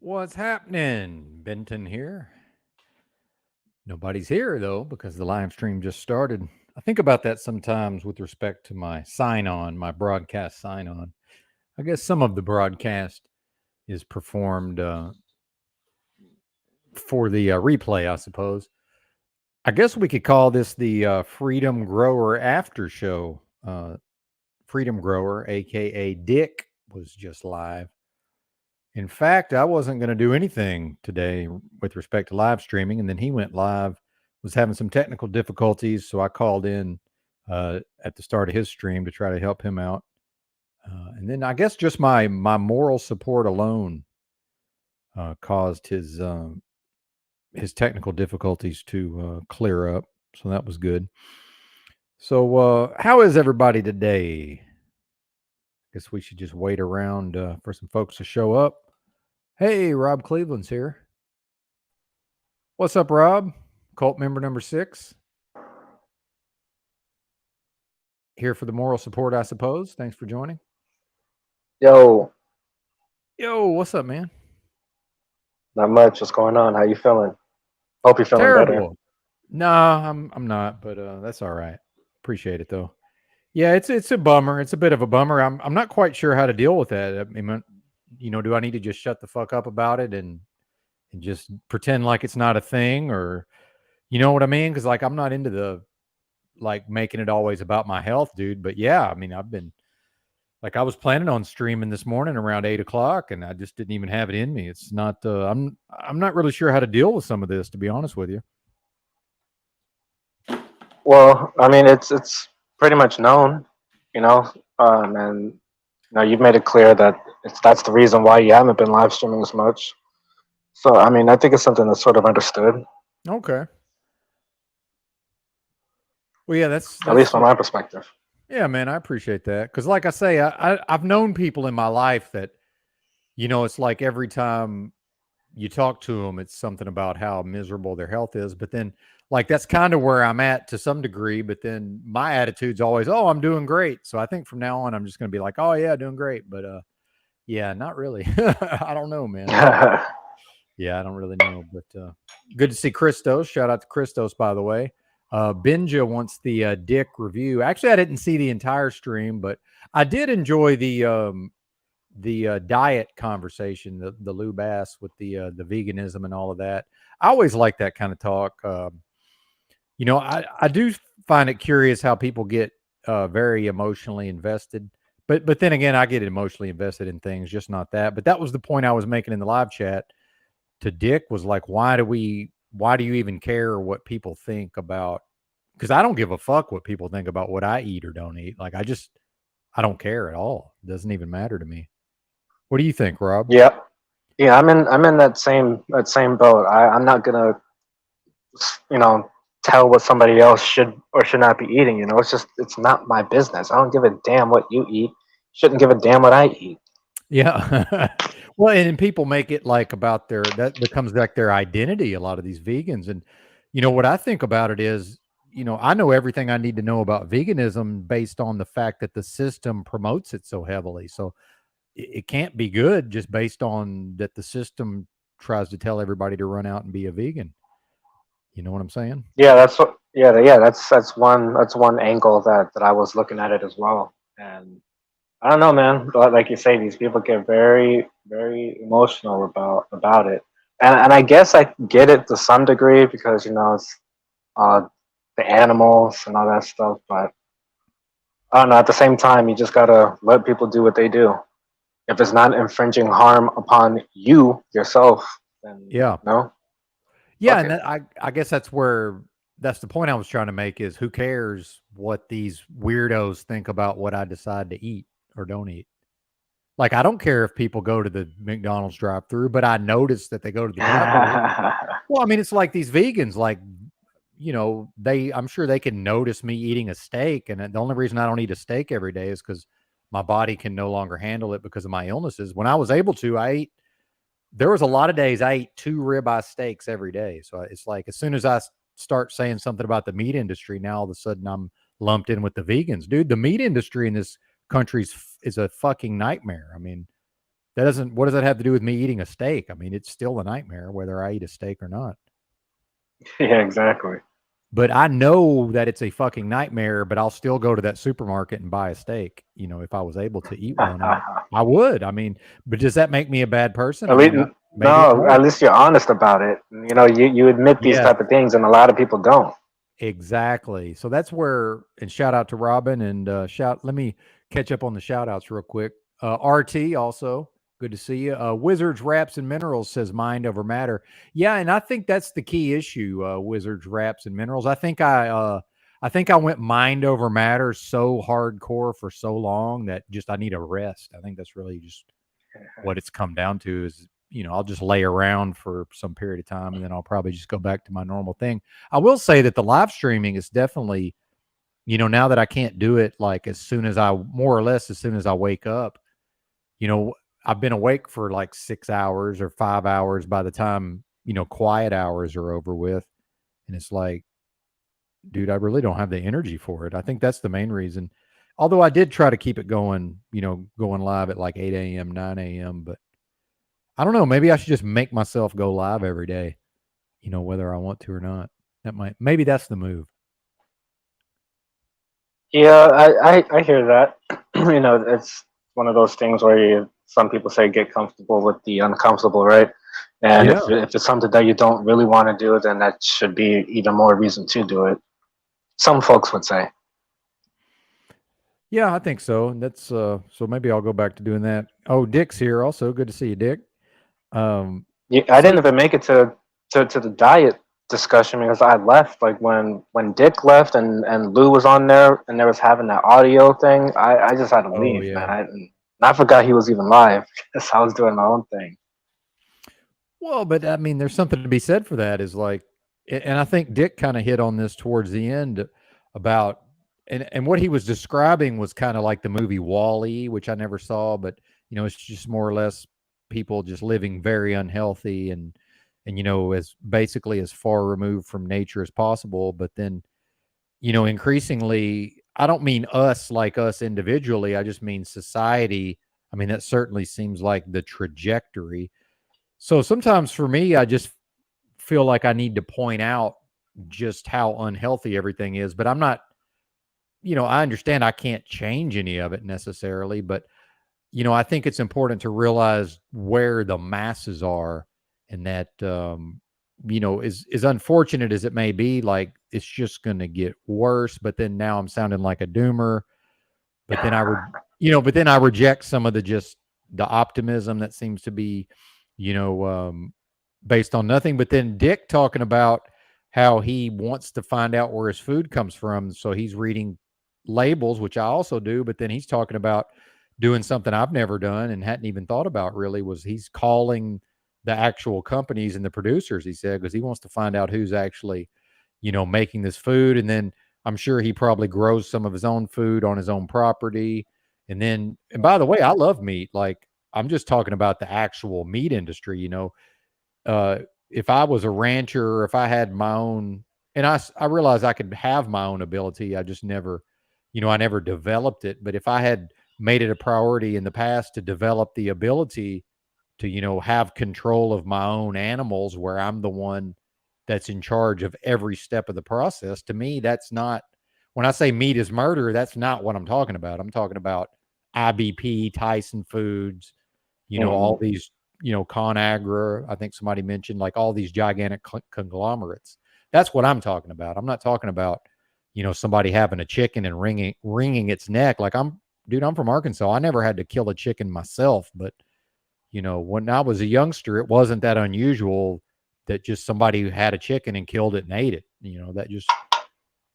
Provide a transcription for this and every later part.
What's happening? Benton here. Nobody's here though because the live stream just started. I think about that sometimes with respect to my sign on, my broadcast sign on. I guess some of the broadcast is performed for the replay, I suppose. I guess we could call this the Freedom Grower After Show. Freedom Grower, aka Dick, was just live. In fact, I wasn't going to do anything today with respect to live streaming, and then he went live, was having some technical difficulties, so I called in at the start of his stream to try to help him out. And then I guess just my moral support alone caused his technical difficulties to clear up, so that was good. So, how is everybody today? Guess we should just wait around for some folks to show up. Hey, Rob Cleveland's here. What's up, Rob? Cult member number 6. Here for the moral support, I suppose. Thanks for joining. Yo, What's up, man? not much. What's going on? How you feeling? Hope you're feeling better. Terrible. No, I'm not, but that's all right. Appreciate it though. Yeah, it's a bummer. It's a bit of a bummer. I'm not quite sure how to deal with that. I mean, do I need to just shut the fuck up about it and just pretend like it's not a thing, or you know what I mean? Because like I'm not into the like making it always about my health, dude. But yeah, I mean, I've been like I was planning on streaming this morning around 8 o'clock, and I just didn't even have it in me. It's not. I'm not really sure how to deal with some of this, to be honest with you. Well, I mean, it's pretty much known, you know, and you've made it clear that that's the reason why you haven't been live streaming as much. So, I mean, I think it's something that's sort of understood, Okay. Well, yeah, at least from my perspective. yeah, man. I appreciate that because, like I say, I've known people in my life that it's like every time you talk to them, it's something about how miserable their health is. But then, like, that's kind of where I'm at to some degree. But then my attitude's always, oh, I'm doing great. So I think from now on, I'm just going to be like, oh, yeah, doing great. But yeah, not really. I don't know, man. Yeah, I don't really know. But good to see Christos. Shout out to Christos, by the way. Benja wants the Dick review. Actually, I didn't see the entire stream, but I did enjoy the diet conversation, the Lou Bass with the veganism and all of that. I always like that kind of talk. I do find it curious how people get very emotionally invested. But then again, I get emotionally invested in things, just not that. But that was the point I was making in the live chat to Dick was like, why do you even care what people think about? Because I don't give a fuck what people think about what I eat or don't eat. Like I don't care at all. It doesn't even matter to me. What do you think, Rob? Yeah, yeah, I'm in that same boat. I'm not gonna, you know, tell what somebody else should or should not be eating. It's not my business. I don't give a damn what you eat. Shouldn't give a damn what I eat. Yeah. Well, and people make it like about that becomes like their identity, a lot of these vegans. And what I think about it is, I know everything I need to know about veganism based on the fact that the system promotes it so heavily. So it can't be good just based on that the system tries to tell everybody to run out and be a vegan. You know what I'm saying? Yeah, that's what. Yeah. That's one angle that I was looking at it as well. And I don't know, man. Like you say, these people get very, very emotional about it, and I guess I get it to some degree because it's uh, the animals and all that stuff. But I don't know. At the same time, you just gotta let people do what they do. If it's not infringing harm upon you yourself, then Yeah. no, Yeah, fuck and it. I guess that's the point I was trying to make is who cares what these weirdos think about what I decide to eat or don't eat. Like I don't care if people go to the McDonald's drive-through, but I notice that they go to the drive-through. Well, I mean, it's like these vegans, like I'm sure they can notice me eating a steak, and the only reason I don't eat a steak every day is because my body can no longer handle it because of my illnesses. When I was able to, there was a lot of days I ate 2 ribeye steaks every day. So it's like as soon as I start saying something about the meat industry, now all of a sudden I'm lumped in with the vegans. Dude, the meat industry in this country is a fucking nightmare. I mean, That doesn't. What does that have to do with me eating a steak? I mean, it's still a nightmare whether I eat a steak or not. Yeah, exactly. But I know that it's a fucking nightmare, but I'll still go to that supermarket and buy a steak. If I was able to eat one, I would. I mean, but does that make me a bad person? I At least, mean, maybe it no, at does. least you're honest about it. You admit these Yes, type of things, and a lot of people don't. exactly. So that's where, and shout out to Robin and let me catch up on the shout outs real quick. RT also, good to see you. Wizards, Wraps, and Minerals says mind over matter. Yeah, and I think that's the key issue. Wizards, Wraps, and Minerals. I think I went mind over matter so hardcore for so long that just I need a rest. I think that's really just what it's come down to is, I'll just lay around for some period of time and then I'll probably just go back to my normal thing. I will say that the live streaming is definitely, now that I can't do it like as soon as I, more or less as soon as I wake up, you know, I've been awake for like 6 hours or 5 hours by the time, quiet hours are over with. And it's like, dude, I really don't have the energy for it. I think that's the main reason. Although I did try to keep it going, going live at like 8 a.m., 9 a.m., but I don't know. Maybe I should just make myself go live every day, whether I want to or not. Maybe that's the move. Yeah, I hear that. It's one of those things where some people say get comfortable with the uncomfortable, right? And Yeah. if it's something that you don't really want to do, then that should be even more reason to do it. Some folks would say. Yeah, I think so. And that's so maybe I'll go back to doing that. Oh, Dick's here also. Good to see you, Dick. Um Yeah, I so didn't even make it to the diet discussion because I left like when Dick left and Lou was on there and they was having that audio thing. I just had to oh leave, man. yeah. I forgot he was even live because I was doing my own thing. Well, but I mean, there's something to be said for that. Is like, and I think Dick kind of hit on this towards the end about, and what he was describing was kind of like the movie Wall-E, which I never saw, but it's just more or less people just living very unhealthy and as basically as far removed from nature as possible. But then, increasingly, I don't mean us like us individually. I just mean society. I mean, that certainly seems like the trajectory. So sometimes for me, I just feel like I need to point out just how unhealthy everything is. But I'm not, I understand I can't change any of it necessarily. But, I think it's important to realize where the masses are and that, as unfortunate as it may be, like it's just going to get worse. But then now I'm sounding like a doomer. But then but then I reject some of the optimism that seems to be, you know, um, based on nothing. But then Dick talking about how he wants to find out where his food comes from. So he's reading labels, which I also do. But then he's talking about doing something I've never done and hadn't even thought about really was he's calling the actual companies and the producers, he said, because he wants to find out who's actually, making this food. And then I'm sure he probably grows some of his own food on his own property. And by the way, I love meat. Like I'm just talking about the actual meat industry, uh, if I was a rancher or if I had my own, and I realized I could have my own ability. I just never, I never developed it. But if I had made it a priority in the past to develop the ability to, have control of my own animals where I'm the one that's in charge of every step of the process, to me, that's not, when I say meat is murder, that's not what I'm talking about. I'm talking about IBP, Tyson Foods, all Mhm. these, ConAgra. I think somebody mentioned like all these gigantic conglomerates. That's what I'm talking about. I'm not talking about, somebody having a chicken and wringing its neck. Like dude, I'm from Arkansas. I never had to kill a chicken myself, but when I was a youngster, it wasn't that unusual that just somebody had a chicken and killed it and ate it.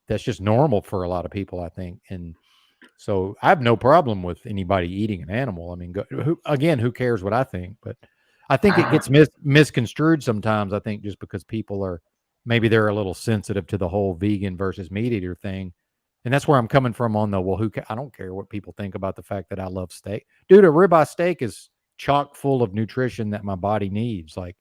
That's just normal for a lot of people, I think. And so I have no problem with anybody eating an animal. I mean, who cares what I think? But I think it gets misconstrued sometimes. I think just because people are maybe they're a little sensitive to the whole vegan versus meat eater thing, and that's where I'm coming from on the well. I don't care what people think about the fact that I love steak, dude. A ribeye steak is chock full of nutrition that my body needs. Like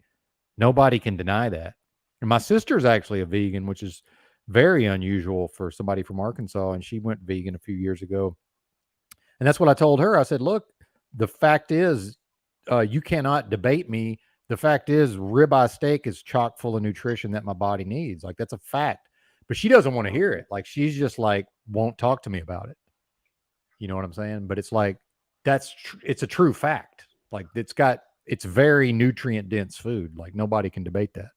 nobody can deny that. And my sister's actually a vegan, which is very unusual for somebody from Arkansas, and she went vegan a few years ago. And that's what I told her. I said, look, the fact is, you cannot debate me. The fact is, ribeye steak is chock full of nutrition that my body needs. Like that's a fact. But she doesn't want to hear it. Like she's just like won't talk to me about it. You know what I'm saying? But it's like it's a true fact. Like it's very nutrient dense food. Like nobody can debate that.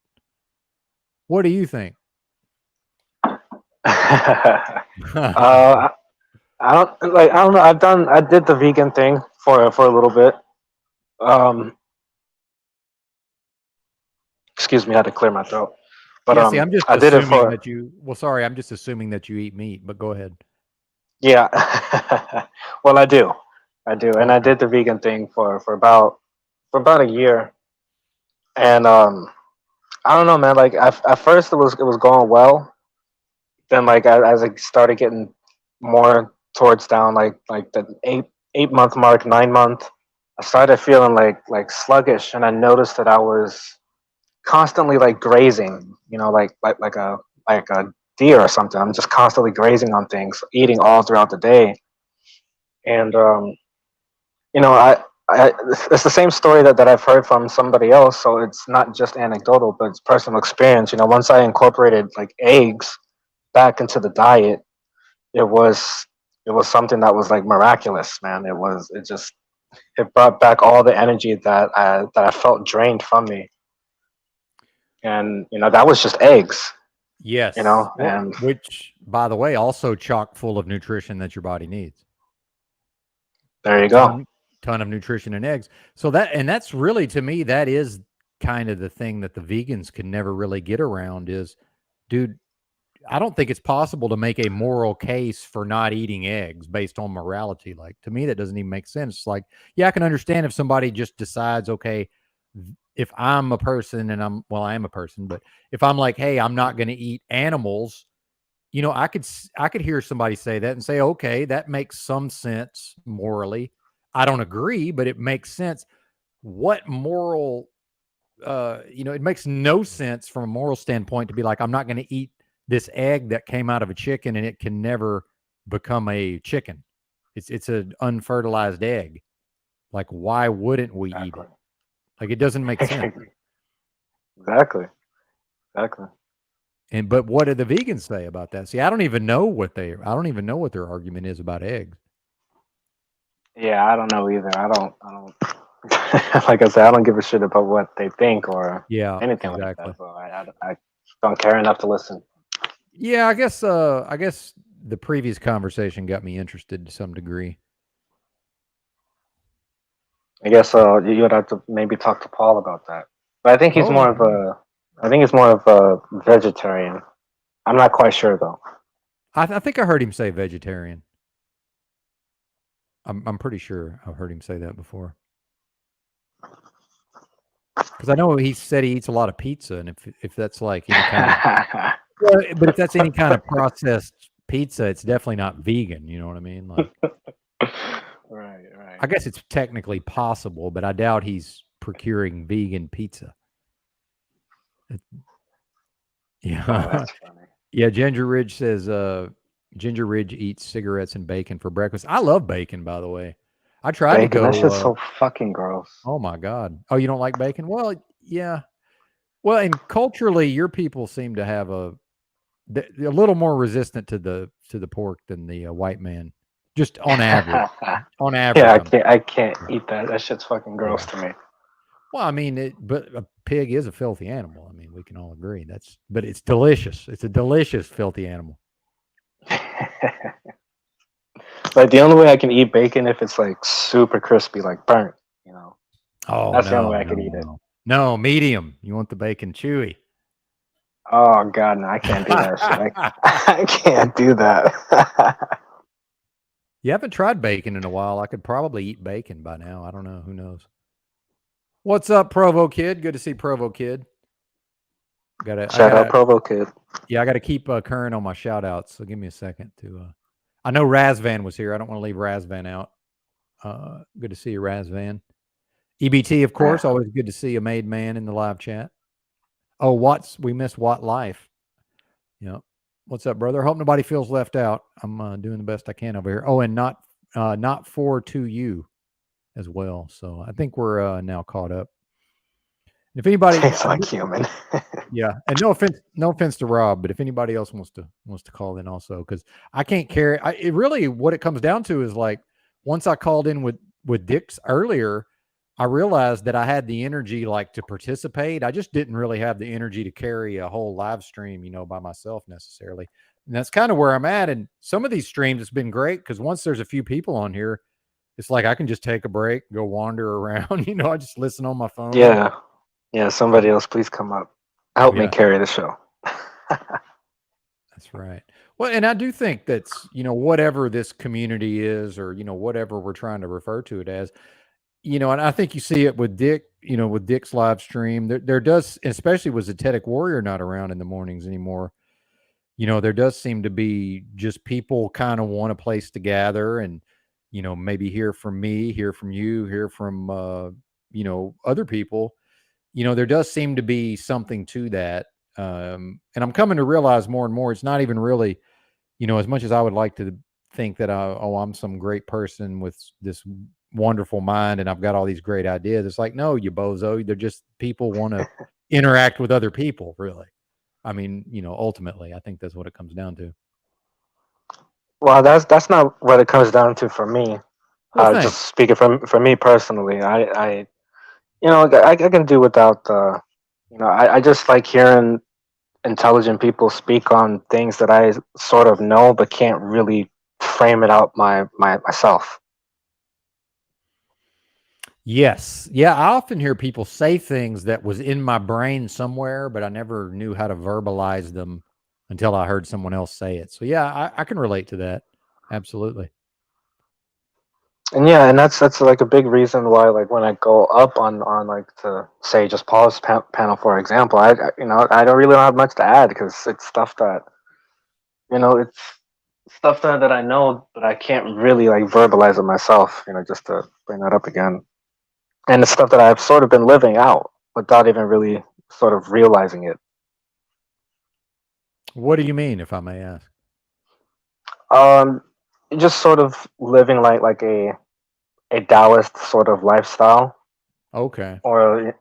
What do you think? uh, I don't know. I did the vegan thing for a little bit. Um, excuse me, I had to clear my throat. But Yeah, see, I'm just I did it assuming for that well, sorry, I'm just assuming that you eat meat, but go ahead. yeah. Well, I do, and I Okay. did the vegan thing for about a year, and I don't know, man. Like at first it was going well. Then like as I started getting more towards down like the 8 month mark, 9 month, I started feeling like sluggish, and I noticed that I was constantly like grazing, like a deer or something. I'm just constantly grazing on things, eating all throughout the day, and you know, I it's the same story that I've heard from somebody else, so it's not just anecdotal, but it's personal experience. You know, once I incorporated like eggs back into the diet, it was it was something that was like miraculous, man. It brought back all the energy that I felt drained from me, and that was just eggs, Yes. Well, and which, by the way, also chock full of nutrition that your body needs. there A you go. ton of nutrition in eggs. So that's really to me that is kind of the thing that the vegans can never really get around is, dude, I don't think it's possible to make a moral case for not eating eggs based on morality. Like to me, that doesn't even make sense. It's like, yeah, I can understand if somebody just decides, okay, if I'm a person and I am a person, but if I'm like, hey, I'm not going to eat animals, I could hear somebody say that and say, okay, that makes some sense morally. I don't agree, but it makes sense. What moral it makes no sense from a moral standpoint to be like, I'm not going to eat this egg that came out of a chicken and it can never become a chicken. It's an unfertilized egg. Like, why wouldn't we eat Exactly. it? Like, it doesn't make sense. Exactly. Exactly. And but what do the vegans say about that? See, I don't even know what their argument is about eggs. Yeah, I don't know either. I don't. Like I said, I don't give a shit about what they think or Yeah, anything like that. exactly. So I don't care enough to listen. Yeah, I guess the previous conversation got me interested to some degree. I guess you would have to maybe talk to Paul about that. But Oh, I think he's more of a vegetarian. I'm not quite sure though. I think I heard him say vegetarian. I'm pretty sure I've heard him say that before. Because I know he said he eats a lot of pizza, and if that's like any kind of well, but if that's any kind of processed pizza, it's definitely not vegan. You know what I mean? Like, Right, right. I guess it's technically possible, but I doubt he's procuring vegan pizza. Oh, Yeah, that's funny. yeah. Ginger Ridge eats cigarettes and bacon for breakfast. I love bacon, by the way. I tried to Bacon, that go. shit's so fucking gross. Oh my god. Oh, you don't like bacon? Well, yeah. Well, and culturally, your people seem to have they're a little more resistant to the pork than the white man, just on average. On Yeah, average, I can't eat that. That shit's fucking gross yeah. to me. Well, I mean, but a pig is a filthy animal. I mean, we can all agree but it's delicious. It's a delicious filthy animal. Like the only way I can eat bacon if it's like super crispy, like burnt. You know, Oh that's the only no, way I no, could eat it. no, no, medium. You want the bacon chewy. Oh god, no, I can't do that shit. I can't do that. You haven't tried bacon in a while. I could probably eat bacon by now. I don't know. Who knows? What's up, Provo Kid? Good to see Provo Kid. I Shout out gotta, Provo Kid. yeah, I gotta keep current on my shout outs. So give me a second to. I know Razvan was here. I don't want to leave Razvan out. Good to see you, Razvan. EBT, of Man, course. Always good to see a made man in the live chat. Oh, we missed Watt Life. Yeah. What's up, brother? Hope nobody feels left out. I'm doing the best I can over here. Oh, and not for to you. as well. So I think we're now caught up. If anybody, Tastes like human. yeah, and no offense to Rob, but if anybody else wants to call in also, because I can't carry. It really what it comes down to is like once I called in with Dick's earlier, I realized that I had the energy like to participate. I just didn't really have the energy to carry a whole live stream, by myself necessarily. And that's kind of where I'm at. And some of these streams, it's been great because once there's a few people on here, it's like I can just take a break, go wander around. I just listen on my phone. Yeah, yeah. Somebody else, please come up. Help me Yeah. carry the show. That's right. Well, and I do think that's, whatever this community is or, whatever we're trying to refer to it as, and I think you see it with Dick, with Dick's live stream. There does, especially with Zetetic Warrior not around in the mornings anymore, there does seem to be just people kind of want a place to gather and, maybe hear from me, hear from you, hear from, other people. There does seem to be something to that. And I'm coming to realize more and more, it's not even really, as much as I would like to think that I'm some great person with this wonderful mind and I've got all these great ideas. It's like, no, you bozo. They're just people want to interact with other people, really. I mean, ultimately, I think that's what it comes down to. Well, that's not what it comes down to for me. Well, thanks. Just speaking for me personally, I can do without the, I just like hearing intelligent people speak on things that I sort of know but can't really frame it out myself. Yes. Yeah. I often hear people say things that was in my brain somewhere, but I never knew how to verbalize them until I heard someone else say it. So, yeah, I can relate to that. Absolutely. And yeah, and that's like a big reason why, like, when I go up on like, to say just Paul's panel for example, I don't really have much to add because it's stuff that, it's stuff that I know, but I can't really like verbalize it myself. Just to bring that up again, and it's stuff that I've sort of been living out without even really sort of realizing it. What do you mean, if I may ask? Um, just sort of living like a Taoist sort of lifestyle, Okay. or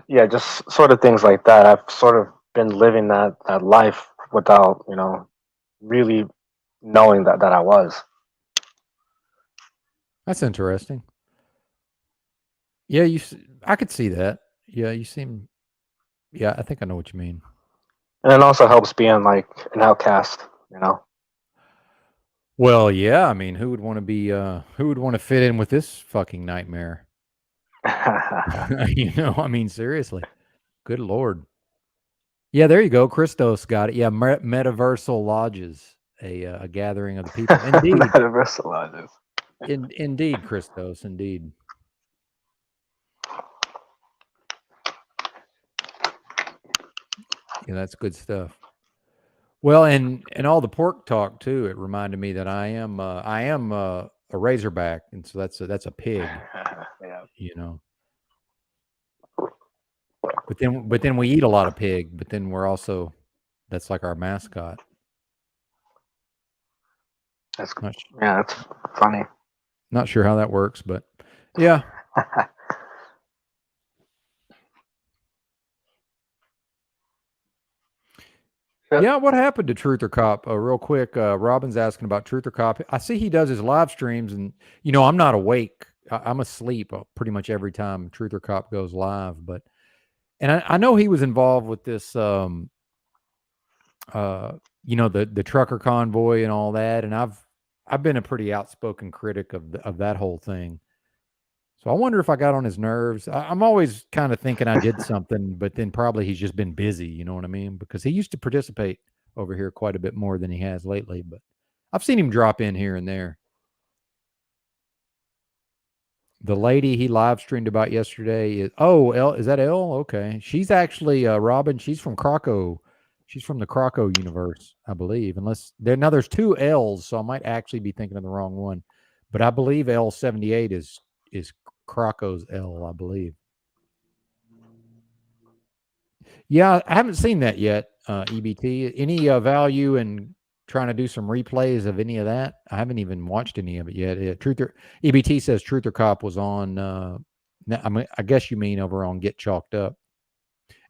yeah, just sort of things like that. I've sort of been living that life without really knowing that I was. That's interesting. Yeah, I could see that. Yeah, you seem. Yeah, I think I know what you mean. And it also helps being like an outcast, you know. Well, yeah, I mean, who would want to be? Who would want to fit in with this fucking nightmare? I mean, seriously. Good lord. Yeah, there you go. Christos got it. Yeah, metaversal lodges, a gathering of the people. Indeed, Metaversalizes. indeed, Christos, indeed. Yeah, that's good stuff. Well, and all the pork talk too. It reminded me that I am a Razorback, and so that's a pig, Yeah, you know. But then we eat a lot of pig. But then we're also that's like our mascot. that's Not yeah, that's funny. not sure how that works, but yeah. Yep. Yeah, what happened to Truth or Cop? Real quick, Robin's asking about Truth or Cop. I see he does his live streams, and I'm not awake. I'm asleep pretty much every time Truth or Cop goes live. But and I know he was involved with this, the trucker convoy and all that. And I've been a pretty outspoken critic of that whole thing. So I wonder if I got on his nerves. I'm always kind of thinking I did something, but then probably he's just been busy. You know what I mean? Because he used to participate over here quite a bit more than he has lately. But I've seen him drop in here and there. The lady he live streamed about yesterday is is that L? Okay, she's actually Robin. She's from Croco. She's from the Croco universe, I believe. Unless there's two L's, so I might actually be thinking of the wrong one. But I believe L78 is Croco's L, I believe. Yeah, I haven't seen that yet. EBT. Any value in trying to do some replays of any of that. I haven't even watched any of it yet. EBT says Truth or Cop was on. I mean, I guess you mean over on Get Chalked Up.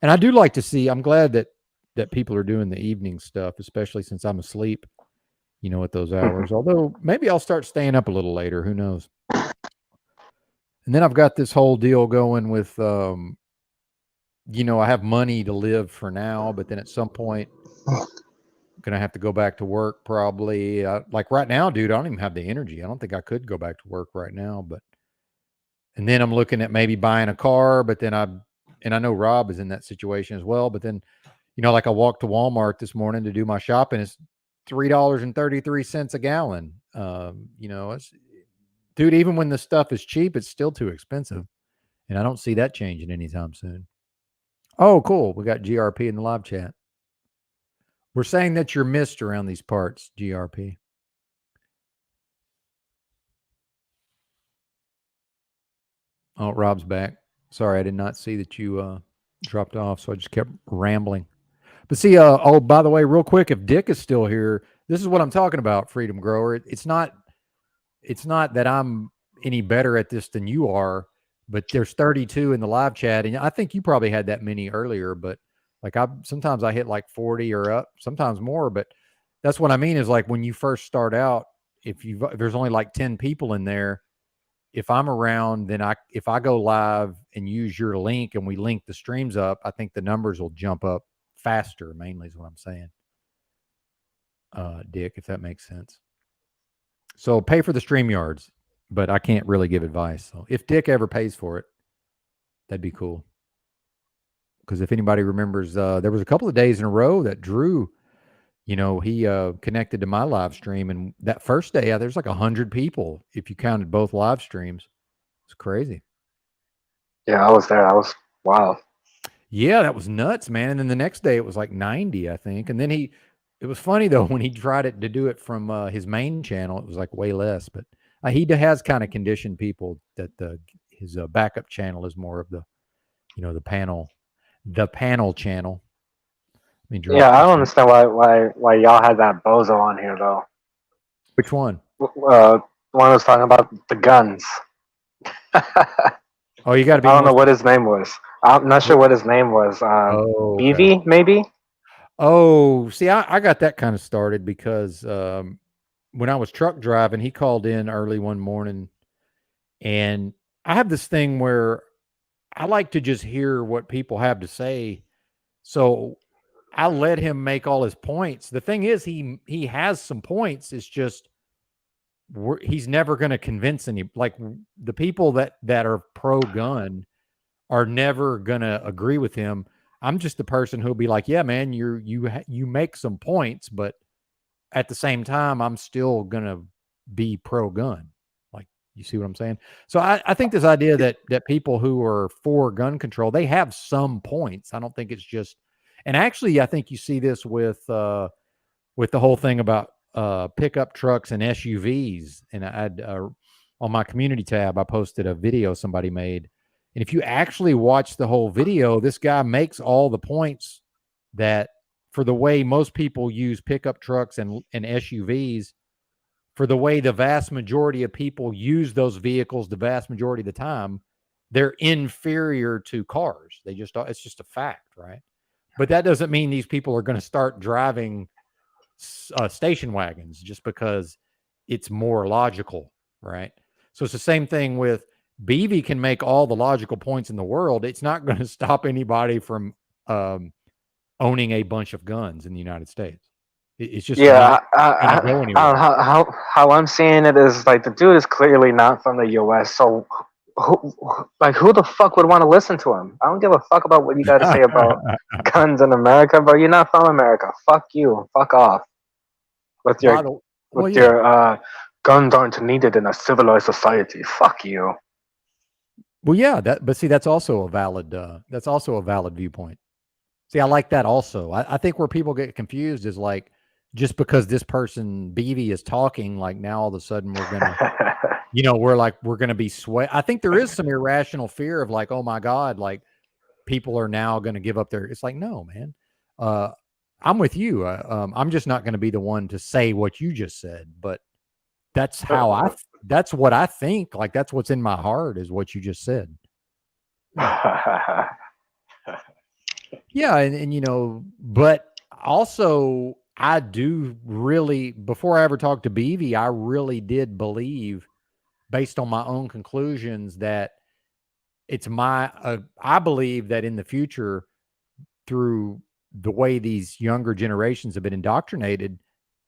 And I do like to see. I'm glad that people are doing the evening stuff, especially since I'm asleep. At those hours. Although maybe I'll start staying up a little later. Who knows? And then I've got this whole deal going with, I have money to live for now, but then at some point, I'm gonna have to go back to work probably. Like right now, dude, I don't even have the energy. I don't think I could go back to work right now. And then I'm looking at maybe buying a car, but then I know Rob is in that situation as well. But then, like I walked to Walmart this morning to do my shopping. It's $3.33 a gallon. Dude, even when the stuff is cheap, it's still too expensive. And I don't see that changing anytime soon. Oh, cool. We got GRP in the live chat. We're saying that you're missed around these parts, GRP. Oh, Rob's back. Sorry, I did not see that you dropped off, so I just kept rambling. But see, by the way, real quick, if Dick is still here, this is what I'm talking about, Freedom Grower. It's not that I'm any better at this than you are, but there's 32 in the live chat, and I think you probably had that many earlier, but like sometimes I hit like 40 or up, sometimes more, but that's what I mean is like when you first start out, if there's only like 10 people in there, if I'm around, then if I go live and use your link and we link the streams up, I think the numbers will jump up faster, mainly is what I'm saying. Dick, if that makes sense. So pay for the StreamYards, but I can't really give advice. So if Dick ever pays for it, that'd be cool. Because if anybody remembers, there was a couple of days in a row that Drew, he connected to my live stream, and that first day, there's like 100 people if you counted both live streams. It's crazy. Yeah, I was there. Wow. Yeah, that was nuts, man. And then the next day it was like 90, I think. And then it was funny though, when he tried to do it from his main channel, it was like way less. But he has kind of conditioned people that his backup channel is more of the, the panel channel. Yeah, I don't understand why y'all had that bozo on here though. Which one? The one was talking about the guns. Oh, you got to be. I don't know what his name was. I'm not sure what his name was. Okay. BV, maybe? Oh, see, I got that kind of started because when I was truck driving, he called in early one morning, and I have this thing where I like to just hear what people have to say. So I let him make all his points. The thing is, he has some points. It's just he's never going to convince any. Like the people that are pro gun are never going to agree with him. I'm just the person who'll be like, yeah, man, you make some points, but at the same time, I'm still going to be pro gun. Like, you see what I'm saying? So I think this idea that people who are for gun control, they have some points. I don't think it's just, and actually, I think you see this with the whole thing about pickup trucks and SUVs. And on my community tab, I posted a video somebody made. And if you actually watch the whole video, this guy makes all the points that for the way most people use pickup trucks and SUVs, for the way the vast majority of people use those vehicles the vast majority of the time, they're inferior to cars. It's just a fact, right? But that doesn't mean these people are going to start driving station wagons just because it's more logical, right? So it's the same thing with BV can make all the logical points in the world. It's not going to stop anybody from owning a bunch of guns in the United States. It's just not going to go anywhere. How I'm seeing it is like the dude is clearly not from the U.S. So who the fuck would want to listen to him? I don't give a fuck about what you got to say about guns in America, but you're not from America. Fuck you. Fuck off. With your guns aren't needed in a civilized society. Fuck you. Well, yeah, but see, that's also a valid viewpoint. See, I like that also. I think where people get confused is like, just because this person BV is talking, like now all of a sudden we're gonna, we're gonna be sweat. I think there is some irrational fear of like, oh my God, like people are now gonna give up their. It's like, no, man. I'm with you. I'm just not going to be the one to say what you just said, but that's how that's what I think. Like that's what's in my heart is what you just said. Yeah. Yeah, and but also I do really before I ever talked to BV, I really did believe based on my own conclusions that it's my I believe that in the future through the way these younger generations have been indoctrinated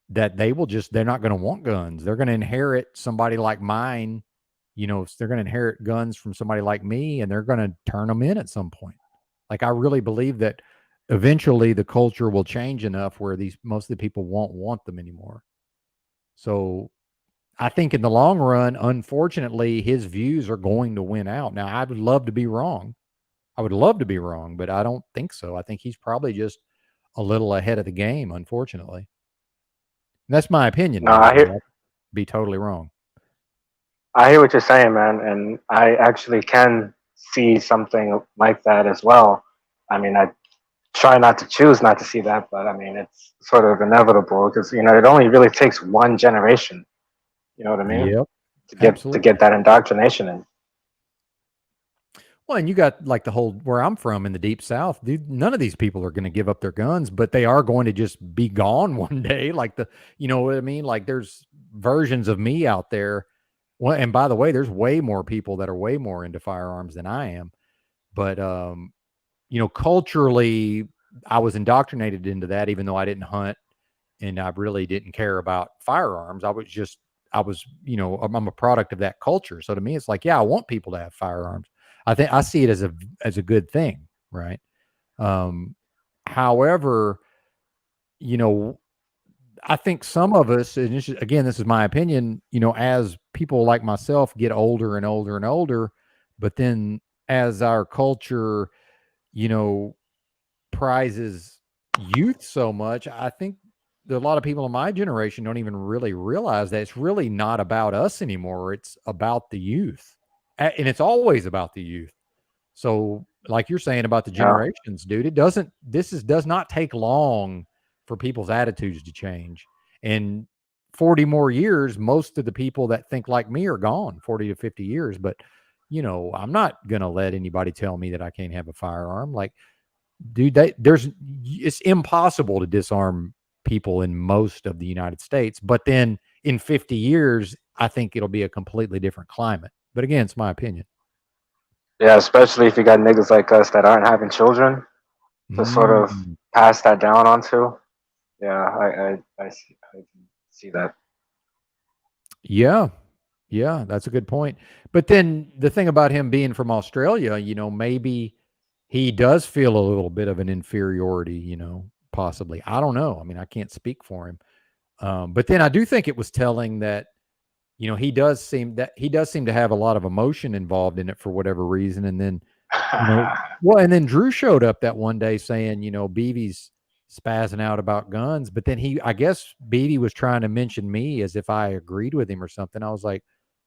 that they're not going to want guns. They're going to inherit somebody like mine, they're going to inherit guns from somebody like me and they're going to turn them in at some point. Like I really believe that eventually the culture will change enough where these most of the people won't want them anymore. So I think in the long run, unfortunately, his views are going to win out. Now, I would love to be wrong. I would love to be wrong, but I don't think so. I think he's probably just a little ahead of the game, unfortunately. That's my opinion, No, by the way. I'd be totally wrong. I hear what you're saying, man, and I actually can see something like that as well. I mean, I try not to choose not to see that, but I mean, it's sort of inevitable because it only really takes one generation. You know what I mean? Yep, To get absolutely. that indoctrination in. Well, and you got like the whole where I'm from in the deep south, dude, none of these people are going to give up their guns, but they are going to just be gone one day. Like you know what I mean? Like there's versions of me out there. Well, and by the way, there's way more people that are way more into firearms than I am. But culturally, I was indoctrinated into that, even though I didn't hunt and I really didn't care about firearms. I was, I'm a product of that culture. So to me, it's like, yeah, I want people to have firearms. I think I see it as a good thing, right? Um, however, you know, I think some of us, and again, this is my opinion, as people like myself get older and older and older, but then as our culture, you know, prizes youth so much, I think that a lot of people in my generation don't even really realize that it's really not about us anymore. It's about the youth. And it's always about the youth. So, like you're saying about the Yeah. generations, dude, does not take long for people's attitudes to change. And 40 more years, most of the people that think like me are gone, 40 to 50 years. But, I'm not going to let anybody tell me that I can't have a firearm. Like, dude, it's impossible to disarm people in most of the United States. But then in 50 years, I think it'll be a completely different climate. But again, it's my opinion. Yeah, especially if you got niggas like us that aren't having children to sort of Mm. pass that down onto. Yeah, I can see that. Yeah. Yeah, that's a good point. But then the thing about him being from Australia, maybe he does feel a little bit of an inferiority, possibly. I don't know. I mean, I can't speak for him. But then I do think it was telling that he does seem to have a lot of emotion involved in it for whatever reason. And then, well, and then Drew showed up that one day saying, BB's spazzing out about guns. But then I guess BB was trying to mention me as if I agreed with him or something. I was like,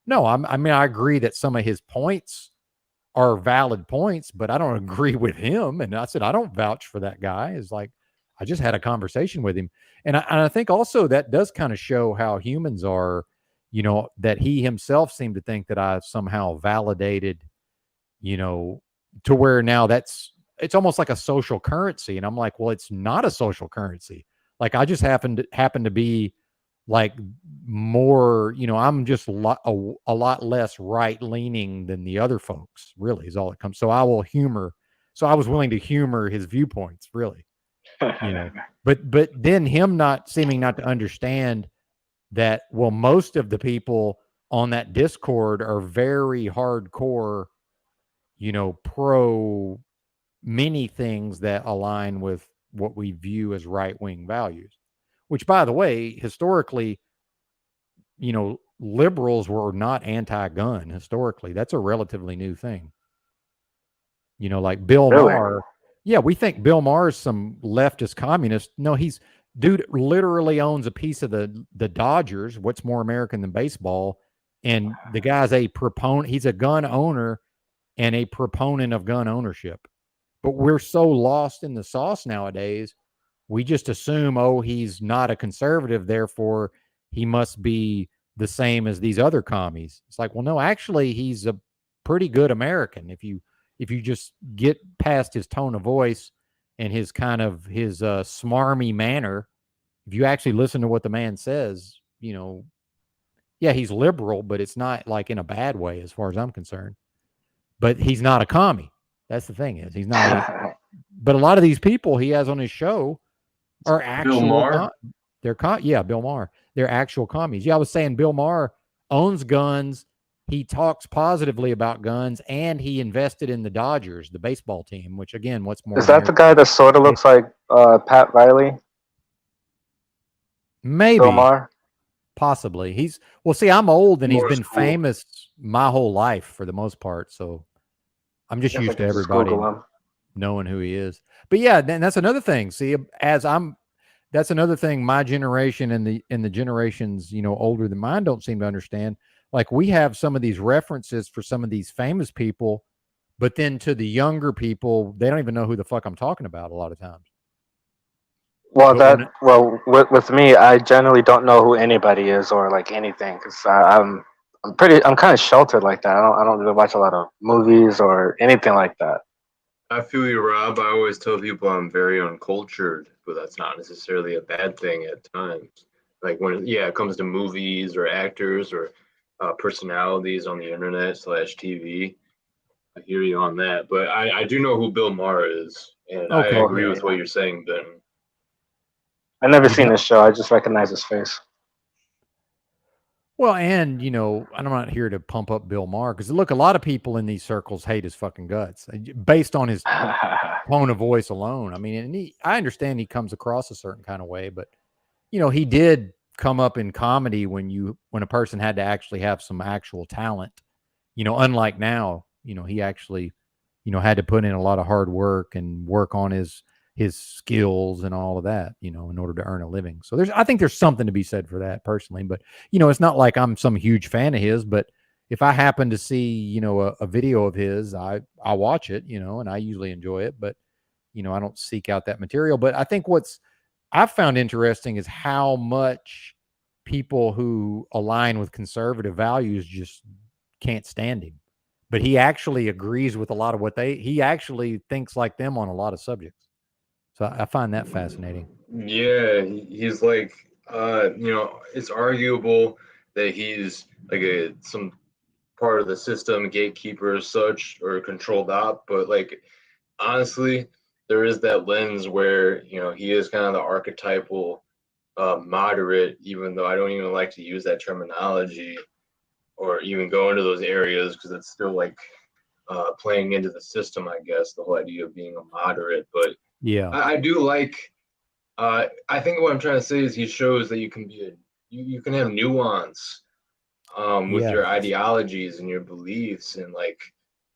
no, I mean, I agree that some of his points are valid points, but I don't agree with him. And I said, I don't vouch for that guy. It's like, I just had a conversation with him. And I think also that does kind of show how humans are, that he himself seemed to think that I somehow validated, you know, to where now it's almost like a social currency. And I'm like, well, it's not a social currency. Like I just happen to be like more, I'm just a lot less right leaning than the other folks, really, is all it comes. So I will humor. So I was willing to humor his viewpoints, really, but then him not seeming not to understand that, well, most of the people on that Discord are very hardcore, pro many things that align with what we view as right wing values, which, by the way, historically, liberals were not anti gun historically. That's a relatively new thing. Like Bill Really? Maher. Yeah, we think Bill Maher is some leftist communist. No, dude literally owns a piece of the Dodgers. What's more American than baseball? And the guy's a proponent. He's a gun owner and a proponent of gun ownership. But we're so lost in the sauce nowadays we just assume, oh, he's not a conservative, therefore he must be the same as these other commies. It's like, well, no, actually, he's a pretty good American. If you just get past his tone of voice and his kind of his smarmy manner, if you actually listen to what the man says, yeah, he's liberal, but it's not like in a bad way as far as I'm concerned. But he's not a commie. That's the thing is he's not a. But a lot of these people he has on his show are Bill actual. Maher? Yeah, Bill Maher. They're actual commies. Yeah, I was saying Bill Maher owns guns. He talks positively about guns, and he invested in the Dodgers, the baseball team. Which again, what's more Is that the American? guy that sort of looks like Pat Riley? Bill Maybe, Maher? possibly. He's well. See, I'm old, and he's More been school. famous my whole life for the most part. So I'm just Guess I used to can just everybody Google him. knowing who he is. But yeah, then that's another thing. See, that's another thing my generation and the generations, older than mine don't seem to understand. Like we have some of these references for some of these famous people, but then to the younger people, they don't even know who the fuck I'm talking about a lot of times. Well, But when with me, I generally don't know who anybody is or like anything because I'm kind of sheltered like that. I don't really watch a lot of movies or anything like that. I feel you, Rob. I always tell people I'm very uncultured, but that's not necessarily a bad thing at times. Like when, yeah, it comes to movies or actors or personalities on the internet slash TV. I hear you on that, but I do know who Bill Maher is, and I okay, agree Okay, with yeah. what you're saying, Ben. I never you seen don't. this show. I just recognize his face. Well, and I'm not here to pump up Bill Maher because look, a lot of people in these circles hate his fucking guts based on his tone of voice alone. I mean, and I understand he comes across a certain kind of way, but he did come up in comedy when a person had to actually have some actual talent. Unlike now, he actually, had to put in a lot of hard work and work on his skills and all of that, in order to earn a living. So I think there's something to be said for that personally, but it's not like I'm some huge fan of his, but if I happen to see, a video of his, I watch it, and I usually enjoy it, but I don't seek out that material. But I think what's I've found interesting is how much people who align with conservative values just can't stand him. But he actually agrees with a lot of he actually thinks like them on a lot of subjects. So I find that fascinating. Yeah, he's like, it's arguable that he's like some part of the system, gatekeeper as such, or controlled op, but like honestly, there is that lens where he is kind of the archetypal moderate, even though I don't even like to use that terminology or even go into those areas because it's still like playing into the system, I guess, the whole idea of being a moderate. But Yeah. I do like. I think what I'm trying to say is he shows that you can be you can have nuance with Yeah. your ideologies and your beliefs, and like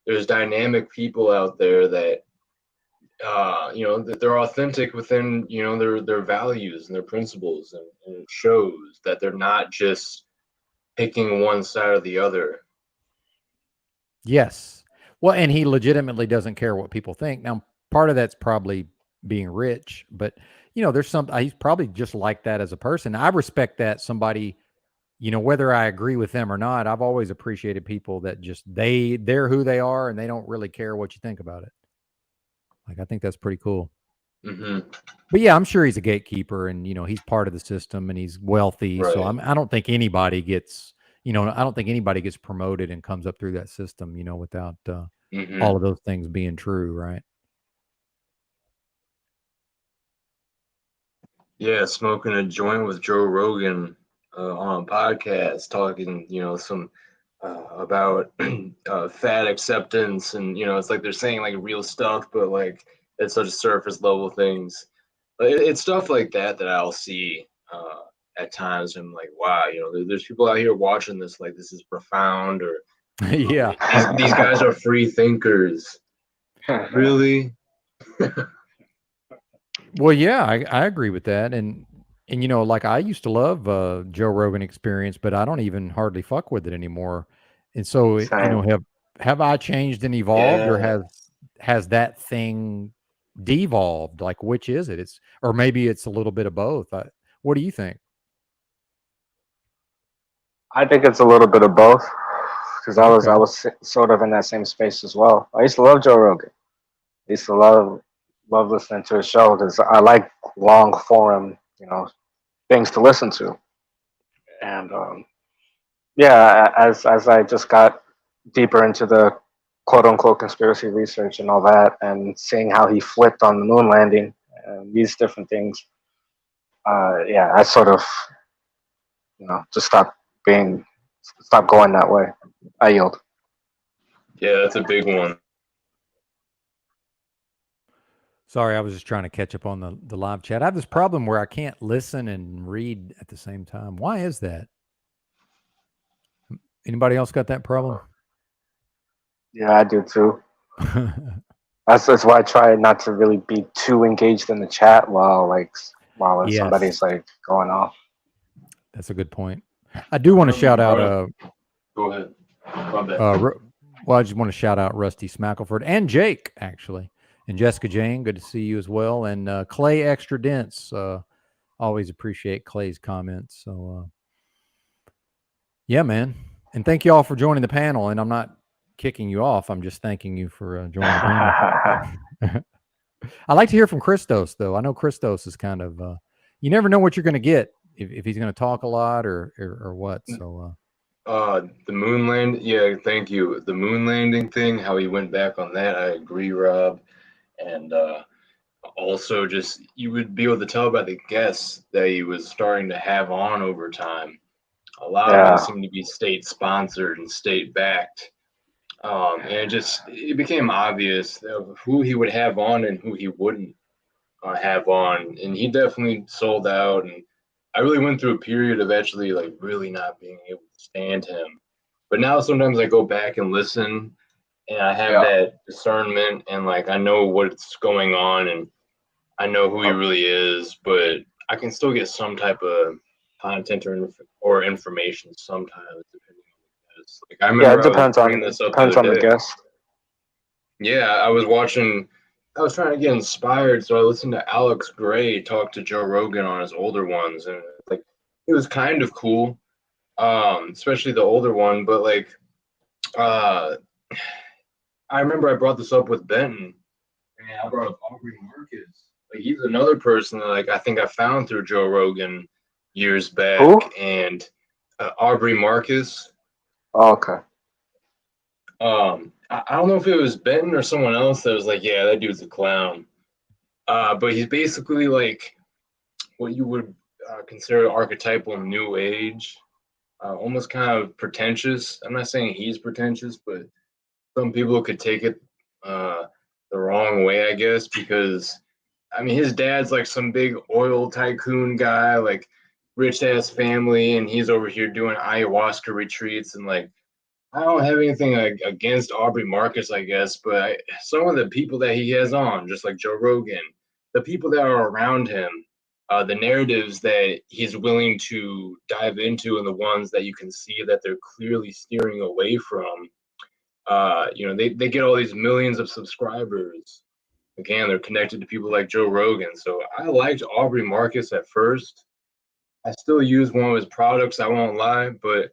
there's dynamic people out there that that they're authentic within their values and their principles, and it shows that they're not just picking one side or the other. Yes. Well, and he legitimately doesn't care what people think. Now, part of that's probably being rich, but there's he's probably just like that as a person. I respect that somebody, whether I agree with them or not, I've always appreciated people that just they're who they are and they don't really care what you think about it. Like I think that's pretty cool. Hmm. But yeah, I'm sure he's a gatekeeper and he's part of the system and he's wealthy. So Right. I don't think anybody gets, I don't think anybody gets promoted and comes up through that system, without all Hmm. of those things being true, right? Yeah, smoking a joint with Joe Rogan on a podcast, talking, some about fat acceptance, and it's like they're saying like real stuff, but like it's such surface level things. But it's stuff like that that I'll see at times. I'm like, wow, there's people out here watching this, like this is profound, or Yeah. these guys are free thinkers. Really? Well, yeah, I agree with that. And like I used to love Joe Rogan Experience, but I don't even hardly fuck with it anymore. And so, Same. have I changed and evolved, or Yeah. has that thing devolved? Like, which is it? Or maybe it's a little bit of both. What do you think? I think it's a little bit of both because I Okay. was sort of in that same space as well. I used to love Joe Rogan. I used to love listening to his show because I like long form, things to listen to. And yeah, as I just got deeper into the quote unquote conspiracy research and all that, and seeing how he flipped on the moon landing and these different things, yeah, I sort of just stop going that way. I yield. Yeah, that's a big one. Sorry, I was just trying to catch up on the live chat. I have this problem where I can't listen and read at the same time. Why is that? Anybody else got that problem? Yeah, I do too. That's why I try not to really be too engaged in the chat while Yes. somebody's like going off. That's a good point. I do want to shout out. Go ahead. My bad. Well, I just want to shout out Rusty Smackleford and Jake, actually, and Jessica Jane. Good to see you as well. And Clay Extra Dense. Always appreciate Clay's comments. So, yeah, man. And thank you all for joining the panel. And I'm not kicking you off. I'm just thanking you for joining the panel. I like to hear from Christos, though. I know Christos is kind of, you never know what you're going to get if he's going to talk a lot or what. So, the moon land. Yeah, thank you. The moon landing thing, how he went back on that. I agree, Rob. And also, just you would be able to tell by the guests that he was starting to have on over time. A lot of them seem to be state sponsored and state backed. And it became obvious of who he would have on and who he wouldn't have on. And he definitely sold out. And I really went through a period of actually like really not being able to stand him. But now sometimes I go back and listen and I have that discernment and like I know what's going on and I know who he really is, but I can still get some type of content or information sometimes depending on the guest. Like I remember it depends I was bringing this up depends the on other the day. guest. Yeah, I was trying to get inspired, so I listened to Alex Gray talk to Joe Rogan on his older ones, and like it was kind of cool, especially the older one. But like, I remember I brought this up with Benton, and I brought up Aubrey Marcus. Like he's another person that like I think I found through Joe Rogan years back, Who? and Aubrey Marcus. Oh, okay. I don't know if it was Benton or someone else that was like, yeah, that dude's a clown. But he's basically like what you would consider archetypal new age, almost kind of pretentious. I'm not saying he's pretentious, but some people could take it the wrong way, I guess, because I mean, his dad's like some big oil tycoon guy, like rich ass family, and he's over here doing ayahuasca retreats and like I don't have anything against Aubrey Marcus, I guess, but some of the people that he has on, just like Joe Rogan, the people that are around him, the narratives that he's willing to dive into, and the ones that you can see that they're clearly steering away from, they get all these millions of subscribers. Again, they're connected to people like Joe Rogan. So I liked Aubrey Marcus at first. I still use one of his products, I won't lie, but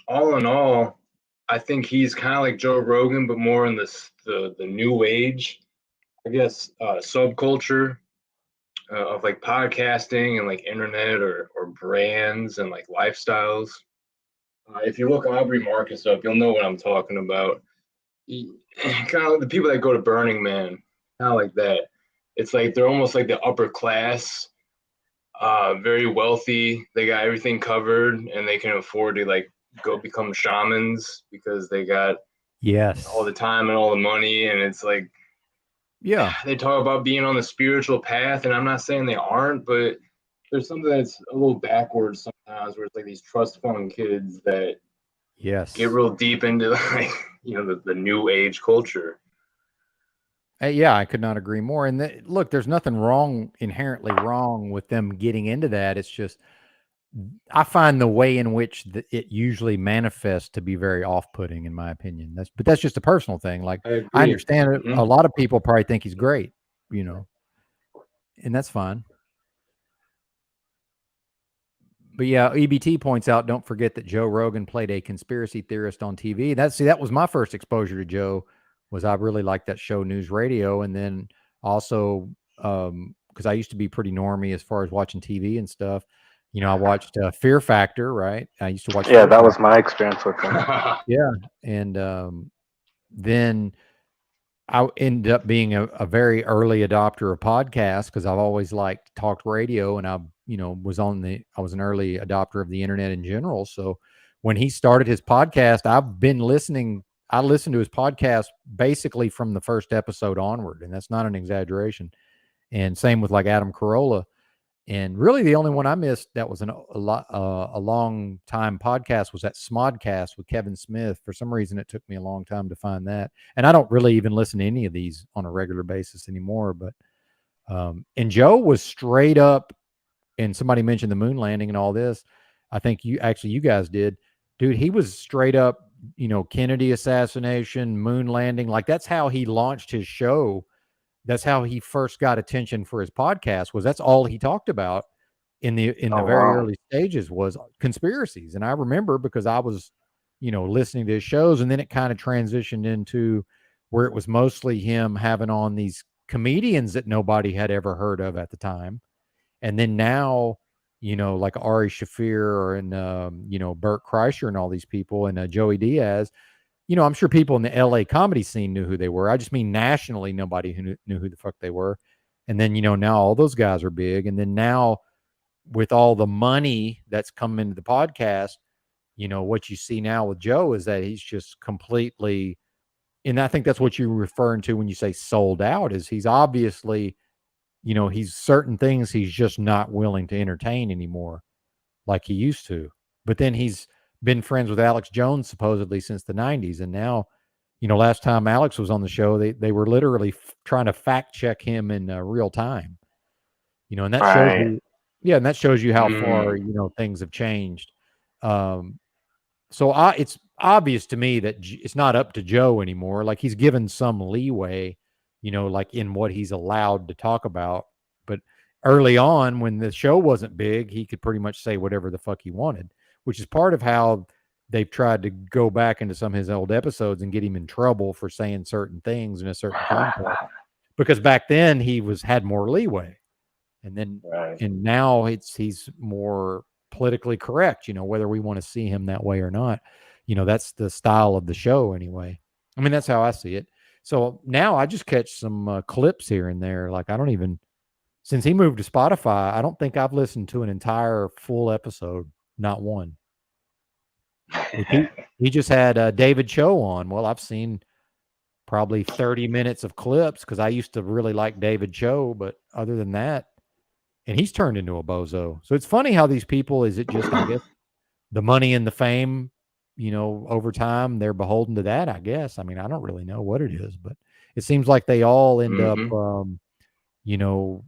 all in all, I think he's kind of like Joe Rogan, but more in the new age, I guess, subculture of like podcasting and like internet or brands and like lifestyles. If you look Aubrey Marcus up, you'll know what I'm talking about. Kind of the people that go to Burning Man, kind of like that. It's like they're almost like the upper class, very wealthy. They got everything covered, and they can afford to like go become shamans because they got all the time and all the money. And it's like, yeah, they talk about being on the spiritual path, and I'm not saying they aren't, but there's something that's a little backwards sometimes where it's like these trust fund kids that get real deep into like the new age culture. Yeah, I could not agree more. And look, there's nothing inherently wrong with them getting into that. It's just I find the way in which it usually manifests to be very off-putting, in my opinion. But that's just a personal thing. Like I I agree. understand it. A lot of people probably think he's great, you know, and that's fine. But yeah, EBT points out, don't forget that Joe Rogan played a conspiracy theorist on TV. That was my first exposure to Joe. Was I really liked that show News Radio, and then also because I used to be pretty normy as far as watching TV and stuff. You know, I watched Fear Factor, right? I used to watch Yeah, Fear that was Factor. my experience with him. Yeah, and then I ended up being a very early adopter of podcasts because I've always liked talk radio, and I was an early adopter of the internet in general. So when he started his podcast, I've been listening. I listened to his podcast basically from the first episode onward, and that's not an exaggeration. And same with like Adam Carolla. And really, the only one I missed that was a long time podcast was that Smodcast with Kevin Smith. For some reason, it took me a long time to find that, and I don't really even listen to any of these on a regular basis anymore. But and Joe was straight up, and somebody mentioned the moon landing and all this. I think you guys did, dude. He was straight up, Kennedy assassination, moon landing. Like that's how he launched his show. That's how he first got attention for his podcast. That's all he talked about in the Oh very wow. early stages was conspiracies. And I remember because I was, listening to his shows, and then it kind of transitioned into where it was mostly him having on these comedians that nobody had ever heard of at the time. And then now, like Ari Shafir and Bert Kreischer and all these people and Joey Diaz, I'm sure people in the LA comedy scene knew who they were. I just mean nationally, nobody who knew who the fuck they were. And then, now all those guys are big. And then now with all the money that's come into the podcast, what you see now with Joe is that he's just completely, and I think that's what you're referring to when you say sold out, is he's obviously, he's certain things he's just not willing to entertain anymore like he used to. But then he's been friends with Alex Jones supposedly since the 90s. And now, last time Alex was on the show, they were literally trying to fact check him in real time, and that shows Right. you, yeah, and that shows you how far, Mm. things have changed. Um, so it's obvious to me that it's not up to Joe anymore. Like he's given some leeway, like in what he's allowed to talk about. But early on, when the show wasn't big, he could pretty much say whatever the fuck he wanted, which is part of how they've tried to go back into some of his old episodes and get him in trouble for saying certain things in a certain context. Because back then he had more leeway, and then Right. and now he's more politically correct, whether we want to see him that way or not. That's the style of the show anyway. I mean, that's how I see it. So now I just catch some clips here and there. Like since he moved to Spotify, I don't think I've listened to an entire full episode, not one. He just had David Cho on. Well, I've seen probably 30 minutes of clips because I used to really like David Cho, but other than that, and he's turned into a bozo. So it's funny how these people, is it just, I guess, the money and the fame, over time, they're beholden to that, I guess. I mean, I don't really know what it is, but it seems like they all end up, you know,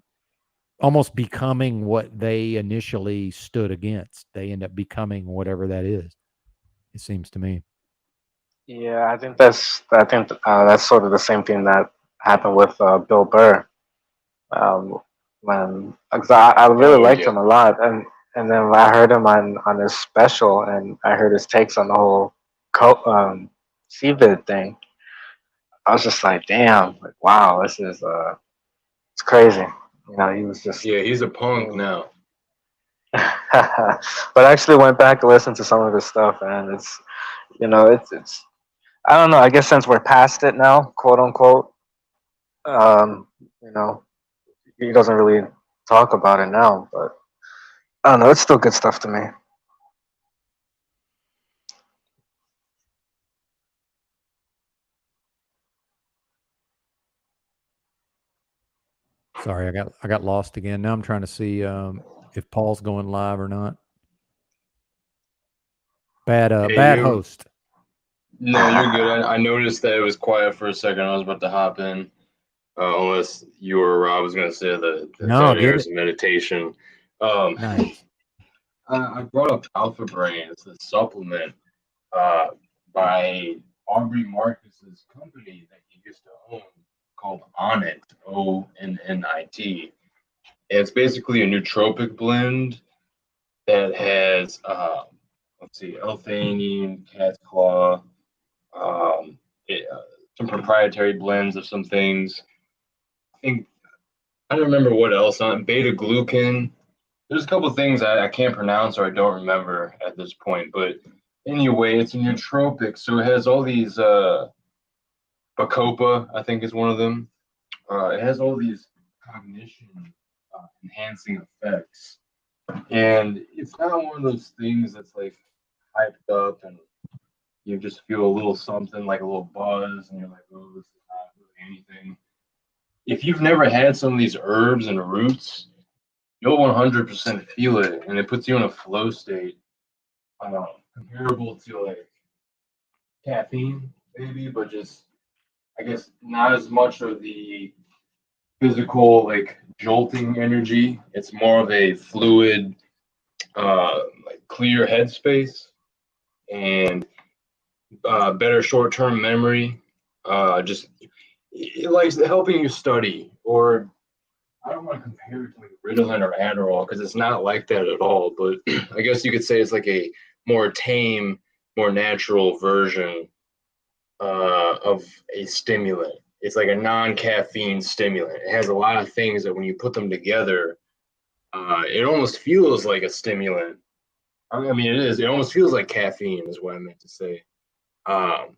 almost becoming what they initially stood against. They end up becoming whatever that is. It seems to me. Yeah, that's sort of the same thing that happened with Bill Burr. When cause I really Oh liked yeah. him a lot, and then I heard him on his special, and I heard his takes on the whole CVID thing. I was just like, damn, like wow, this is it's crazy. He was just. Yeah, he's a punk now. But I actually went back to listen to some of his stuff, and it's I don't know. I guess since we're past it now, quote unquote, um, you know, he doesn't really talk about it now, but I don't know. It's still good stuff to me. Sorry, I got lost again. Now I'm trying to see if Paul's going live or not. Hey, Bad host. No, you're good. I noticed that it was quiet for a second. I was about to hop in, unless you or Rob was going to say the No, 30 get hours it. of meditation. Nice. I brought up Alpha Brain. It's a supplement uh, by Aubrey Marcus's company that he used to own called Onnit, Onnit. It's basically a nootropic blend that has, let's see, L-theanine, cat's claw, um, some proprietary blends of some things. I think I don't remember what else on it. Beta glucan. There's a couple things I can't pronounce or I don't remember at this point, but anyway, it's a nootropic, so it has all these Bacopa, I think is one of them. It has all these cognition enhancing effects, and it's not one of those things that's like hyped up and you just feel a little something like a little buzz, and you're like, oh, this is not really anything. If you've never had some of these herbs and roots, you'll 100% feel it, and it puts you in a flow state comparable to like caffeine, maybe, but just I guess not as much of the physical like jolting energy. It's more of a fluid, like clear headspace and better short-term memory. Just it likes helping you study, or I don't want to compare it to like Ritalin or Adderall because it's not like that at all. But I guess you could say it's like a more tame, more natural version of a stimulant. It's like a non-caffeine stimulant. It has a lot of things that when you put them together, it almost feels like a stimulant. I mean, it is. It almost feels like caffeine, is what I meant to say. Um,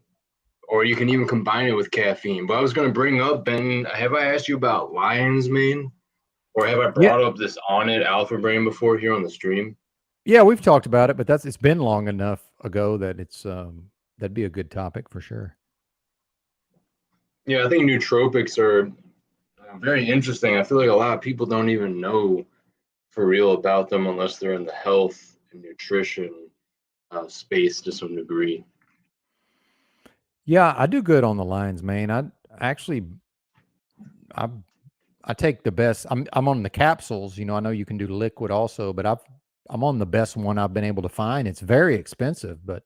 or you can even combine it with caffeine. But I was going to bring up, Ben, have I asked you about lion's mane? Or have I Yeah, brought up this on it alpha brain before here on the stream? yeah, we've talked about it, but it's been long enough ago that it's that'd be a good topic for sure. Yeah, I think nootropics are very interesting. I feel like a lot of people don't even know for real about them unless they're in the health and nutrition space to some degree. Yeah, I do good on the lines, man. I actually I I take the best. I'm on the capsules. I know you can do liquid also, but I'm on the best one I've been able to find. It's very expensive, but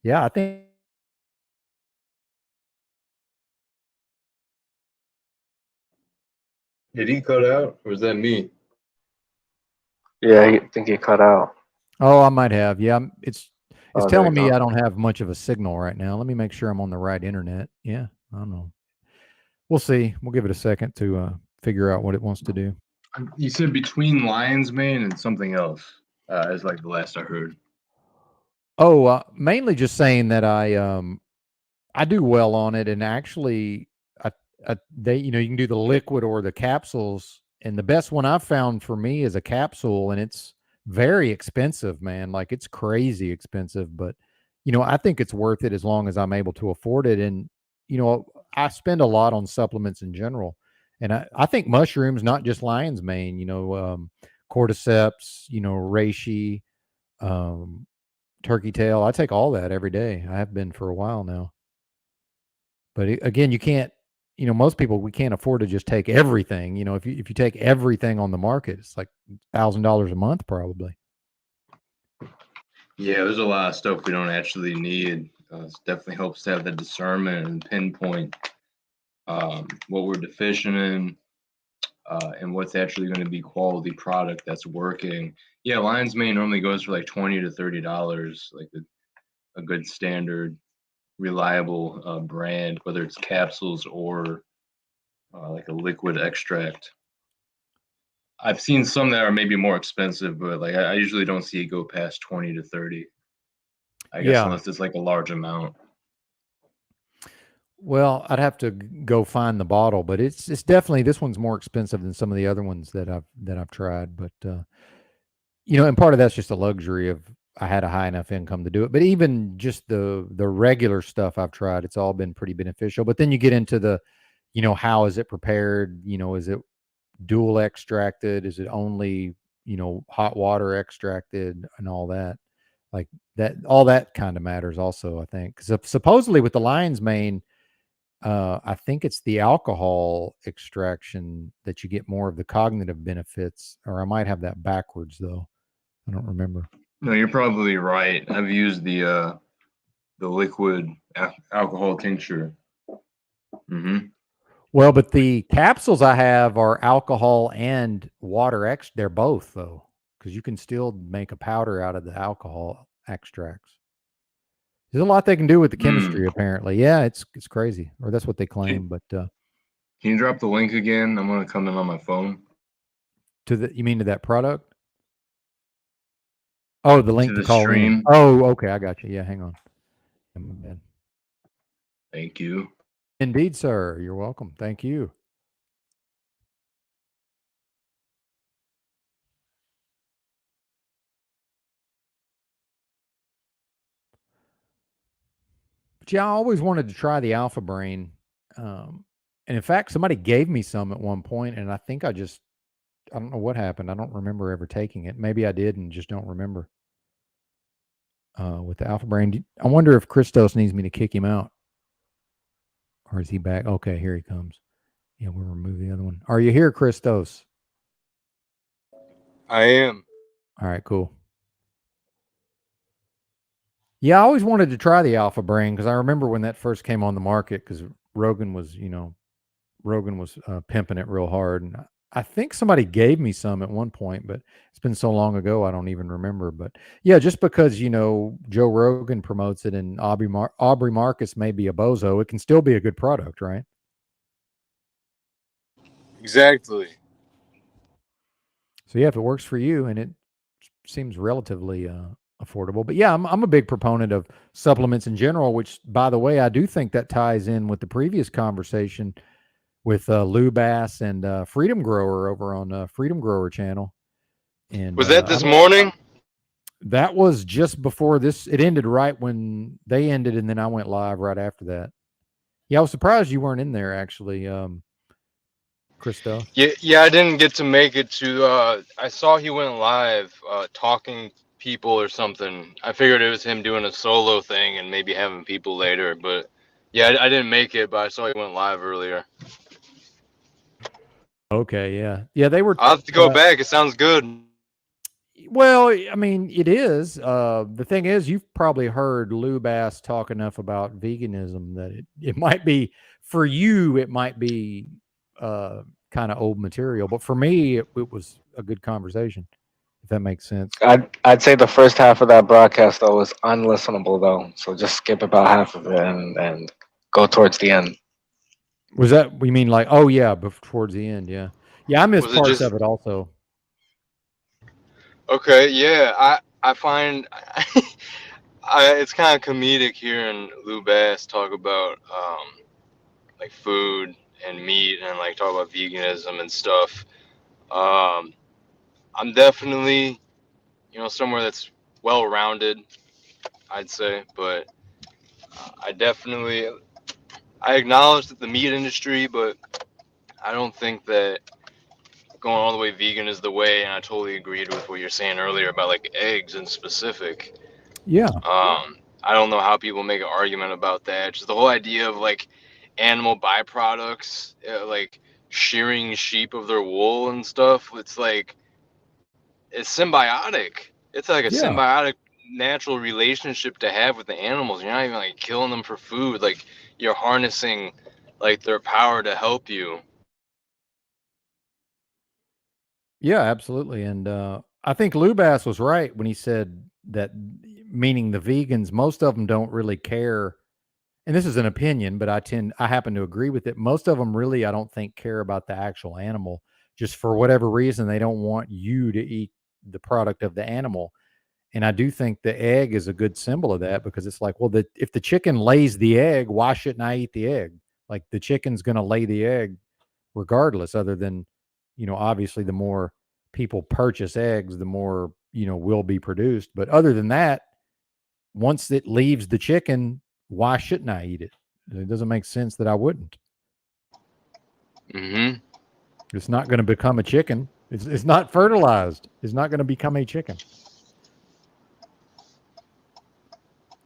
yeah, I think Did he cut out, or was that me? Yeah, I think you cut out. oh, I might have. Yeah, it's Oh, there you telling me go. I don't have much of a signal right now. Let me make sure I'm on the right internet. Yeah, I don't know. We'll see. We'll give it a second to figure out what it wants to do. You said between lion's mane and something else, is like the last I heard. Oh, mainly just saying that I do well on it, and actually, I, they you can do the liquid or the capsules, and the best one I've found for me is a capsule, and it's very expensive, man. Like it's crazy expensive, but I think it's worth it as long as I'm able to afford it. And I spend a lot on supplements in general, and I think mushrooms, not just lion's mane, cordyceps, reishi, um, turkey tail. I take all that every day. I have been for a while now. But again, you can't. Most people we can't afford to just take everything. If you take everything on the market, it's like $1,000 a month probably. Yeah, there's a lot of stuff we don't actually need. It definitely helps to have the discernment and pinpoint what we're deficient in, and what's actually going to be quality product that's working. Yeah, lion's mane normally goes for like $20 to $30, like a good standard, reliable brand, whether it's capsules or like a liquid extract. I've seen some that are maybe more expensive, but like I usually don't see it go past 20 to 30. I guess Yeah. unless it's like a large amount. Well, I'd have to go find the bottle, but it's definitely this one's more expensive than some of the other ones that I've tried. But and part of that's just a luxury of I had a high enough income to do it. But even just the regular stuff I've tried, it's all been pretty beneficial. But then you get into the, how is it prepared? Is it dual extracted? Is it only, hot water extracted and all that? Like that, all that kind of matters also, I think. Because supposedly with the lion's mane, I think it's the alcohol extraction that you get more of the cognitive benefits, or I might have that backwards though. I don't remember. No, you're probably right. I've used the liquid alcohol tincture. Mm-hmm. Well, but the capsules I have are alcohol and water they're both though, because you can still make a powder out of the alcohol extracts. There's a lot they can do with the chemistry, apparently. Yeah, it's crazy, or that's what they claim. But Can you drop the link again? I'm gonna come in on my phone. you mean to that product? Oh, the link To to the call in. stream. Oh, okay, I got you. Yeah, hang on. Yeah, my bad. Thank you. Indeed, sir. You're welcome. Thank you. But yeah, I always wanted to try the Alpha Brain. And in fact, somebody gave me some at one point, and I think I don't know what happened. I don't remember ever taking it. Maybe I did and just don't remember. With the Alpha Brain, I wonder if Christos needs me to kick him out, or is he back? Okay, here he comes. Yeah, we'll remove the other one. Are you here, Christos? I am. All right, cool. Yeah, I always wanted to try the Alpha Brain because I remember when that first came on the market because Rogan was, pimping it real hard, and I think somebody gave me some at one point, but it's been so long ago I don't even remember. But yeah, just because Joe Rogan promotes it and Aubrey Marcus may be a bozo, it can still be a good product, right? Exactly. So yeah, if it works for you and it seems relatively affordable, but yeah, I'm a big proponent of supplements in general. Which, by the way, I do think that ties in with the previous conversation with Lou Bass and Freedom Grower over on Freedom Grower channel. And Was that this morning? that was just before this. It ended right when they ended, and then I went live right after that. Yeah, I was surprised you weren't in there actually, Christo. Yeah, I didn't get to make it to. I saw he went live, talking people or something. I figured it was him doing a solo thing and maybe having people later. But yeah, I didn't make it, but I saw he went live earlier. Okay, yeah, they were. I'll have to go back. It sounds good. Well, I mean, it is. The thing is, you've probably heard Lou Bass talk enough about veganism that it might be for you. It might be kind of old material, but for me, it was a good conversation. If that makes sense. I'd say the first half of that broadcast though was unlistenable though. So just skip about half of it and go towards the end. Was that we mean like? Oh yeah, but towards the end, yeah, I missed Was it parts just of it also. okay? Yeah, I find it's kind of comedic hearing Lou Bass talk about like food and meat and like talk about veganism and stuff. Um, I'm definitely somewhere that's well rounded, I'd say, but I definitely I acknowledge that the meat industry, but I don't think that going all the way vegan is the way. And I totally agreed with what you're saying earlier about like eggs in specific. Yeah, I don't know how people make an argument about that. Just the whole idea of like animal byproducts, like shearing sheep of their wool and stuff. It's like it's symbiotic. It's like a yeah. symbiotic natural relationship to have with the animals. You're not even like killing them for food. Like you're harnessing like their power to help you. Yeah, absolutely. And I think Lou Bass was right when he said that, meaning the vegans, most of them don't really care. And this is an opinion, but I happen to agree with it. Most of them really, I don't think, care about the actual animal. Just for whatever reason, they don't want you to eat the product of the animal. And I do think the egg is a good symbol of that because it's like, well, if the chicken lays the egg, why shouldn't I eat the egg? Like the chicken's going to lay the egg regardless, other than, obviously the more people purchase eggs, the more, will be produced. But other than that, once it leaves the chicken, why shouldn't I eat it? It doesn't make sense that I wouldn't. Mm-hmm. It's not going to become a chicken. It's not fertilized. It's not going to become a chicken.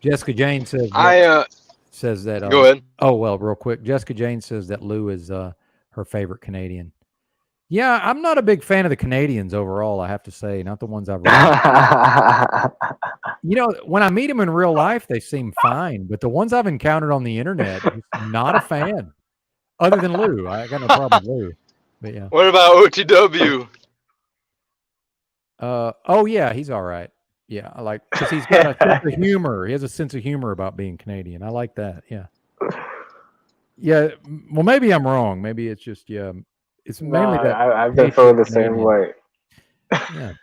Jessica Jane says that Go ahead. oh well, real quick. Jessica Jane says that Lou is her favorite Canadian. Yeah, I'm not a big fan of the Canadians overall, I have to say, not the ones I've read. You know, when I meet them in real life, they seem fine, but the ones I've encountered on the internet, just not a fan. Other than Lou, I got no problem with Lou. But yeah. What about OTW? Oh yeah, he's all right. Yeah, I like because he's got a sense of humor. He has a sense of humor about being Canadian. I like that. Yeah. Yeah. Well, maybe I'm wrong. Maybe it's just it's No, mainly that I've been patriot feeling the same Canadian. way. Yeah.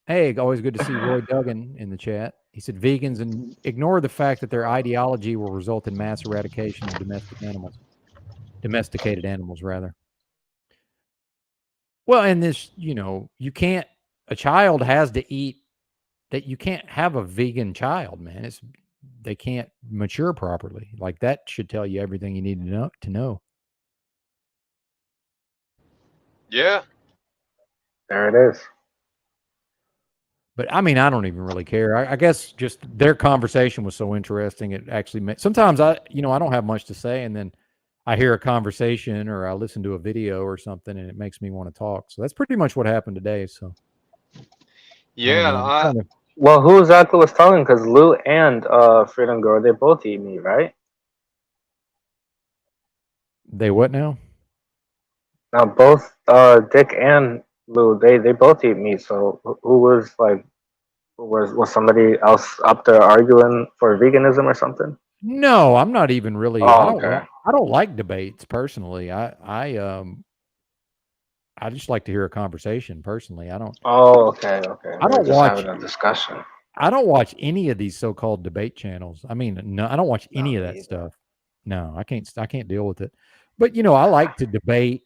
Hey, always good to see Roy Duggan in the chat. He said vegans and ignore the fact that their ideology will result in mass eradication of domesticated animals, rather. Well, and this, you can't. A child has to eat. That you can't have a vegan child, man. They can't mature properly. Like that should tell you everything you need to know. Yeah. There it is. But I mean, I don't even really care. I guess just their conversation was so interesting. It actually sometimes I don't have much to say, and then I hear a conversation or I listen to a video or something, and it makes me want to talk. So that's pretty much what happened today. So Yeah. Well, who exactly was telling? Because Lou and Freedom Girl, they both eat meat, right? They what now? Now both Dick and Lou, they both eat meat. So who was like, was somebody else up there arguing for veganism or something? No, I'm not even really. Oh, okay. I don't like debates personally. I just like to hear a conversation personally. I don't. Oh, okay, okay. I We're don't just watch. having a discussion. I don't watch any of these so-called debate channels. I mean, no, I don't watch any of that either. stuff. No, I can't. I can't deal with it. But I like to debate.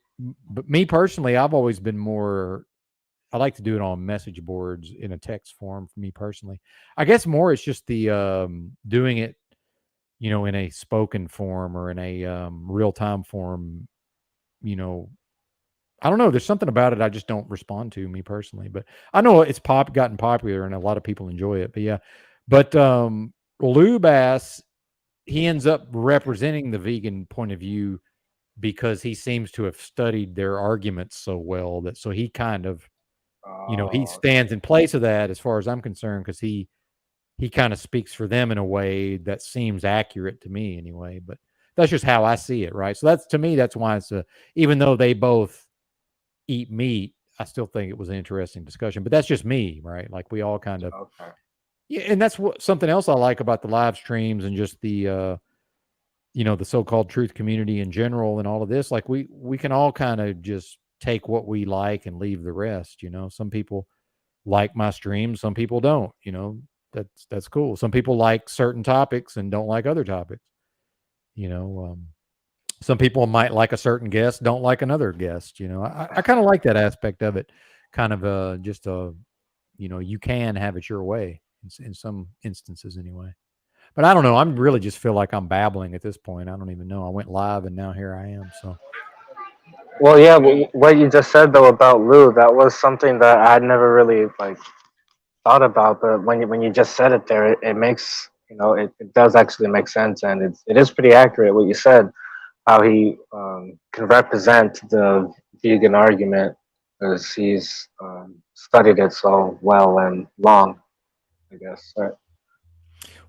But me personally, I've always been more. I like to do it on message boards in a text form. For me personally, I guess more it's just the doing it, in a spoken form or in a real time form. I don't know. There's something about it I just don't respond to, me personally. But I know it's gotten popular and a lot of people enjoy it. But yeah, but Lou Bass, he ends up representing the vegan point of view because he seems to have studied their arguments so well that so he kind of he stands in place of that as far as I'm concerned because he kind of speaks for them in a way that seems accurate to me anyway. But that's just how I see it, right? So that's to me that's why it's even though they both eat meat, I still think it was an interesting discussion. But that's just me, right? Like we all kind of yeah, and that's what something else I like about the live streams and just the the so-called truth community in general and all of this. Like we can all kind of just take what we like and leave the rest. Some people like my streams, some people don't. That's cool. Some people like certain topics and don't like other topics. Some people might like a certain guest, don't like another guest. I kind of like that aspect of it. Kind of just you can have it your way in some instances anyway. But I don't know. I'm really just feel like I'm babbling at this point. I don't even know. I went live and now here I am. So. Well, yeah, what you just said though about Lou, that was something that I had never really like thought about. But when you just said it there, it makes it does actually make sense, and it is pretty accurate what you said. How he can represent the vegan argument because he's studied it so well and long, I guess. Right?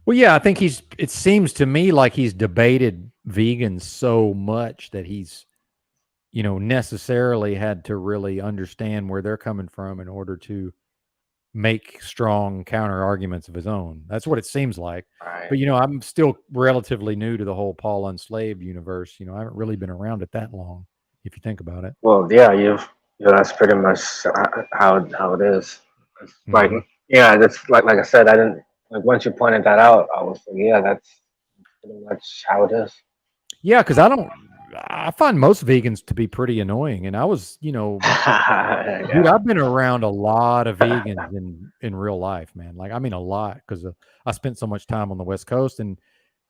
Well, yeah, I think it seems to me like he's debated vegans so much that he's, necessarily had to really understand where they're coming from in order to make strong counter arguments of his own. That's what it seems like. Right. But, I'm still relatively new to the whole Paul Unslaved universe. I haven't really been around it that long, if you think about it. Well, yeah, that's pretty much how it is. It's like, yeah, that's like I said, I didn't like once you pointed that out, I was like, yeah, that's pretty much how it is. Yeah, because I find most vegans to be pretty annoying, and I was, dude, I've been around a lot of vegans in real life, man. Like, I mean, a lot because I spent so much time on the West Coast, and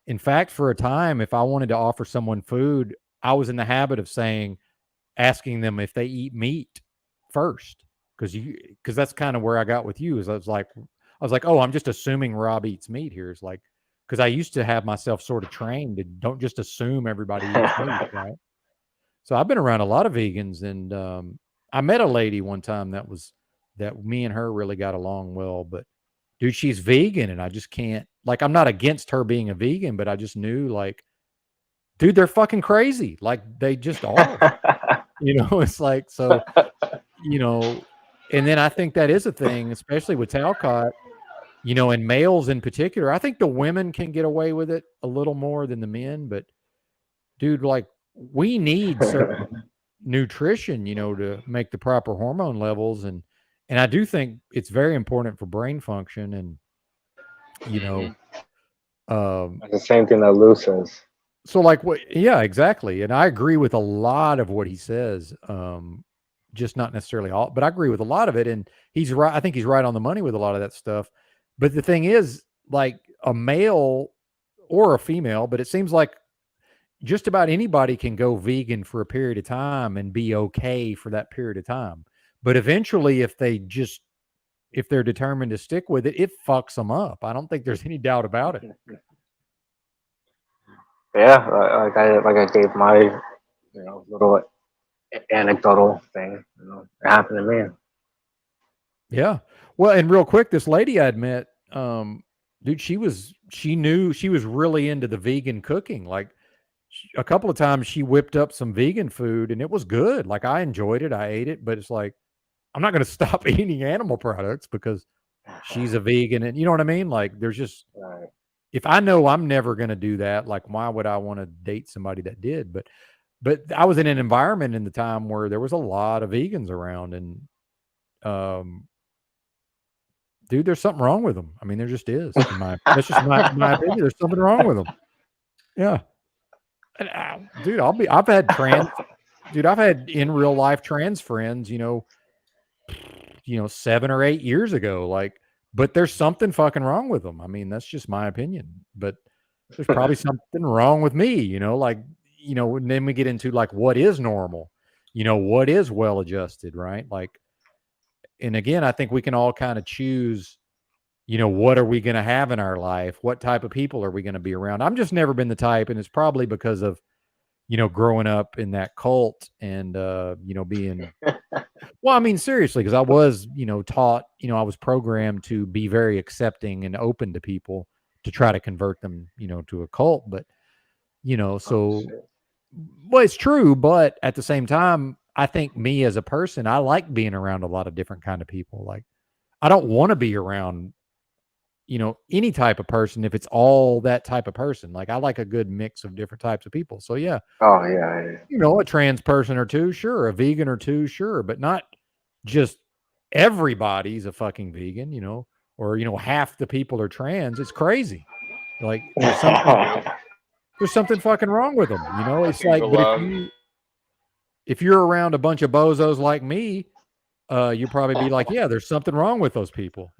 in fact, for a time, if I wanted to offer someone food, I was in the habit of asking them if they eat meat first, because that's kind of where I got with you. Is I was like, oh, I'm just assuming Rob eats meat here. It's like. Because I used to have myself sort of trained to don't just assume everybody eats meat, right? So I've been around a lot of vegans, and I met a lady one time that me and her really got along well. But dude, she's vegan, and I just can't. Like, I'm not against her being a vegan, but I just knew, like, dude, they're fucking crazy. Like, they just are. It's like, so, and then I think that is a thing, especially with Talcott, and males in particular. I think the women can get away with it a little more than the men, but dude, like, we need certain nutrition, to make the proper hormone levels. And I do think it's very important for brain function. And, you know, um, the same thing that Lou says. so like yeah, exactly. And I agree with a lot of what he says. Just not necessarily all, but I agree with a lot of it. And he's right. I think he's right on the money with a lot of that stuff. But the thing is, like, a male or a female, but it seems like just about anybody can go vegan for a period of time and be okay for that period of time. But eventually, if they're determined to stick with it, it fucks them up. I don't think there's any doubt about it. Yeah, like I gave my little anecdotal thing. It happened to me. Yeah. Well, and real quick, this lady I'd met, dude, she knew she was really into the vegan cooking. Like, a couple of times she whipped up some vegan food and it was good. Like, I enjoyed it. I ate it, but it's like, I'm not going to stop eating animal products because she's a vegan. And you know what I mean? Like, there's just, Right. if I know I'm never going to do that, like, why would I want to date somebody that did? But I was in an environment in the time where there was a lot of vegans around, and, dude, there's something wrong with them. I mean, there just is. That's just my opinion. There's something wrong with them. Yeah. And, dude, I've had in real life trans friends, 7 or 8 years ago, like, but there's something fucking wrong with them. I mean, that's just my opinion, but there's probably something wrong with me, like, and then we get into, like, what is normal, what is well adjusted, right? Like, and again, I think we can all kind of choose, what are we going to have in our life? What type of people are we going to be around? I'm just never been the type, and it's probably because of, growing up in that cult and, being, well, I mean, seriously, because I was, taught, I was programmed to be very accepting and open to people to try to convert them, to a cult. But, so, well, it's true. But at the same time, I think me as a person, I like being around a lot of different kind of people. Like, I don't want to be around, any type of person if it's all that type of person. Like, I like a good mix of different types of people. So yeah, Oh yeah. a trans person or two, sure, a vegan or two, sure, but not just everybody's a fucking vegan, or half the people are trans. It's crazy. Like, there's something fucking wrong with them. It's like, but if you're around a bunch of bozos like me, you'll probably be like, yeah, there's something wrong with those people,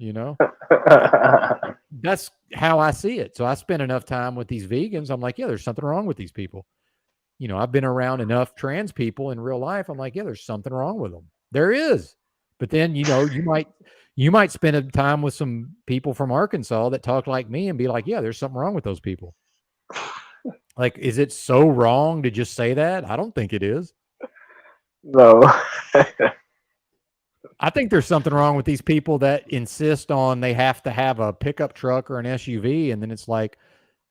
That's how I see it. So I spend enough time with these vegans. I'm like, yeah, there's something wrong with these people. I've been around enough trans people in real life. I'm like, yeah, there's something wrong with them. There is. But then, you might spend a time with some people from Arkansas that talk like me and be like, yeah, there's something wrong with those people. Like, is it so wrong to just say that? I don't think it is. No. I think there's something wrong with these people that insist on they have to have a pickup truck or an SUV. And then it's like,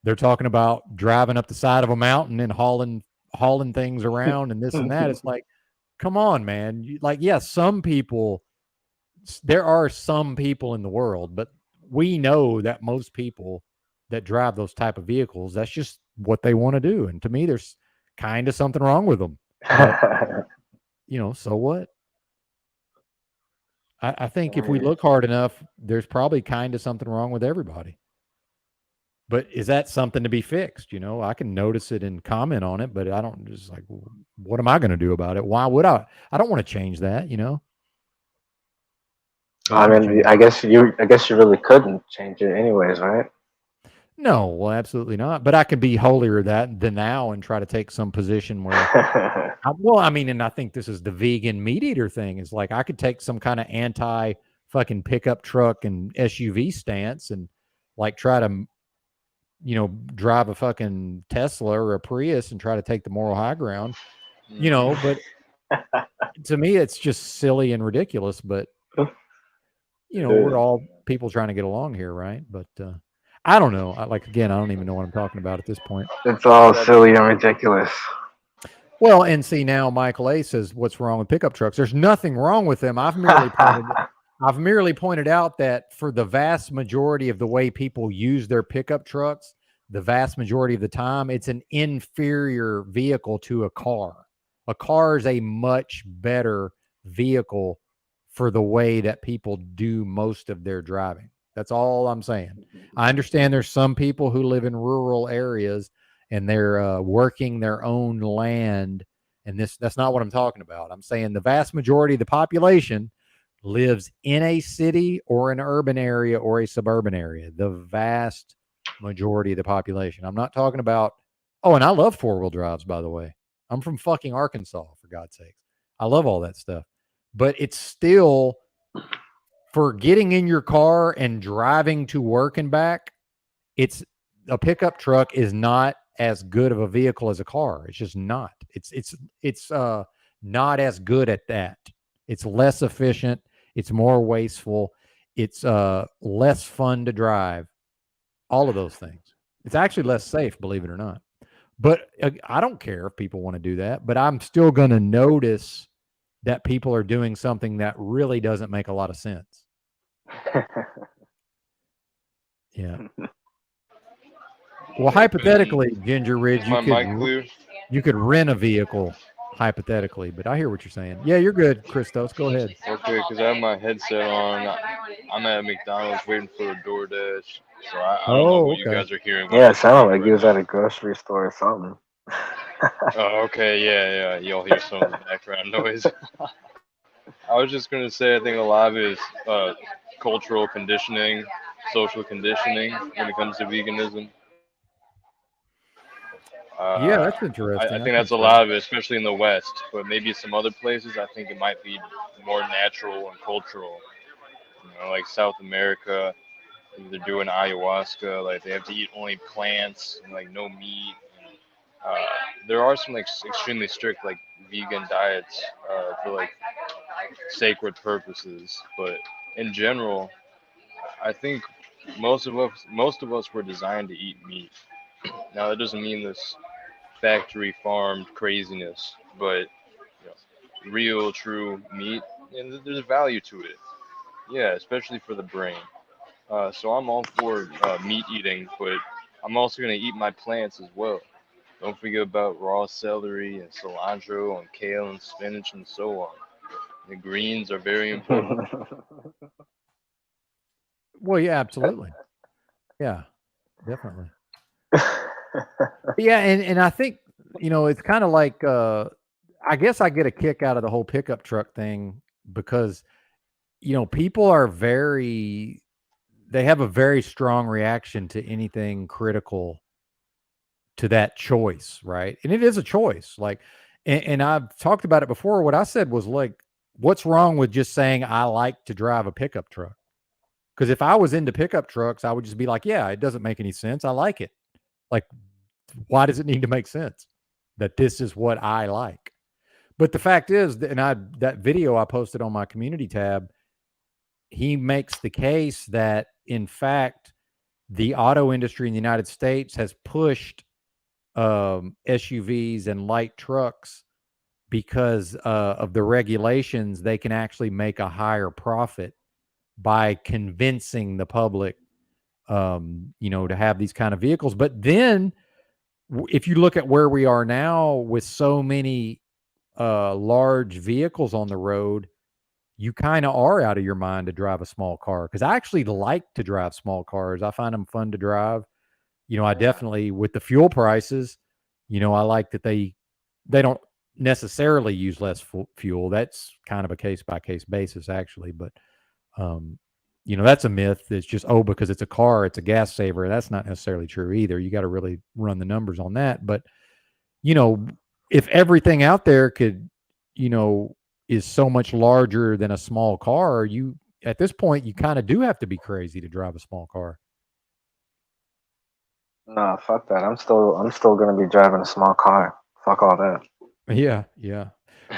they're talking about driving up the side of a mountain and hauling things around and this and that. It's like, come on, man. There are some people in the world, but we know that most people that drive those type of vehicles, that's just what they want to do. And to me, there's kind of something wrong with them. But, so what? I think if we look hard enough, there's probably kind of something wrong with everybody. But is that something to be fixed? I can notice it and comment on it, but I don't just like, what am I going to do about it? Why would I? I don't want to change that, I mean, I guess you really couldn't change it anyways, right? No, well, absolutely not. But I could be holier than thou and try to take some position where, and I think this is the vegan meat eater thing. Is like, I could take some kind of anti fucking pickup truck and SUV stance and, like, try to, drive a fucking Tesla or a Prius and try to take the moral high ground. you know, but to me, it's just silly and ridiculous. But you know, we're all people trying to get along here, right? But I don't know. Like again, I don't even know what I'm talking about at this point. It's all silly and ridiculous. Well, and see now, Michael A says, "What's wrong with pickup trucks?" There's nothing wrong with them. I've merely pointed out that for the vast majority of the way people use their pickup trucks, the vast majority of the time, it's an inferior vehicle to a car. A car is a much better vehicle for the way that people do most of their driving. That's all I'm saying. I understand there's some people who live in rural areas and they're working their own land, and that's not what I'm talking about. I'm saying the vast majority of the population lives in a city or an urban area or a suburban area. The vast majority of the population. I'm not talking about, oh, and I love four-wheel drives, by the way. I'm from fucking Arkansas, for God's sakes. I love all that stuff. But it's still, for getting in your car and driving to work and back, it's a pickup truck is not as good of a vehicle as a car. It's just not. It's not as good at that. It's less efficient. It's more wasteful. It's less fun to drive. All of those things. It's actually less safe, believe it or not. But I don't care if people want to do that, but I'm still going to notice that people are doing something that really doesn't make a lot of sense. Yeah. Well, hypothetically, Ginger Ridge, you could rent a vehicle, hypothetically, but I hear what you're saying. Yeah, you're good, Christos. Go ahead. Okay, because I have my headset on. I'm at McDonald's waiting for a DoorDash, so I don't know what you guys are hearing. Yeah, it sounded like you was at a grocery store or something. Oh, okay, yeah. You'll hear some of the background noise. I was just gonna say, I think a lot of it is cultural conditioning, social conditioning when it comes to veganism. Yeah, that's interesting. I think that's a lot of it, especially in the West. But maybe some other places, I think it might be more natural and cultural. You know, like South America, they're doing ayahuasca. Like they have to eat only plants and like no meat. Uh, there are some like extremely strict like vegan diets for like sacred purposes, but in general, I think most of us were designed to eat meat. Now that doesn't mean this factory farmed craziness, but you know, real true meat, and there's value to it. Yeah, especially for the brain. So I'm all for meat eating, but I'm also gonna eat my plants as well. Don't forget about raw celery and cilantro and kale and spinach and so on. The greens are very important. Well, yeah, absolutely. Yeah, definitely. Yeah, and I think, you know, it's kind of like I guess I get a kick out of the whole pickup truck thing because, you know, people are they have a very strong reaction to anything critical to that choice, right? And it is a choice. Like, and I've talked about it before. What I said was like, what's wrong with just saying I like to drive a pickup truck? Because if I was into pickup trucks, I would just be like, yeah, it doesn't make any sense. I like it. Like, why does it need to make sense that this is what I like? But the fact is, that video I posted on my community tab, he makes the case that in fact, the auto industry in the United States has pushed SUVs and light trucks because of the regulations. They can actually make a higher profit by convincing the public, you know, to have these kind of vehicles. But then if you look at where we are now with so many large vehicles on the road, you kind of are out of your mind to drive a small car. Because I actually like to drive small cars. I find them fun to drive. You know, I definitely, with the fuel prices, you know, I like that they don't necessarily use less fuel. That's kind of a case by case basis, actually. But you know, that's a myth. It's just, oh, because it's a car, it's a gas saver. That's not necessarily true either. You got to really run the numbers on that. But, you know, if everything out there could, you know, is so much larger than a small car, you, at this point, you kind of do have to be crazy to drive a small car. Nah, fuck that. I'm still gonna be driving a small car. Fuck all that. Yeah, yeah.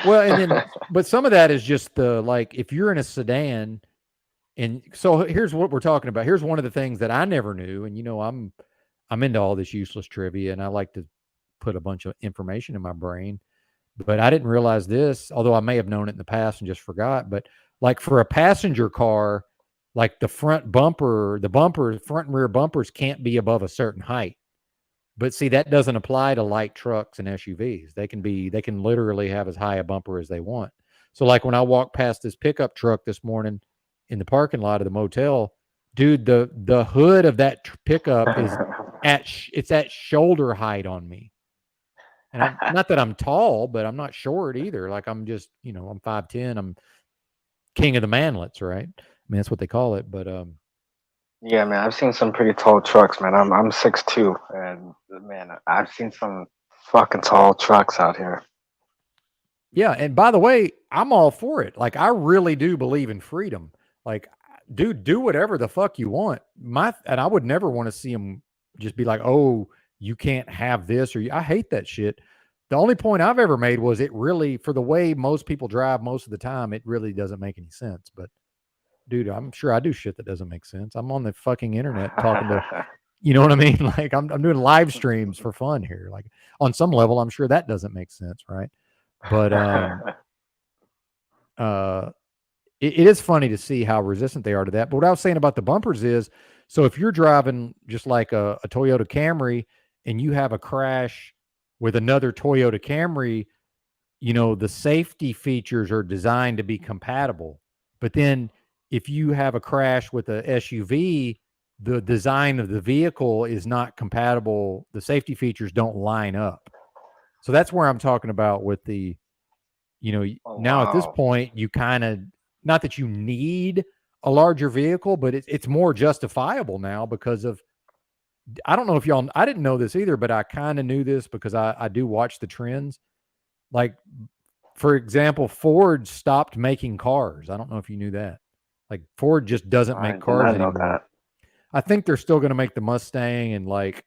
Well, and then, but some of that is just the like if you're in a sedan, and so here's what we're talking about. Here's one of the things that I never knew, and I'm into all this useless trivia, and I like to put a bunch of information in my brain. But I didn't realize this, although I may have known it in the past and just forgot. But like for a passenger car, like the front and rear bumpers can't be above a certain height. But see, that doesn't apply to light trucks and SUVs. They can literally have as high a bumper as they want. So like when I walked past this pickup truck this morning in the parking lot of the motel, dude, the hood of that pickup is it's at shoulder height on me. And I'm not that I'm tall, but I'm not short either. Like I'm just, I'm 5'10". I'm king of the manlets, right? I mean, that's what they call it. But Yeah, man, I've seen some pretty tall trucks, man. I'm 6'2", and man, I've seen some fucking tall trucks out here. yeah, and by the way, I'm all for it. Like I really do believe in freedom. Like, dude, do whatever the fuck you want. And I would never want to see them just be like, "Oh, you can't have this," I hate that shit. The only point I've ever made was it really, for the way most people drive most of the time, it really doesn't make any sense. But dude, I'm sure I do shit that doesn't make sense. I'm on the fucking internet talking to, you know what I mean? Like I'm doing live streams for fun here. Like on some level, I'm sure that doesn't make sense, right? But uh it is funny to see how resistant they are to that. But what I was saying about the bumpers is, so if you're driving just like a Toyota Camry and you have a crash with another Toyota Camry, the safety features are designed to be compatible. But then if you have a crash with a SUV, the design of the vehicle is not compatible. The safety features don't line up. So that's where I'm talking about with the, Oh, now at this wow. point, you kind of, not that you need a larger vehicle, but it's more justifiable now because of, I don't know if y'all, I didn't know this either, but I kind of knew this because I do watch the trends. Like, for example, Ford stopped making cars. I don't know if you knew that. Like Ford just doesn't I make did cars not know anymore. that. I think they're still going to make the Mustang and like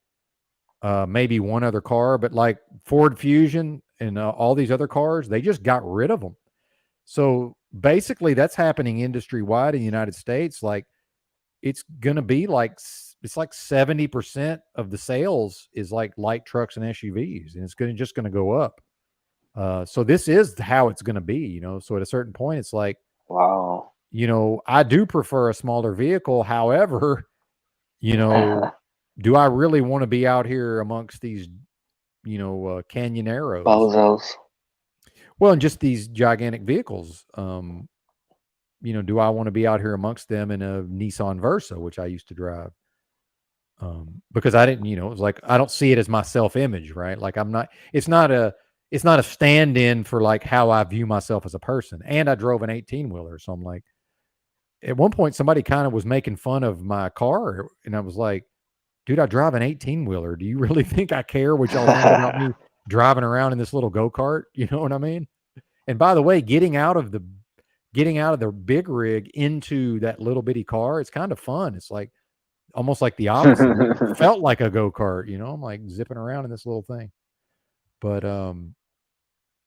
maybe one other car, but like Ford Fusion and all these other cars, they just got rid of them. So basically, that's happening industry wide in the United States. Like it's going to be like it's like 70% of the sales is like light trucks and SUVs, and it's just going to go up. So this is how it's going to be, So at a certain point, it's like, Wow. I do prefer a smaller vehicle. However, do I really want to be out here amongst these, canyoneros? Bozos. Well, and just these gigantic vehicles. Do I want to be out here amongst them in a Nissan Versa, which I used to drive? Because I didn't, it was like I don't see it as my self-image, right? Like it's not a stand-in for like how I view myself as a person. And I drove an 18-wheeler, so I'm like, at one point somebody kind of was making fun of my car, and I was like, dude, I drive an 18-wheeler. Do you really think I care what y'all think about me driving around in this little go-kart? You know what I mean? And by the way, getting out of the big rig into that little bitty car, it's kind of fun. It's like almost like the opposite. It felt like a go-kart, I'm like zipping around in this little thing. But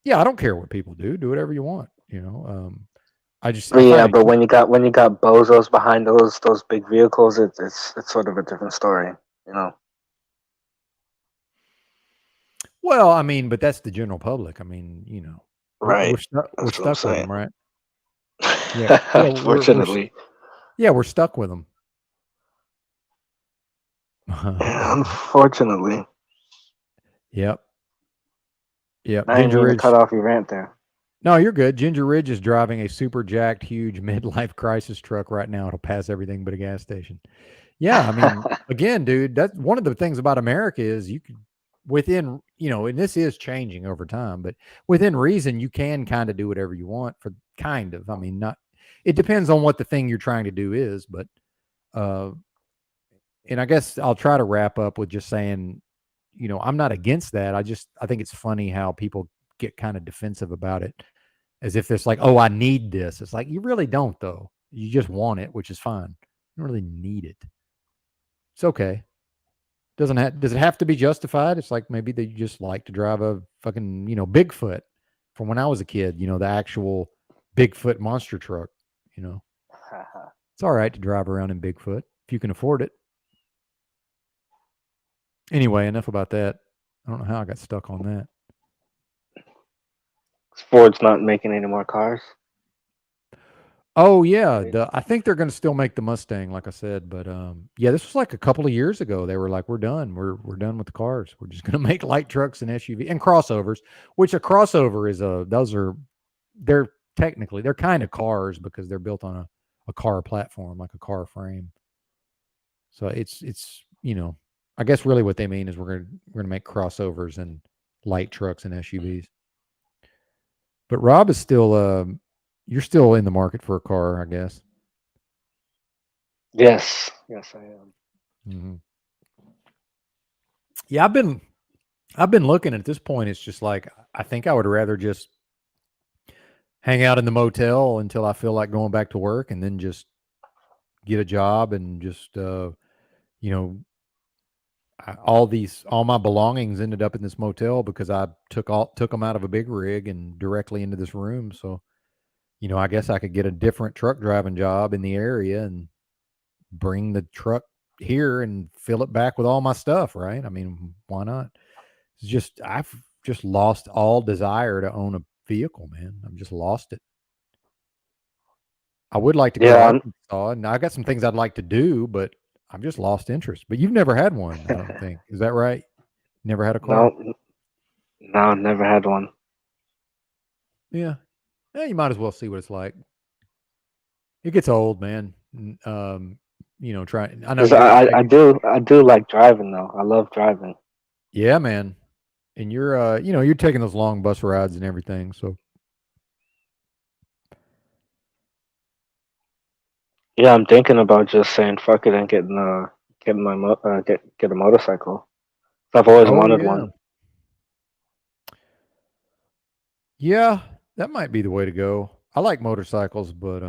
yeah, I don't care what people do. Do whatever you want, I But find yeah, it. but when you got bozos behind those big vehicles, it's sort of a different story, you know. Well, I mean, but that's the general public. I mean, we're Right. stuck. We're That's what I'm stuck with saying. them, right? Yeah, yeah, Unfortunately. yeah, we're stuck with them. Unfortunately. Yep, yep. I didn't Ginger mean to cut Ridge. off your rant there. No, you're good. Ginger Ridge is driving a super jacked, huge midlife crisis truck right now. It'll pass everything but a gas station. Yeah, I mean, again, dude, that's one of the things about America is you can, within, and this is changing over time, but within reason, you can kind of do whatever you want for kind of. I mean, not. It depends on what the thing you're trying to do is, but uh, and I guess I'll try to wrap up with just saying, I'm not against that. I think it's funny how people get kind of defensive about it as if it's like, oh, I need this. It's like, you really don't, though. You just want it, which is fine. You don't really need it. It's okay. Does it have to be justified? It's like maybe they just like to drive a fucking, Bigfoot from when I was a kid, the actual Bigfoot monster truck, you know. It's all right to drive around in Bigfoot if you can afford it. Anyway, enough about that. I don't know how I got stuck on that. Ford's not making any more cars. Oh yeah, I think they're going to still make the Mustang, like I said, but yeah, this was like a couple of years ago. They were like, "We're done. We're done with the cars. We're just going to make light trucks and SUV and crossovers." Which a crossover is they're technically they're kind of cars because they're built on a car platform, like a car frame. So it's I guess really what they mean is we're gonna make crossovers and light trucks and SUVs. But Rob is still you're still in the market for a car, I guess. Yes, I am. Mm-hmm. Yeah, I've been looking at this point. It's just like I think I would rather just hang out in the motel until I feel like going back to work, and then just get a job and just all my belongings ended up in this motel because I took them out of a big rig and directly into this room. So I guess I could get a different truck driving job in the area and bring the truck here and fill it back with all my stuff, right? I mean, why not? It's just I've just lost all desire to own a vehicle, man. I've just lost it. I would like to go to Arkansas, and I got some things I'd like to do, but I've just lost interest. But you've never had one, I don't think. Is that right? Never had a car? No, never had one. Yeah. Yeah, you might as well see what it's like. It gets old, man. Try. I know. I do like driving though. I love driving. Yeah, man. And you're you're taking those long bus rides and everything. So yeah, I'm thinking about just saying fuck it and getting get a motorcycle. I've always wanted one. Yeah, that might be the way to go. I like motorcycles, but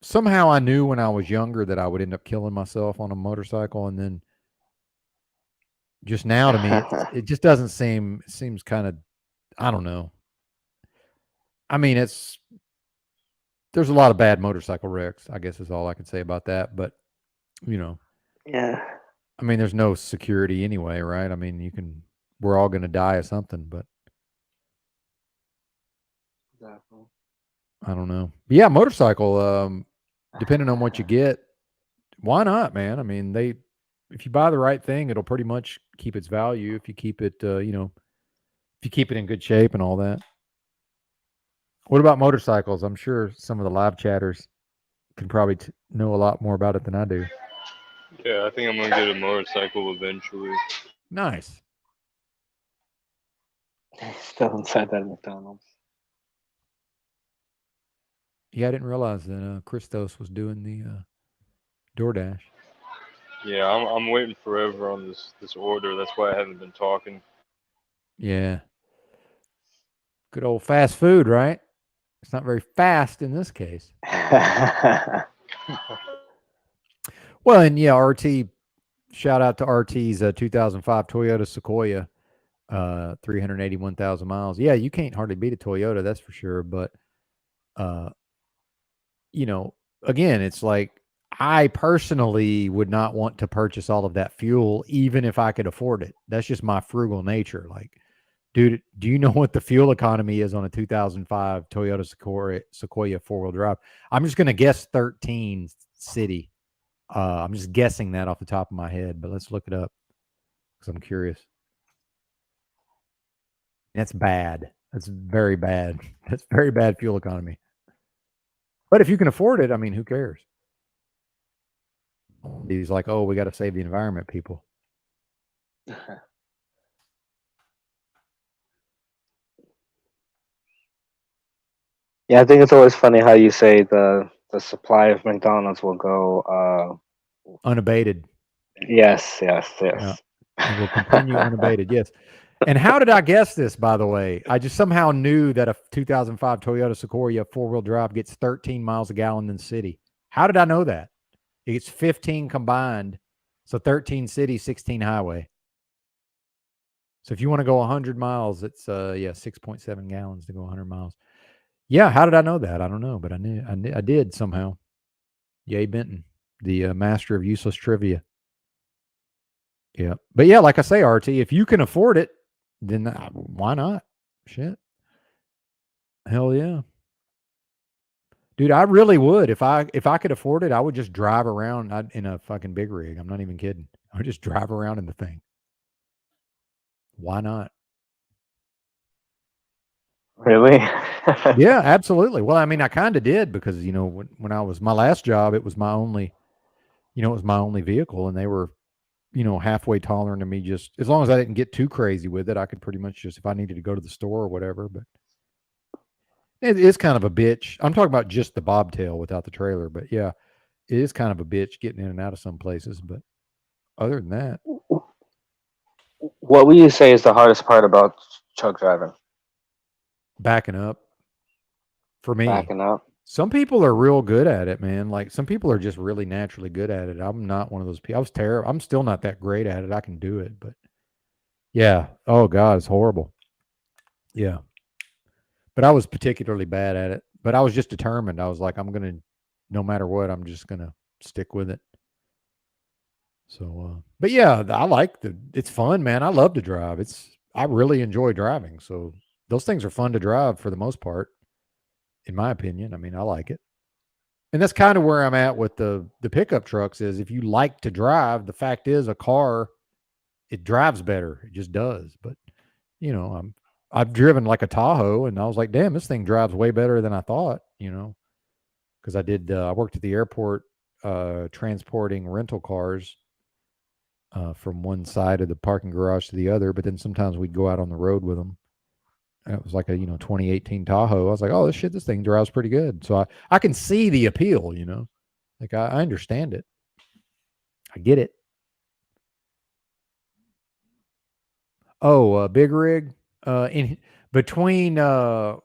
somehow I knew when I was younger that I would end up killing myself on a motorcycle, and then just now to me it just doesn't seem. It seems kind of, I don't know. I mean, there's a lot of bad motorcycle wrecks, I guess is all I can say about that. But yeah. I mean, there's no security anyway, right? I mean, we're all going to die of something, but Exactly. I don't know. But yeah, motorcycle, depending on what you get, why not, man? I mean, if you buy the right thing, it'll pretty much keep its value if you keep it, if you keep it in good shape and all that. What about motorcycles? I'm sure some of the live chatters can probably know a lot more about it than I do. Yeah, I think I'm gonna get a motorcycle eventually. Nice. Still inside that McDonald's. Yeah, I didn't realize that Christos was doing the DoorDash. Yeah, I'm waiting forever on this order. That's why I haven't been talking. Yeah. Good old fast food, right? It's not very fast in this case. Well, and yeah, RT, shout out to RT's 2005 Toyota Sequoia, 381,000 miles. Yeah, you can't hardly beat a Toyota, that's for sure. But, again, it's like I personally would not want to purchase all of that fuel, even if I could afford it. That's just my frugal nature. Like, dude, do you know what the fuel economy is on a 2005 Toyota Sequoia four-wheel drive? I'm just going to guess 13 city. I'm just guessing that off the top of my head, but let's look it up because I'm curious. That's bad. That's very bad. That's very bad fuel economy. But if you can afford it, I mean, who cares? He's like, oh, we got to save the environment, people. Yeah, I think it's always funny how you say the supply of McDonald's will go unabated. Yes. Yeah. It will continue unabated. Yes. And how did I guess this, by the way? I just somehow knew that a 2005 Toyota Sequoia four-wheel drive gets 13 miles a gallon in the city. How did I know that? It's 15 combined. So 13 city, 16 highway. So if you want to go 100 miles, it's 6.7 gallons to go 100 miles. Yeah, how did I know that? I don't know, but I did somehow. Yay, Benton, the master of useless trivia. Yeah, but yeah, like I say, RT, if you can afford it, then why not? Shit, hell yeah, dude. I really would if I could afford it. I would just drive around in a fucking big rig. I'm not even kidding. I would just drive around in the thing. Why not? Really? Yeah, absolutely. Well, I mean, I kind of did because when I was my last job, it was my only, it was my only vehicle, and they were, halfway tolerant of me. Just as long as I didn't get too crazy with it, I could pretty much just if I needed to go to the store or whatever. But it is kind of a bitch. I'm talking about just the bobtail without the trailer, but yeah, it is kind of a bitch getting in and out of some places. But other than that, What would you say is the hardest part about truck driving? backing up for me. Backing up. Some people are real good at it, man. Like some people are just really naturally good at it. I'm not one of those people. I was terrible. I'm still not that great at it. I can do it, but yeah. Oh God, it's horrible. Yeah. But I was particularly bad at it. But I was just determined. I was like, no matter what, I'm just gonna stick with it. So, but yeah, it's fun, man. I love to drive. I really enjoy driving. So those things are fun to drive for the most part, in my opinion. I mean, I like it. And that's kind of where I'm at with the pickup trucks is if you like to drive, the fact is a car, it drives better. It just does. But, I've driven like a Tahoe and I was like, damn, this thing drives way better than I thought, because I worked at the airport transporting rental cars from one side of the parking garage to the other. But then sometimes we'd go out on the road with them. And it was like a 2018 Tahoe. I was like, oh, this thing drives pretty good. So I can see the appeal, like I understand it. I get it. Oh, big rig. In between like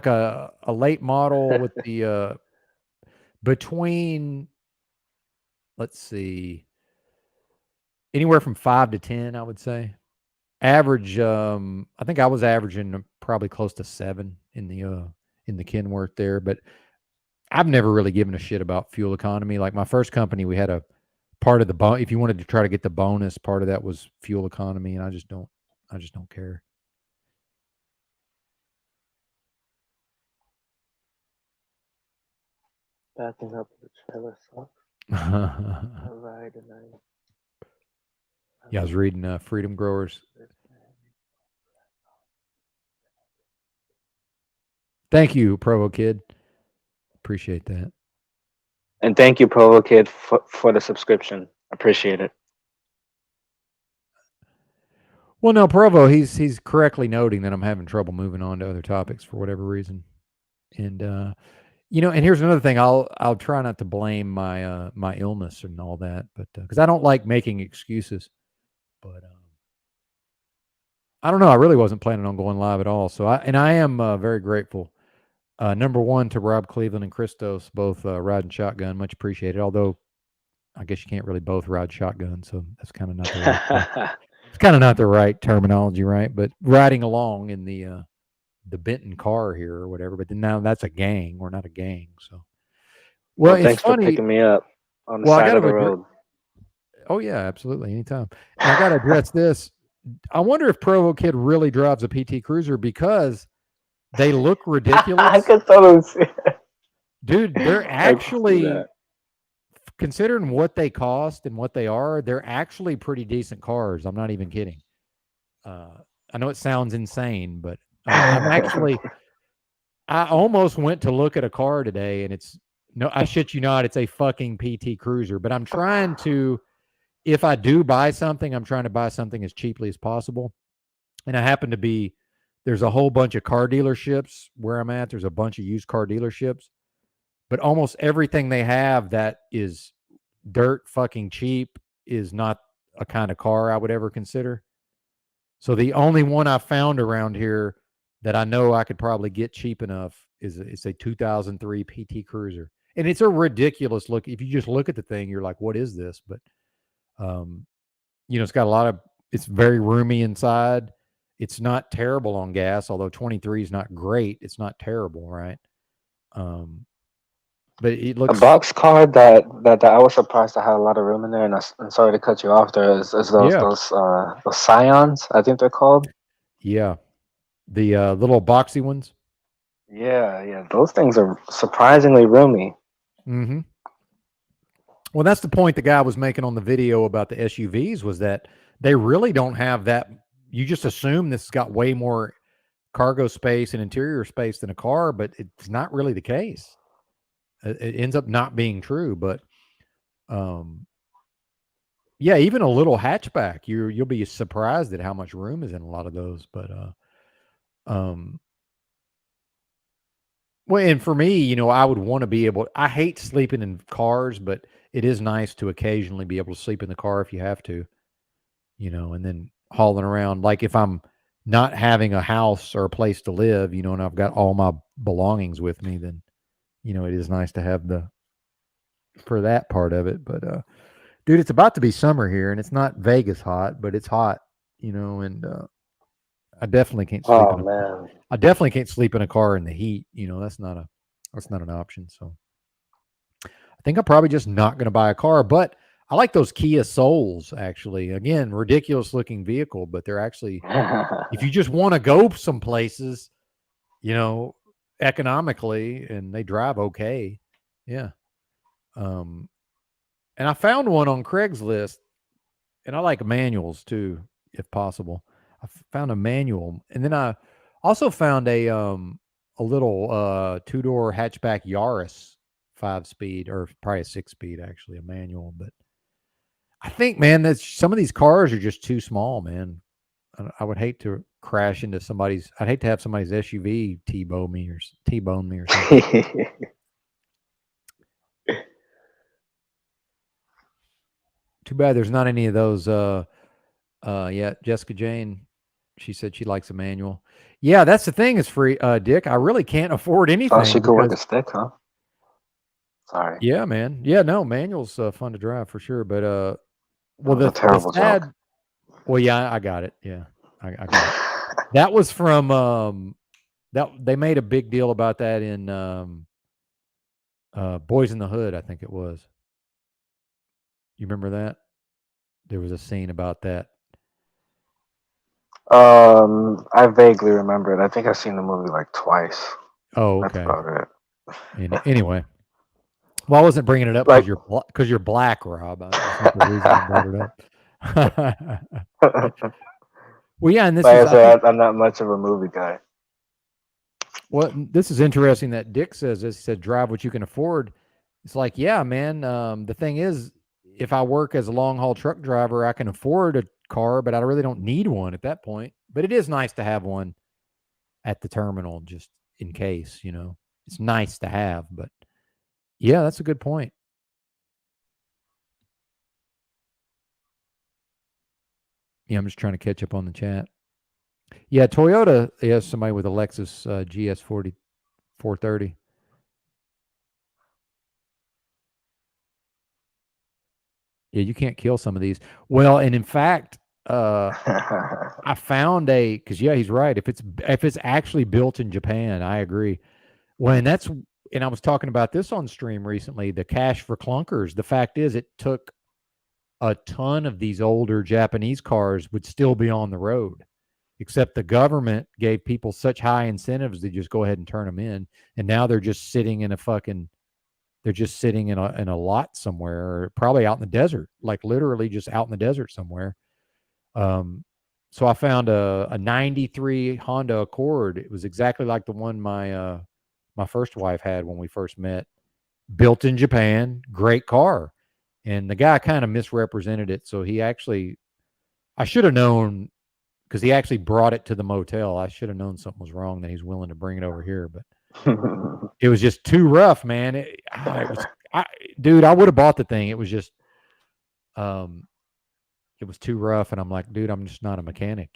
a late model with the between, let's see, anywhere from 5 to 10, I would say. Average, I think I was averaging probably close to 7 in the Kenworth there, but I've never really given a shit about fuel economy. Like my first company, we had a part of the if you wanted to try to get the bonus, part of that was fuel economy, and I just don't care. Backing up the trailer sucks. All right, Yeah, I was reading Freedom Growers. Thank you, Provo Kid. Appreciate that. And thank you, Provo Kid, for the subscription. Appreciate it. Well, no, Provo, he's correctly noting that I'm having trouble moving on to other topics for whatever reason. And and here's another thing. I'll try not to blame my my illness and all that, but because I don't like making excuses. But I don't know. I really wasn't planning on going live at all. So I am very grateful. Number one to Rob Cleveland and Christos, both riding shotgun. Much appreciated. Although I guess you can't really both ride shotgun, so that's kind of not the right. It's kind of not the right terminology, right? But riding along in the Benton car here or whatever. But then now that's a gang. We're not a gang, so. Well, thanks it's funny. for picking me up on the side of the road. Oh yeah, absolutely, anytime. And I got to address this. I wonder if Provo Kid really drives a PT Cruiser because they look ridiculous. I could totally see it. Dude, they're actually, considering what they cost and what they are, they're actually pretty decent cars. I'm not even kidding. I know it sounds insane, but I almost went to look at a car today, and I shit you not, it's a fucking PT Cruiser. But I'm trying to, if I do buy something, I'm trying to buy something as cheaply as possible. And I happen to be, there's a whole bunch of car dealerships where I'm at. There's a bunch of used car dealerships, but almost everything they have that is dirt fucking cheap is not a kind of car I would ever consider. So the only one I found around here that I know I could probably get cheap enough is it's a 2003 PT Cruiser. and it's a ridiculous look. If you just look at the thing, you're like, what is this? But, it's got it's very roomy inside. It's not terrible on gas, although 23 is not great. It's not terrible, right? But it A looks, box car that I was surprised I had a lot of room in there, and I'm sorry to cut you off there. Is yeah, those Scions? I think they're called. yeah. The little boxy ones. Yeah. Those things are surprisingly roomy. Mm-hmm. Well, that's the point the guy was making on the video about the SUVs, was that they really don't have that. You just assume this has got way more cargo space and interior space than a car, but it's not really the case. It ends up not being true. But yeah, even a little hatchback, you'll be surprised at how much room is in a lot of those. But well, and for me, I would want to be able. I hate sleeping in cars, but it is nice to occasionally be able to sleep in the car if you have to, and then hauling around. Like if I'm not having a house or a place to live, and I've got all my belongings with me, then it is nice to have for that part of it. But dude, it's about to be summer here, and it's not Vegas hot, but it's hot, and I definitely can't sleep Oh in man. I definitely can't sleep in a car in the heat. That's not an option. So I think I'm probably just not going to buy a car, but I like those Kia Souls, actually. Again, ridiculous looking vehicle, but they're actually, if you just want to go some places, economically, and they drive okay. Yeah. And I found one on Craigslist, and I like manuals too, if possible. I found a manual, and then I also found a little 2-door hatchback Yaris 5-speed, or probably a 6-speed, actually, a manual. But I think, man, that some of these cars are just too small, man. I would hate to crash into somebody's. I'd hate to have somebody's SUV T-bone me or something. Too bad there's not any of those. Yeah, Jessica Jane, she said she likes a manual. Yeah, that's the thing is free, Dick. I really can't afford anything. Oh, she could work a stick, huh? Sorry. Yeah, man. Yeah, no, manual's fun to drive for sure. But well, That was a terrible joke. Well, yeah, I got it. Yeah, I got it. That was from that they made a big deal about that in Boys in the Hood, I think it was. You remember that? There was a scene about that. I vaguely remember it. I think I've seen the movie like twice. Oh, That's okay. about it. Anyway, well, I wasn't bringing it up Like- because you're black, Rob. That's not the reason I brought it up. Well, yeah, and this Like is I said, I'm not much of a movie guy. well, this is interesting that Dick says this. He said, "Drive what you can afford." It's like, yeah, man. The thing is, if I work as a long haul truck driver, I can afford a car, but I really don't need one at that point. But it is nice to have one at the terminal, just in case. It's nice to have. But yeah, that's a good point. Yeah, I'm just trying to catch up on the chat. Yeah, Toyota has somebody with a Lexus GS40 430. Yeah, you can't kill some of these. Well, and in fact, I found because yeah, he's right. If it's actually built in Japan, I agree. And I was talking about this on stream recently. The cash for clunkers. The fact is, it took a ton of these older Japanese cars would still be on the road, except the government gave people such high incentives to just go ahead and turn them in, and now they're just sitting in a lot somewhere, or probably out in the desert, like literally just out in the desert somewhere. So I found a 93 Honda Accord. It was exactly like the one my first wife had when we first met, built in Japan, great car. And the guy kind of misrepresented it. So I should have known, because he actually brought it to the motel. I should have known something was wrong, that he's willing to bring it over here, but it was just too rough, man. Dude, I would have bought the thing. It was just, it was too rough. And I'm like, dude, I'm just not a mechanic.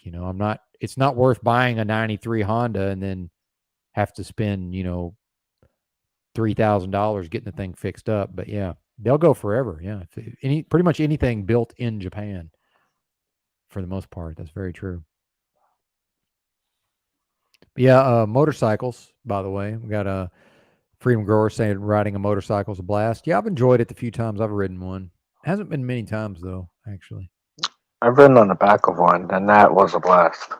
It's not worth buying a 93 Honda and then have to spend, $3,000 getting the thing fixed up. But yeah, they'll go forever. Yeah, pretty much anything built in Japan, for the most part. That's very true. But yeah, motorcycles. By the way, we got a Freedom Grower saying riding a motorcycle is a blast. Yeah, I've enjoyed it the few times I've ridden one. Hasn't been many times though, actually. I've ridden on the back of one, and that was a blast.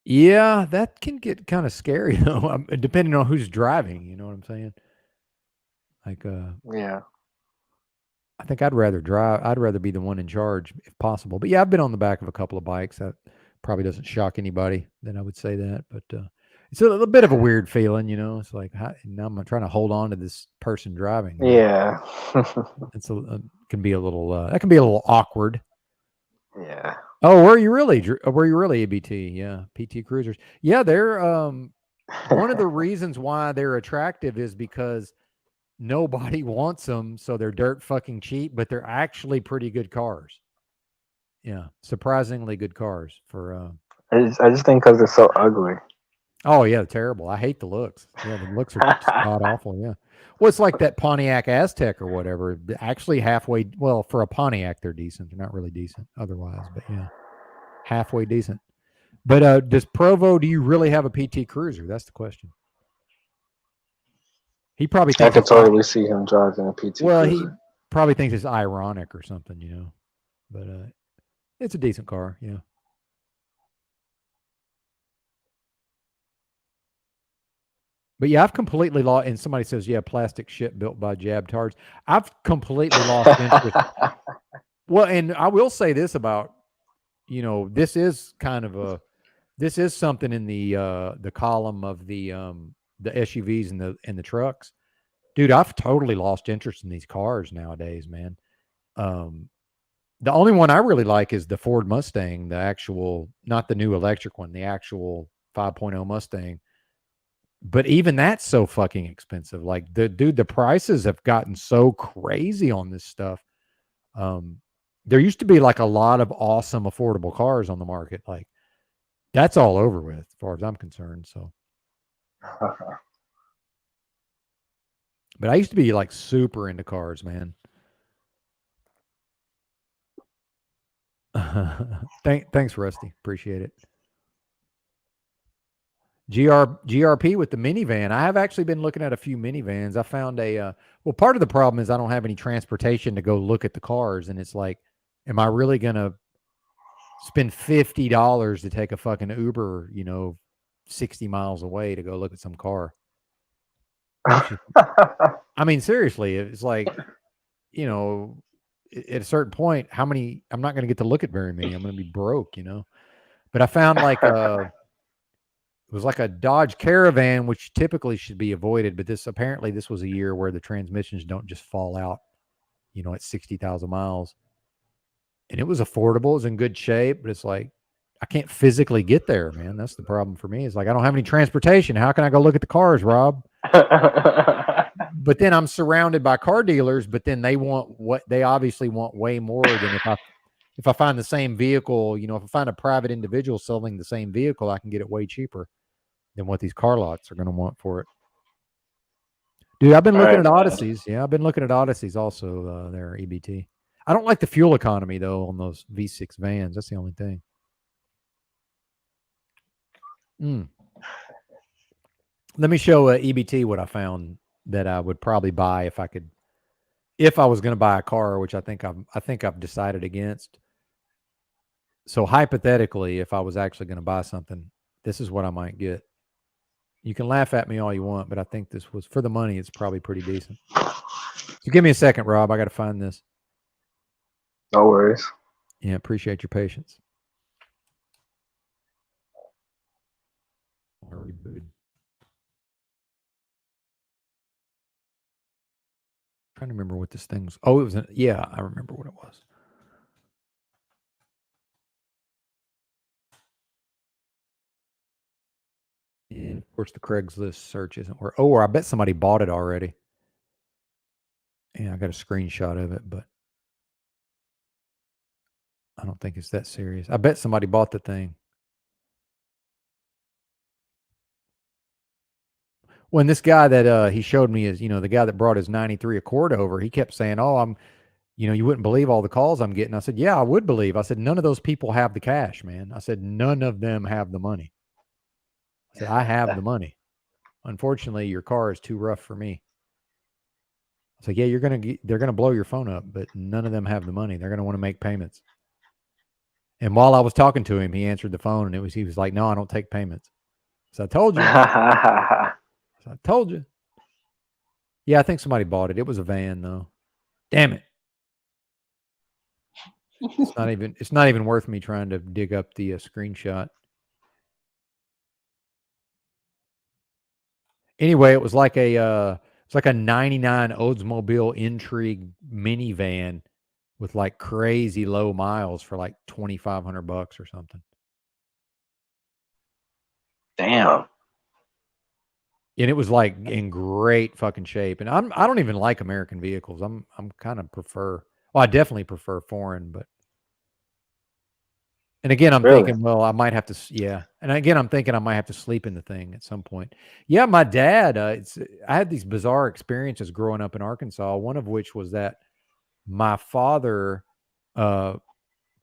Yeah, that can get kind of scary though, depending on who's driving. You know what I'm saying? Like, Yeah. I think I'd rather drive. I'd rather be the one in charge if possible. But yeah, I've been on the back of a couple of bikes. That probably doesn't shock anybody. Then I would say that, but it's a little bit of a weird feeling, you know. It's like now I'm trying to hold on to this person driving. Yeah. It's can be a little that can be a little awkward. Yeah. Oh, were you really? Were you really ABT? Yeah, PT Cruisers. Yeah, they're one of the reasons why they're attractive is because nobody wants them, so they're dirt fucking cheap, but they're actually pretty good cars. Yeah, surprisingly good cars for. I just think because they're so ugly. Oh yeah, terrible. I hate the looks. Yeah, the looks are god awful. Yeah, well, it's like that Pontiac Aztec or whatever. Actually, halfway. Well, for a Pontiac, they're decent. They're not really decent otherwise, but yeah, halfway decent. But does Provo? Do you really have a PT Cruiser? That's the question. He probably I thinks could it's totally see him driving a PT well. Cruiser. He probably thinks it's ironic or something, you know. But it's a decent car, yeah. But yeah, I've completely lost. And somebody says, "Yeah, plastic shit built by jabtards." I've completely lost interest. Well, and I will say this about, you know, this is kind of this is something in the column of the SUVs and the trucks. Dude, I've totally lost interest in these cars nowadays, man. The only one I really like is the Ford Mustang, the actual, not the new electric one, the actual 5.0 Mustang. But even that's so fucking expensive. Like the prices have gotten so crazy on this stuff. There used to be like a lot of awesome affordable cars on the market. Like that's all over with as far as I'm concerned. So, but I used to be like super into cars, man. Thanks, Rusty. Appreciate it. GRP with the minivan. I have actually been looking at a few minivans. I found a well, part of the problem is I don't have any transportation to go look at the cars, and it's like, am I really gonna spend $50 to take a fucking Uber, you know, 60 miles away to go look at some car? I mean, seriously, it's like, you know, at a certain point, how many? I'm not gonna get to look at very many. I'm gonna be broke, you know. But I found like it was like a Dodge Caravan, which typically should be avoided, but apparently this was a year where the transmissions don't just fall out, you know, at 60,000 miles. And it was affordable, it was in good shape, but it's like I can't physically get there, man. That's the problem for me. It's like I don't have any transportation. How can I go look at the cars, Rob? But then I'm surrounded by car dealers, but then they obviously want way more than if I find the same vehicle, you know, if I find a private individual selling the same vehicle, I can get it way cheaper than what these car lots are going to want for it. Dude, I've been looking at Odysseys. Yeah, I've been looking at Odysseys also. There, EBT. I don't like the fuel economy though on those V6 vans. That's the only thing. Let me show EBT what I found that I would probably buy if I was going to buy a car, which I think I've decided against. So hypothetically, if I was actually going to buy something, this is what I might get. You can laugh at me all you want, but I think this was, for the money, it's probably pretty decent. So give me a second, Rob. I got to find this. No worries. Yeah, appreciate your patience. Trying to remember what this thing was. Oh, it was yeah, I remember what it was. And of course, the Craigslist search isn't where. Or I bet somebody bought it already. Yeah, I got a screenshot of it, but I don't think it's that serious. I bet somebody bought the thing. When this guy that he showed me is, the guy that brought his 93 Accord over, he kept saying, "Oh, you wouldn't believe all the calls I'm getting." I said, "Yeah, I would believe." I said, "None of those people have the cash, man." I said, "None of them have the money." I said, "I have the money. Unfortunately, your car is too rough for me." I said, "Yeah, they're gonna blow your phone up, but none of them have the money. They're gonna want to make payments." And while I was talking to him, he answered the phone, and he was like, "No, I don't take payments." So I told you. So I told you. Yeah, I think somebody bought it. It was a van, though. Damn it! It's not even worth me trying to dig up the screenshot. Anyway, it was like a 99 Oldsmobile Intrigue minivan with like crazy low miles for like $2,500 or something. Damn. And it was like in great fucking shape. And I don't even like American vehicles. I'm kind of I definitely prefer foreign, but and again, I'm Really? thinking, well, I might have to, yeah. And again, I'm thinking I might have to sleep in the thing at some point. Yeah, my dad, I had these bizarre experiences growing up in Arkansas. One of which was that my father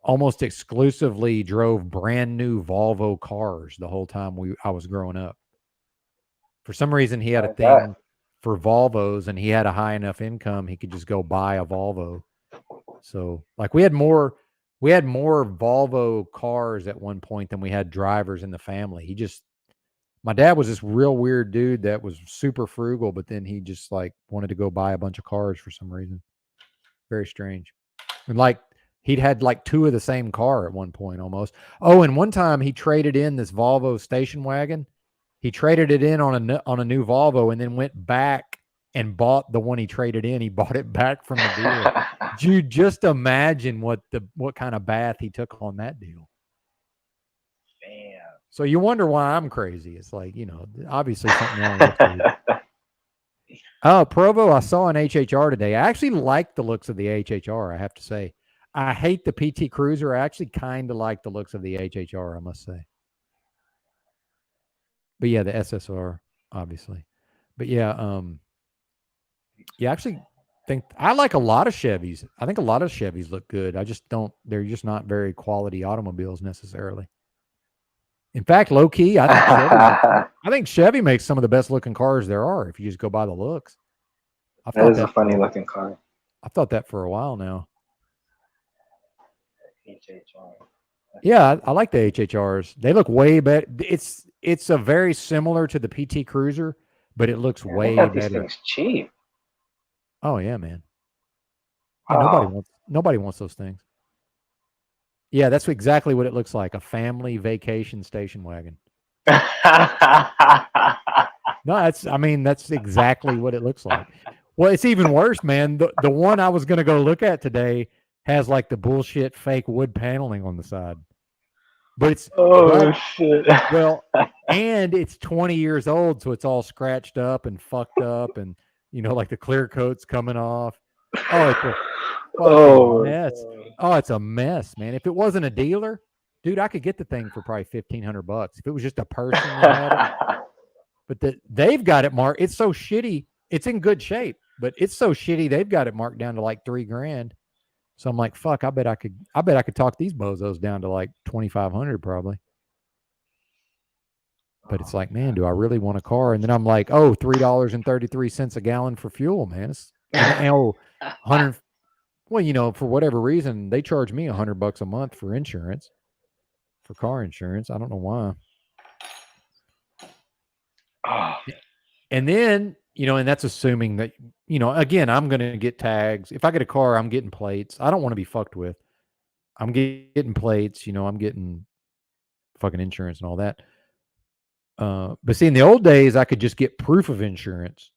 almost exclusively drove brand new Volvo cars the whole time I was growing up. For some reason, he had a Like thing that. for Volvos, and he had a high enough income he could just go buy a Volvo. So, like, we had more Volvo cars at one point than we had drivers in the family. My dad was this real weird dude that was super frugal, but then he just like wanted to go buy a bunch of cars for some reason. Very strange. And like he'd had like two of the same car at one point almost. Oh, and one time he traded in this Volvo station wagon. He traded it in on a new Volvo and then went back and bought the one he traded in. He bought it back from the dealer. Dude, just imagine what kind of bath he took on that deal. Damn. So you wonder why I'm crazy. It's like, obviously something wrong with me. Oh, Provo, I saw an HHR today. I actually like the looks of the HHR, I have to say. I hate the PT Cruiser. I actually kind of like the looks of the HHR, I must say. But yeah, the SSR, obviously. But yeah, I actually think I like a lot of Chevys. I think a lot of Chevys look good. They're just not very quality automobiles necessarily. In fact, low key, I think Chevy makes some of the best looking cars there are if you just go by the looks. That is a funny looking car. I've thought that for a while now. HHR. Yeah, I like the HHRs. They look way better. It's a very similar to the PT Cruiser, but it looks way got these better. things cheap. Oh yeah, man. Yeah, Wow. nobody wants those things. Yeah, that's exactly what it looks like, a family vacation station wagon. No, that's exactly what it looks like. Well, it's even worse, man. The one I was going to go look at today has like the bullshit fake wood paneling on the side. But it's shit. Well, and it's 20 years old, so it's all scratched up and fucked up and like the clear coat's coming off. Oh, it's a fucking mess. Oh, it's a mess, man. If it wasn't a dealer, dude, I could get the thing for probably $1,500 if it was just a person that had it. But they've got it marked. It's so shitty. It's in good shape, but it's so shitty. They've got it marked down to like $3,000. So I'm like, fuck. I bet I could talk these bozos down to like 2,500 probably. But it's like, man, do I really want a car? And then I'm like, oh, $3.33 a gallon for fuel, man. And 100. Well, for whatever reason, they charge me $100 a month for insurance, for car insurance. I don't know why. And then, and that's assuming that, again, I'm going to get tags. If I get a car, I'm getting plates. I don't want to be fucked with. I'm getting plates, I'm getting fucking insurance and all that. But see, in the old days, I could just get proof of insurance.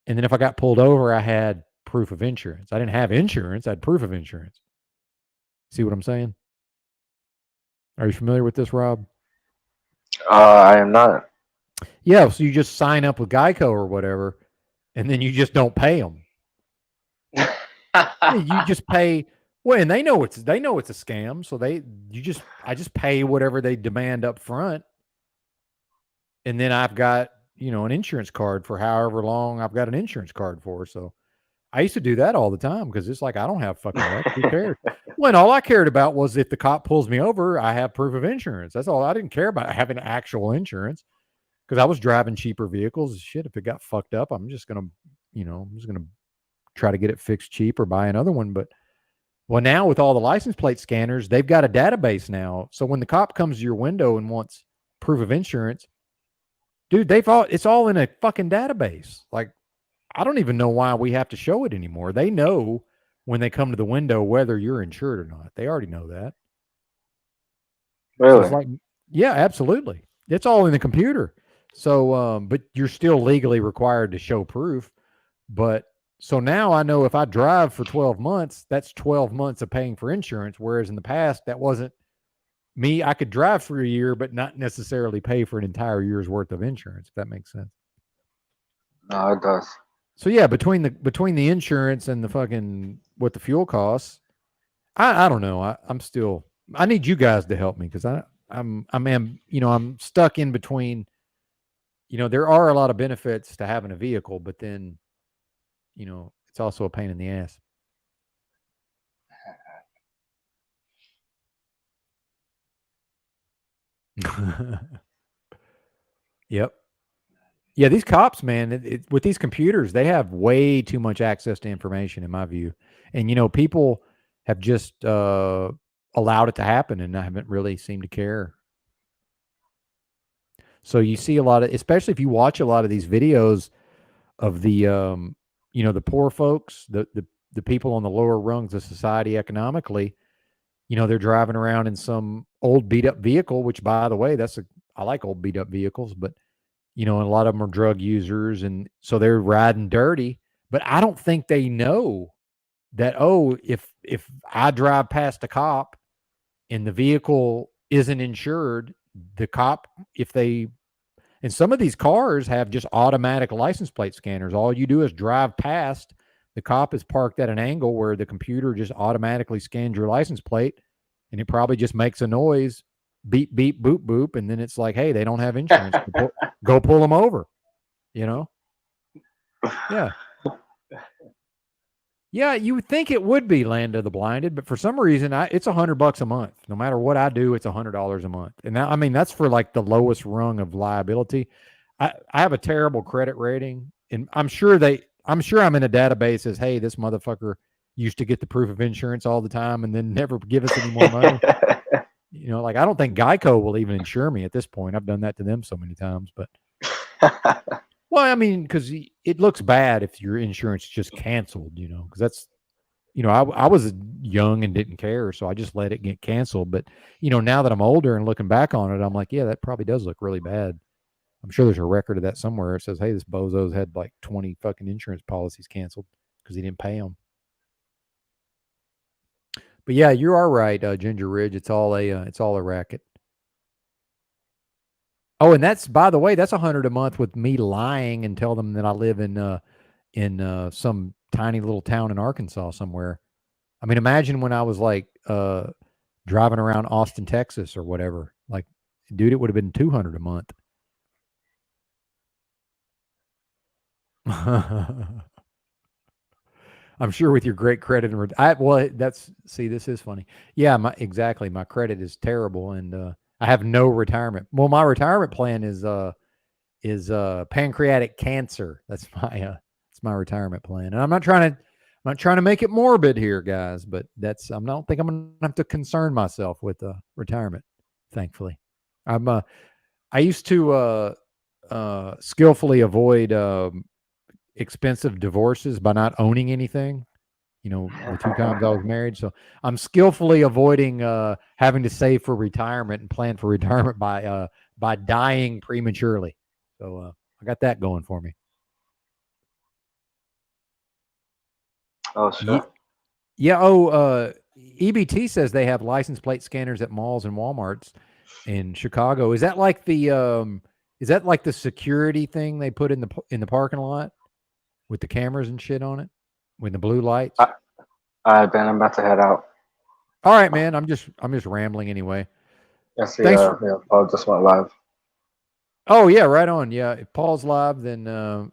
And then if I got pulled over, I had proof of insurance. I didn't have insurance. I had proof of insurance. See what I'm saying? Are you familiar with this, Rob? I am not. Yeah, so you just sign up with Geico or whatever, and then you just don't pay them. You just pay. Well, and they know it's a scam, so I just pay whatever they demand up front, and then I've got an insurance card for however long I've got an insurance card for. So I used to do that all the time because it's like I don't have fucking wreck. Who cares? When all I cared about was if the cop pulls me over, I have proof of insurance. That's all. I didn't care about having actual insurance because I was driving cheaper vehicles. Shit, if it got fucked up, I'm just gonna try to get it fixed cheap or buy another one. But well, now with all the license plate scanners, they've got a database now. So when the cop comes to your window and wants proof of insurance, dude, it's all in a fucking database. Like, I don't even know why we have to show it anymore. They know when they come to the window whether you're insured or not. They already know that. Really? So it's like, yeah, absolutely. It's all in the computer. So, but you're still legally required to show proof. But so now I know if I drive for 12 months, that's 12 months of paying for insurance. Whereas in the past, that wasn't me. I could drive for a year, but not necessarily pay for an entire year's worth of insurance, if that makes sense. No, it does. So yeah, between the insurance and the fucking what the fuel costs, I don't know. I need you guys to help me because I'm stuck in between. There are a lot of benefits to having a vehicle, but then it's also a pain in the ass. Yep. Yeah, these cops, man, with these computers, they have way too much access to information, in my view. And people have just allowed it to happen, and I haven't really seemed to care. So you see a lot of, especially if you watch a lot of these videos of the the poor folks, the people on the lower rungs of society economically. They're driving around in some old beat up vehicle, which, by the way, I like old beat up vehicles, but and a lot of them are drug users, and so they're riding dirty. But I don't think they know that, if I drive past a cop and the vehicle isn't insured, the cop, and some of these cars have just automatic license plate scanners. All you do is drive past, the cop is parked at an angle where the computer just automatically scans your license plate, and it probably just makes a noise, beep, beep, boop, boop, and then it's like, hey, they don't have insurance. Go pull them over, Yeah. Yeah, you would think it would be land of the blinded, but for some reason, it's $100 a month. No matter what I do, it's $100 a month. And now, that's for like the lowest rung of liability. I have a terrible credit rating, and I'm sure I'm in a database as, hey, this motherfucker used to get the proof of insurance all the time and then never give us any more money. Like, I don't think Geico will even insure me at this point. I've done that to them so many times, but well, because it looks bad if your insurance just canceled, because that's, I was young and didn't care, so I just let it get canceled. But, now that I'm older and looking back on it, I'm like, yeah, that probably does look really bad. I'm sure there's a record of that somewhere. It says, hey, this bozo's had like 20 fucking insurance policies canceled because he didn't pay them. But yeah, you are right, Ginger Ridge. It's all a racket. Oh, and that's, by the way, that's $100 a month with me lying and tell them that I live in some tiny little town in Arkansas somewhere. Imagine when I was like driving around Austin, Texas, or whatever. Like, dude, it would have been $200 a month. I'm sure with your great credit and this is funny. Yeah, exactly. My credit is terrible, and I have no retirement. Well, my retirement plan is pancreatic cancer. That's my retirement plan. And I'm not trying to make it morbid here, guys, but I don't think I'm gonna have to concern myself with retirement. Thankfully, I used to skillfully avoid expensive divorces by not owning anything. The 2 times I was married, so I'm skillfully avoiding having to save for retirement and plan for retirement by dying prematurely. So I got that going for me. Oh, sure. Yeah. EBT says they have license plate scanners at malls and Walmarts in Chicago. Is that like the security thing they put in the parking lot with the cameras and shit on it with the blue lights? All right, Ben, I'm about to head out. All right, man. I'm just rambling anyway. Yes, Paul just went live. Oh yeah, right on. Yeah, if Paul's live, then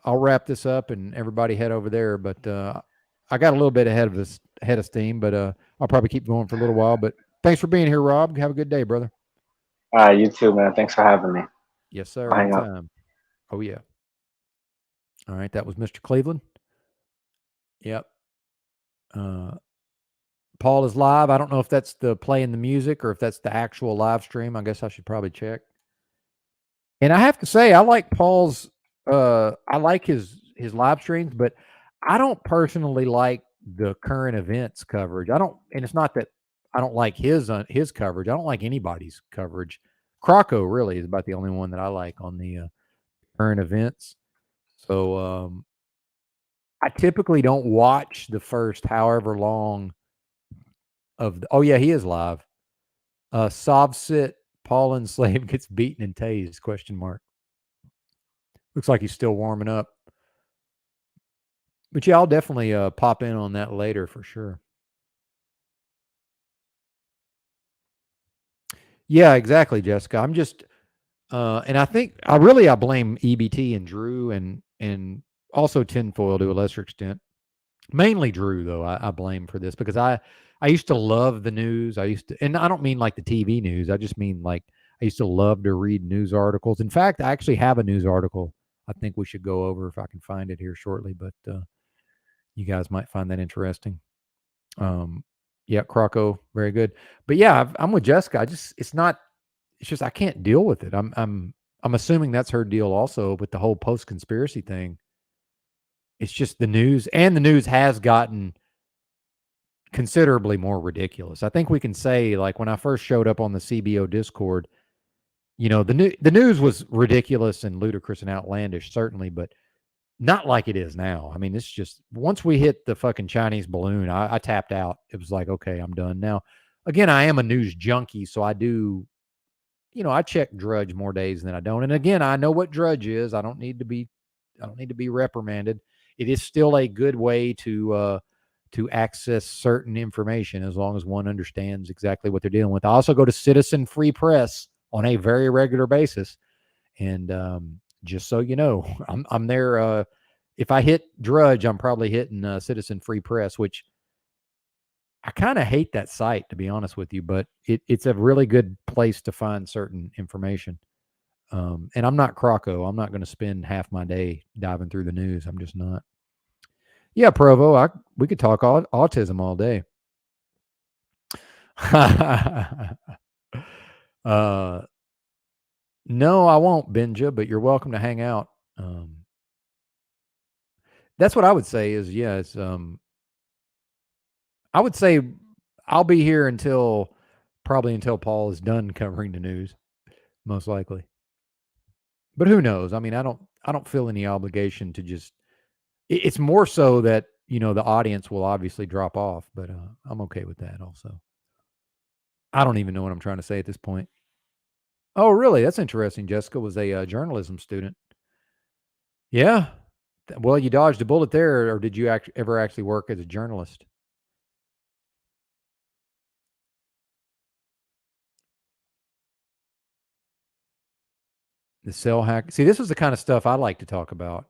I'll wrap this up and everybody head over there. But I got a little bit ahead of steam, but I'll probably keep going for a little while. But thanks for being here, Rob. Have a good day, brother. You too, man. Thanks for having me. Yes, I'll sir. hang up. Anytime. Oh yeah. All right, that was Mr. Cleveland. Yep. Uh, Paul is live. I don't know if that's the playing the music or if that's the actual live stream. I guess I should probably check. And I have to say, I like Paul's. I like his live streams, but I don't personally like the current events coverage. I don't, and it's not that I don't like his coverage. I don't like anybody's coverage. Crocco really is about the only one that I like on the current events. So I typically don't watch the first however long of. Oh yeah, he is live. Sovsit Paul Enslaved gets beaten and tased? Question mark. Looks like he's still warming up. But yeah, I'll definitely pop in on that later for sure. Yeah, exactly, Jessica. I'm just and I think I blame EBT and Drew and also Tinfoil to a lesser extent. Mainly Drew though, I blame for this because I used to love the news. I used to, and I don't mean like the TV news. I just mean like I used to love to read news articles. In fact, I actually have a news article I think we should go over if I can find it here shortly, but you guys might find that interesting. Yeah, Crocco, very good. But yeah, I'm with Jessica. It's just I can't deal with it. I'm assuming that's her deal also with the whole post conspiracy thing. It's just the news, and the news has gotten considerably more ridiculous. I think we can say, like when I first showed up on the CBO Discord, the news was ridiculous and ludicrous and outlandish, certainly, but not like it is now. I mean, it's just once we hit the fucking Chinese balloon, I tapped out. It was like, okay, I'm done now. Again, I am a news junkie, so I do, I check Drudge more days than I don't. And again, I know what Drudge is. I don't need to be reprimanded. It is still a good way to access certain information as long as one understands exactly what they're dealing with. I also go to Citizen Free Press on a very regular basis, and just so you know, I'm there. If I hit Drudge, I'm probably hitting Citizen Free Press, which I kind of hate that site, to be honest with you, but it's a really good place to find certain information. And I'm not Crocco. I'm not going to spend half my day diving through the news. I'm just not. Yeah, Provo, we could talk autism all day. No, I won't, Benja, but you're welcome to hang out. That's what I would say is, yeah, it's, I would say I'll be here probably until Paul is done covering the news, most likely. But who knows? I mean, I don't feel any obligation to just, it's more so that, the audience will obviously drop off, but I'm okay with that also. I don't even know what I'm trying to say at this point. Oh, really? That's interesting. Jessica was a journalism student. Yeah. Well, you dodged a bullet there, or did you ever actually work as a journalist? The cell hack. See, this is the kind of stuff I like to talk about.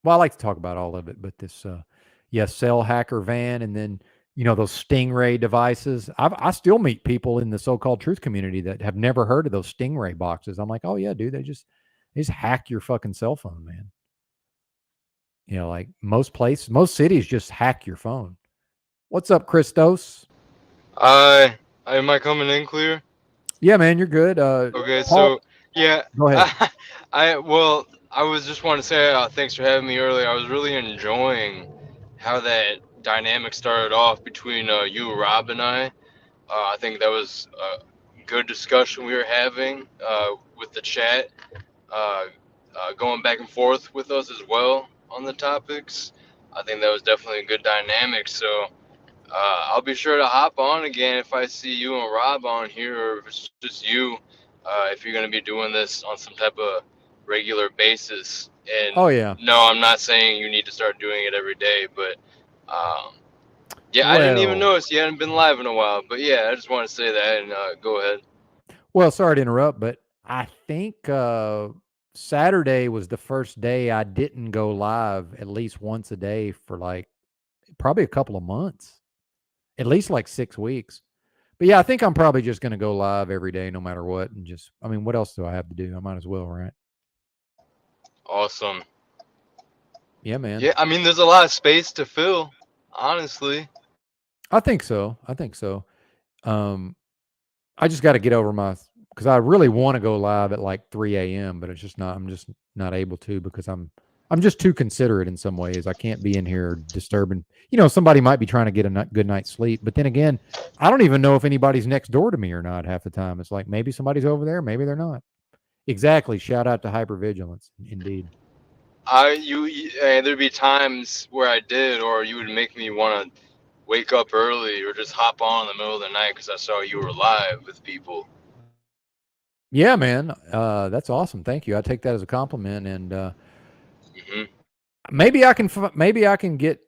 Well, I like to talk about all of it, but this, cell hacker van, and then those Stingray devices. I still meet people in the so-called truth community that have never heard of those Stingray boxes. I'm like, oh yeah, dude, they just hack your fucking cell phone, man. Like most cities just hack your phone. What's up, Christos? Am I coming in clear? Yeah, man, you're good. Okay, Paul, so yeah, go ahead. I was just want to say thanks for having me earlier. I was really enjoying how that dynamic started off between you, Rob, and I. I think that was a good discussion we were having with the chat, uh, going back and forth with us as well on the topics. I think that was definitely a good dynamic. So I'll be sure to hop on again if I see you and Rob on here, or if it's just you. If you're going to be doing this on some type of regular basis. And Oh yeah. no, I'm not saying you need to start doing it every day, but yeah, I didn't even Well, notice you hadn't been live in a while. But yeah, I just want to say that and go ahead. well, sorry to interrupt, but I think Saturday was the first day I didn't go live at least once a day for like probably a couple of months, at least like 6 weeks. But yeah, I think I'm probably just going to go live every day, no matter what. And just, I mean, what else do I have to do? I might as well, right? Awesome. Yeah, man. Yeah, I mean, there's a lot of space to fill, honestly. I think so. I just got to get over because I really want to go live at like 3 a.m., but I'm just not able to because I'm just too considerate in some ways. I can't be in here disturbing. Somebody might be trying to get a good night's sleep, but then again, I don't even know if anybody's next door to me or not half the time. It's like maybe somebody's over there, maybe they're not. Exactly. Shout out to hypervigilance. Indeed. There'd be times where I did, or you would make me want to wake up early or just hop on in the middle of the night because I saw you were live with people. Yeah, man. That's awesome. Thank you. I take that as a compliment. And maybe I can get,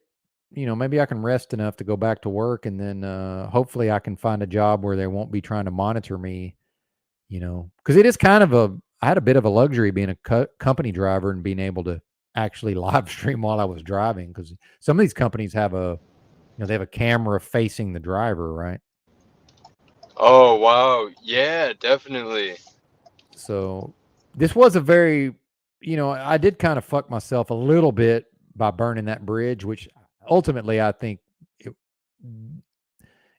maybe I can rest enough to go back to work, and then hopefully I can find a job where they won't be trying to monitor me. Because it is kind of I had a bit of a luxury being a company driver and being able to actually live stream while I was driving. Because some of these companies have they have a camera facing the driver, right? Oh, wow. Yeah, definitely. So this was a very, I did kind of fuck myself a little bit by burning that bridge, which ultimately I think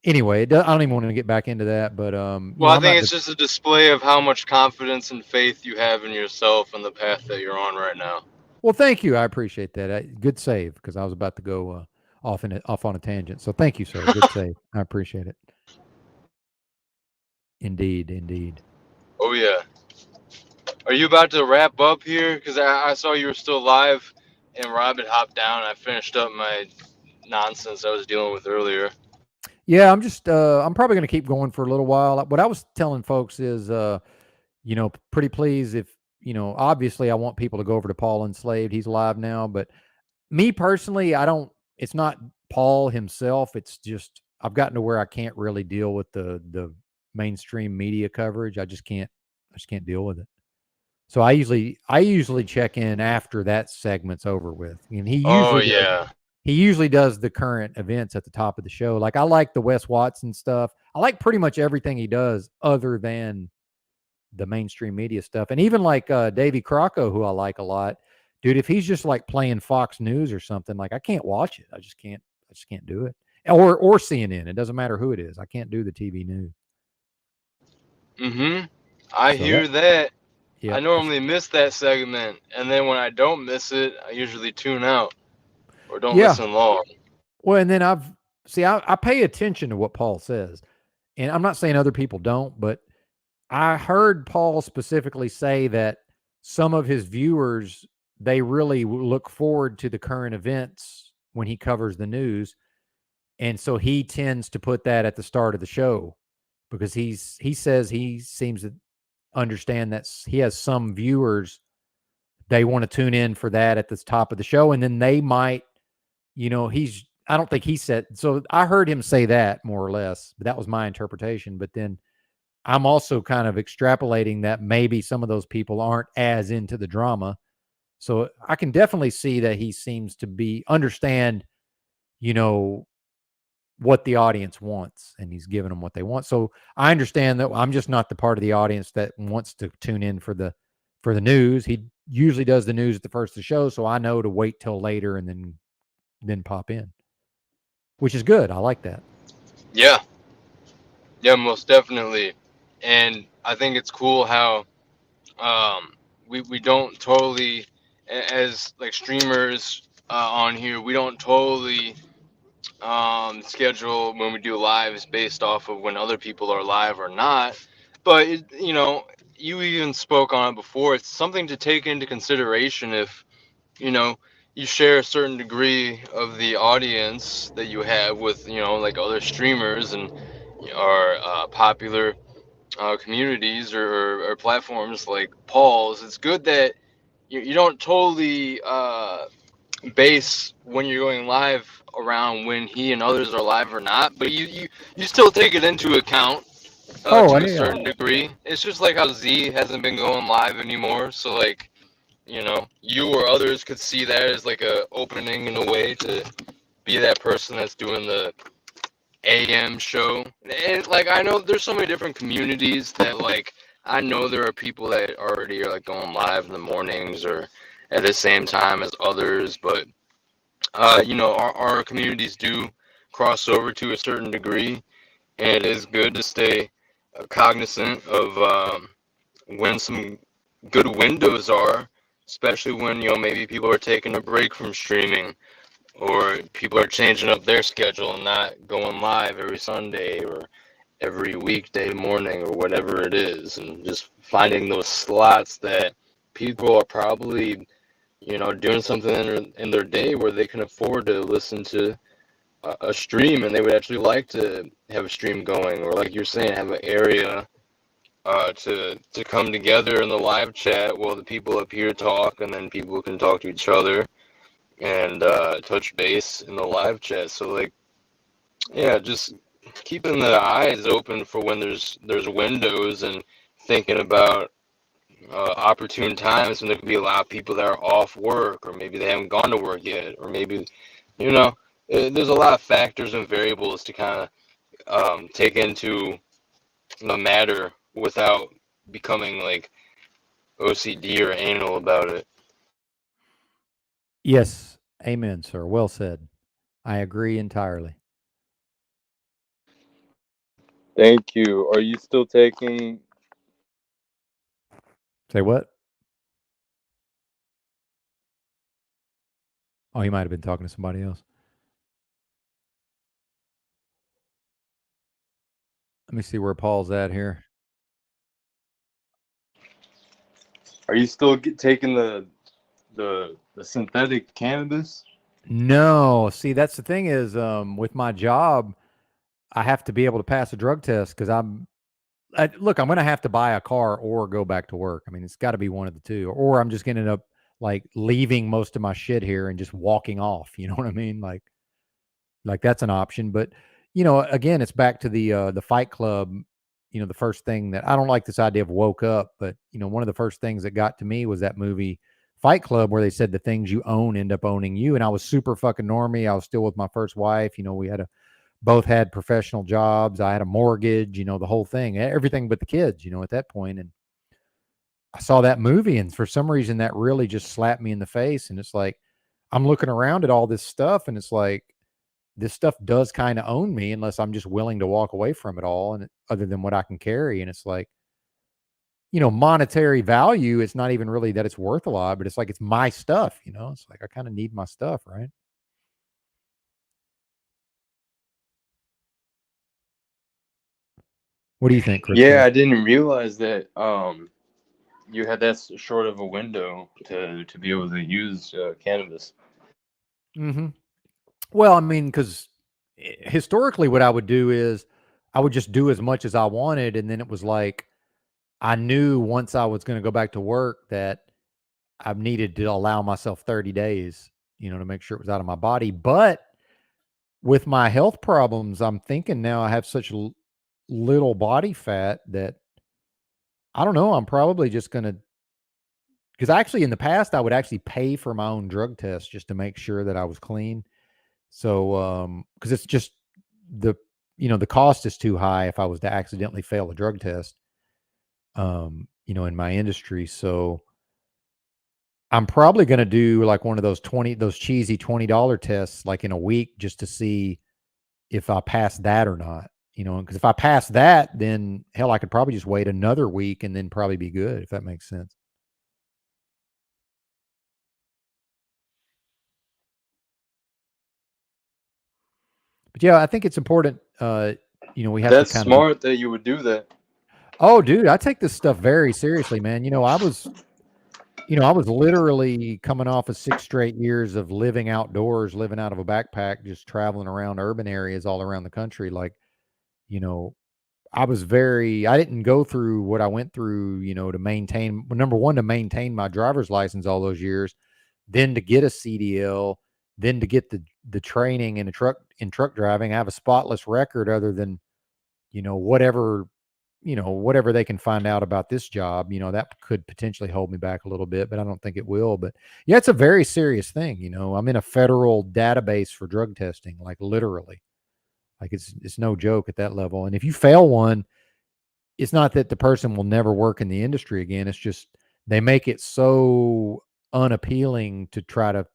anyway, I don't even want to get back into that, but well, I think it's just a display of how much confidence and faith you have in yourself and the path that you're on right now. Well, thank you. I appreciate that. Good save, because I was about to go off on a tangent. So thank you, sir. Good save. I appreciate it. Indeed. Oh yeah. Are you about to wrap up here? Because I saw you were still live, and Rob had hopped down. And I finished up my nonsense I was dealing with earlier. Yeah, I'm just I'm probably going to keep going for a little while. What I was telling folks is pretty please if, obviously I want people to go over to Paul Enslaved. He's live now, but me personally, it's not Paul himself. It's just, I've gotten to where I can't really deal with the mainstream media coverage. I just can't deal with it. So I usually check in after that segment's over with. And he usually does the current events at the top of the show. Like I like the Wes Watson stuff. I like pretty much everything he does other than the mainstream media stuff. And even like Davey Crocco, who I like a lot, dude, if he's just like playing Fox News or something, like I can't watch it. I just can't do it. Or CNN. It doesn't matter who it is. I can't do the TV news. I hear that. Yeah. I normally miss that segment, and then when I don't miss it, I usually tune out or don't listen long. Well, and then I pay attention to what Paul says. And I'm not saying other people don't, but I heard Paul specifically say that some of his viewers, they really look forward to the current events when he covers the news. And so he tends to put that at the start of the show because he says he seems to understand that he has some viewers, they want to tune in for that at the top of the show. And then they might, I don't think he said, so I heard him say that more or less, but that was my interpretation. But then I'm also kind of extrapolating that maybe some of those people aren't as into the drama. So I can definitely see that he seems to understand, what the audience wants, and he's giving them what they want. So I understand that I'm just not the part of the audience that wants to tune in for the news. He usually does the news at the first of the show, so I know to wait till later and then pop in, which is good. I like that. Yeah, most definitely. And I think it's cool how we don't totally, as like streamers on here, we don't totally schedule when we do lives based off of when other people are live or not. But you even spoke on it before. It's something to take into consideration if you share a certain degree of the audience that you have with like other streamers and or popular communities or platforms like Paul's. It's good that you don't totally base when you're going live around when he and others are live or not, but you still take it into account Oh, to a yeah. certain degree. It's just like how Z hasn't been going live anymore. So like, you or others could see that as like a opening in a way to be that person that's doing the AM show. And like I know there's so many different communities that like I know there are people that already are like going live in the mornings or at the same time as others, but our communities do cross over to a certain degree, and it is good to stay cognizant of when some good windows are, especially when maybe people are taking a break from streaming or people are changing up their schedule and not going live every Sunday or every weekday morning or whatever it is, and just finding those slots that people are probably doing something in their day where they can afford to listen to a stream and they would actually like to have a stream going, or like you're saying, have an area to come together in the live chat while the people up here talk, and then people can talk to each other and touch base in the live chat. So like, yeah, just keeping the eyes open for when there's windows and thinking about opportune times when there could be a lot of people that are off work, or maybe they haven't gone to work yet, or maybe you know there's a lot of factors and variables to kind of take into the matter without becoming like OCD or anal about it. Yes. Amen, sir. Well said. I agree entirely. Thank you. Are you still taking? Say what? Oh, he might have been talking to somebody else. Let me see where Paul's at here. Are you still taking the synthetic cannabis? No, see, that's the thing is, with my job, I have to be able to pass a drug test because look, I'm going to have to buy a car or go back to work. I mean, it's got to be one of the two, or I'm just going to end up like leaving most of my shit here and just walking off. You know what I mean? Like that's an option. But again, it's back to the Fight Club. The first thing that I don't like this idea of woke up, but one of the first things that got to me was that movie Fight Club, where they said the things you own end up owning you. And I was super fucking normie. I was still with my first wife. We both had professional jobs. I had a mortgage. The whole thing, everything but the kids. At that point, and I saw that movie, and for some reason, that really just slapped me in the face. And it's like I'm looking around at all this stuff, and it's like this stuff does kind of own me unless I'm just willing to walk away from it all and other than what I can carry. And it's like, monetary value, it's not even really that it's worth a lot, but it's like, it's my stuff, it's like, I kind of need my stuff. Right. What do you think, Yeah, Christopher? I didn't realize that you had that short of a window to be able to use cannabis. Mm-hmm. Well, I mean, because historically what I would do is I would just do as much as I wanted. And then it was like, I knew once I was going to go back to work that I needed to allow myself 30 days, to make sure it was out of my body. But with my health problems, I'm thinking now I have such little body fat that I don't know. I'm probably just going to, because actually in the past, I would actually pay for my own drug test just to make sure that I was clean. So, because it's just the, the cost is too high if I was to accidentally fail a drug test, in my industry. So, I'm probably going to do like one of those cheesy $20 tests like in a week just to see if I pass that or not, because if I pass that, then hell, I could probably just wait another week and then probably be good, if that makes sense. But yeah, I think it's important. We have to That's kind of be, smart that you would do that. oh, dude, I take this stuff very seriously, man. I was literally coming off of 6 straight years of living outdoors, living out of a backpack, just traveling around urban areas all around the country. Like, you know, I didn't go through what I went through, to maintain, number one, to maintain my driver's license all those years, then to get a CDL, then to get the training in truck driving. I have a spotless record other than, whatever whatever they can find out about this job, that could potentially hold me back a little bit, but I don't think it will. But yeah, it's a very serious thing. I'm in a federal database for drug testing, like literally, like it's no joke at that level. And if you fail one, it's not that the person will never work in the industry again. It's just they make it so unappealing to try to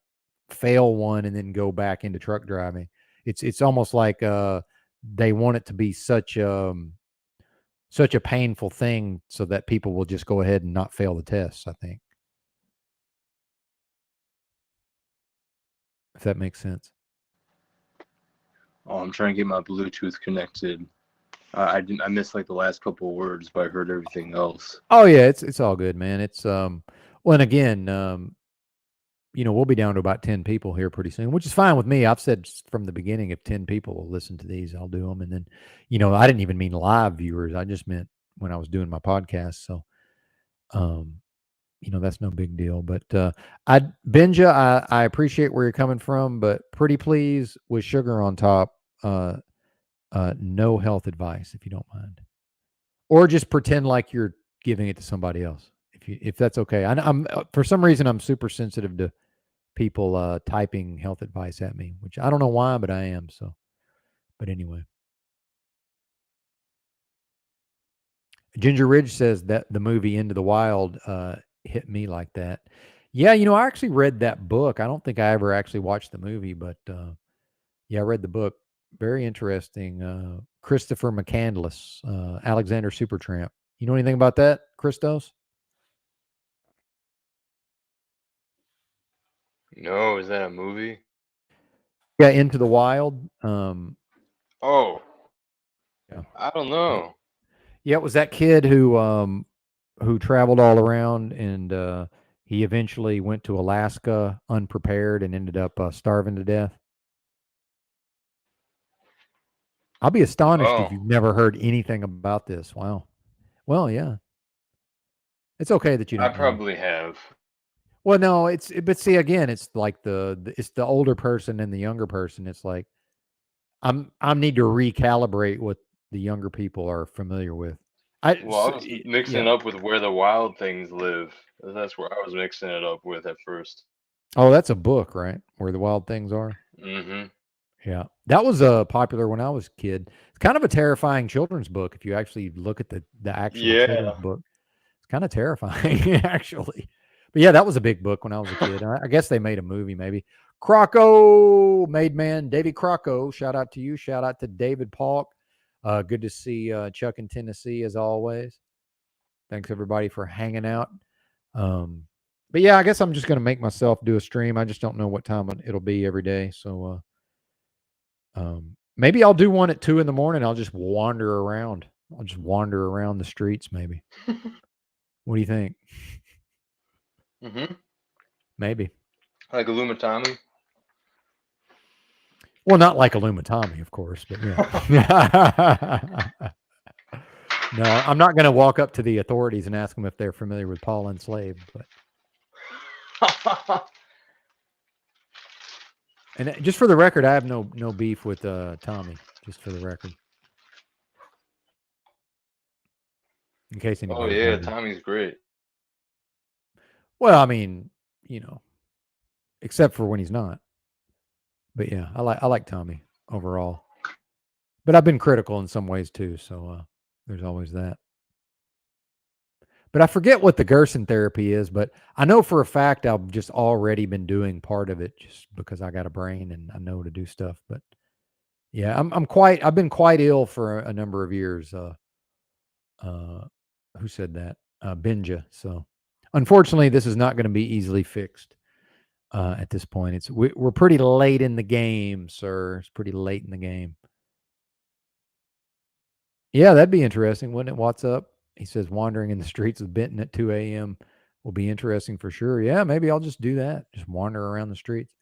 fail one and then go back into truck driving. It's almost like they want it to be such a painful thing so that people will just go ahead and not fail the tests, I think. If that makes sense. Oh, I'm trying to get my Bluetooth connected. I missed like the last couple of words, but I heard everything else. Oh yeah, it's all good, man. It's well, and again, we'll be down to about 10 people here pretty soon, which is fine with me. I've said from the beginning, if 10 people will listen to these, I'll do them. And then, I didn't even mean live viewers. I just meant when I was doing my podcast. So, that's no big deal. But Benja, I appreciate where you're coming from, but pretty please with sugar on top, no health advice if you don't mind, or just pretend like you're giving it to somebody else if that's okay. I'm for some reason I'm super sensitive to people typing health advice at me, which I don't know why, but I am. So, but anyway. Ginger Ridge says that the movie Into the Wild hit me like that. Yeah, I actually read that book. I don't think I ever actually watched the movie, but yeah, I read the book. Very interesting. Christopher McCandless, Alexander Supertramp. You know anything about that, Christos? No, is that a movie? Yeah, Into the Wild. Oh, Yeah. I don't know. Yeah, it was that kid who traveled all around, and he eventually went to Alaska unprepared and ended up starving to death. I'll be astonished if Oh, you've never heard anything about this. Wow. Well, yeah. It's okay that you I don't know. probably have. Well, no, but see again, it's like it's the older person and the younger person. It's like I need to recalibrate what the younger people are familiar with. Well, I was mixing Yeah. it up with Where the Wild Things Live. That's where I was mixing it up with at first. Oh, that's a book, right? Where the Wild Things Are. Mm-hmm. Yeah, that was popular when I was a kid. It's kind of a terrifying children's book if you actually look at the actual children's Yeah. book. It's kind of terrifying, actually. But yeah, that was a big book when I was a kid. I guess they made a movie, maybe. Croco, Made Man, Davy Croco. Shout out to you. Shout out to David Paulk. Good to see Chuck in Tennessee as always. Thanks everybody for hanging out. But yeah, I guess I'm just going to make myself do a stream. I just don't know what time it'll be every day. So maybe I'll do one at 2 a.m. I'll just wander around. I'll just wander around the streets. Maybe. What do you think? Mm-hmm. Maybe. Like Illumitami. Well, not like Illumitami, of course, but yeah. No, I'm not going to walk up to the authorities and ask them if they're familiar with Paul Enslaved. But and just for the record, I have no beef with Tommy. Just for the record, in case anybody. Oh yeah, Tommy's great. Well, I mean, except for when he's not. But yeah, I like Tommy overall. But I've been critical in some ways too, so there's always that. But I forget what the Gerson therapy is, but I know for a fact I've just already been doing part of it just because I got a brain and I know to do stuff. But yeah, I've been quite ill for a number of years. Who said that? Benja. So unfortunately, this is not going to be easily fixed at this point. We're pretty late in the game, sir. It's pretty late in the game. Yeah, that'd be interesting, wouldn't it? What's up? He says wandering in the streets of Benton at 2 a.m. will be interesting for sure. Yeah, maybe I'll just do that. Just wander around the streets.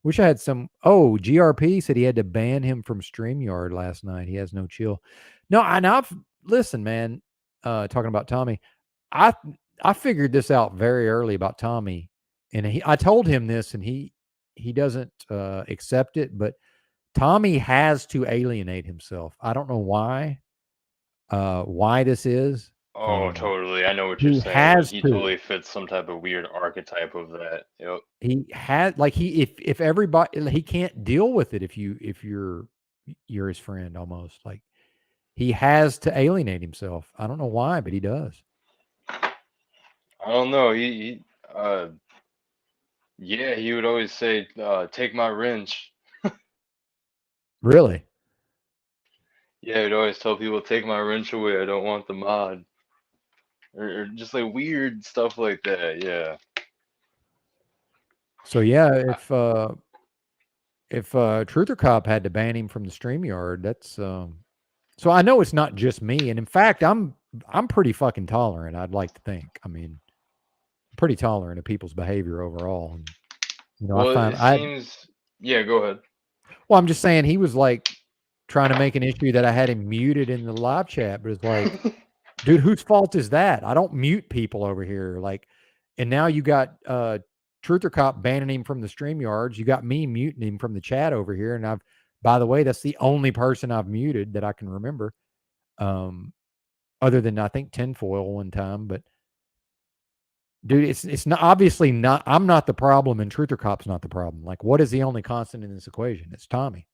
Wish I had some. Oh, GRP said he had to ban him from StreamYard last night. He has no chill. No, listen, man. Talking about Tommy, I figured this out very early about Tommy, and I told him this, and he doesn't accept it. But Tommy has to alienate himself. I don't know why. why this is. Oh, totally. I know what you're He saying. has He to. totally fits some type of weird archetype of that. Yep. He had like if everybody he can't deal with it if you're his friend almost like he has to alienate himself. I don't know why, but he does. I don't know. Yeah, he would always say, "Take my wrench." Really? Yeah, he'd always tell people, "Take my wrench away. I don't want the mod," or just like weird stuff like that. Yeah. So yeah, if Truther Cop had to ban him from the StreamYard, that's so I know it's not just me, and in fact, I'm pretty fucking tolerant. I'd like to think. I mean, pretty tolerant of people's behavior overall. And I Well, find it seems. Yeah, go ahead. well, I'm just saying he was like trying to make an issue that I had him muted in the live chat, but it's like, dude, whose fault is that? I don't mute people over here. Like, and now you got Truther Cop banning him from the StreamYards. You got me muting him from the chat over here. And by the way, that's the only person I've muted that I can remember. Other than I think Tinfoil one time, but dude, it's not obviously not. I'm not the problem, and Truther Cop's not the problem. Like, what is the only constant in this equation? It's Tommy.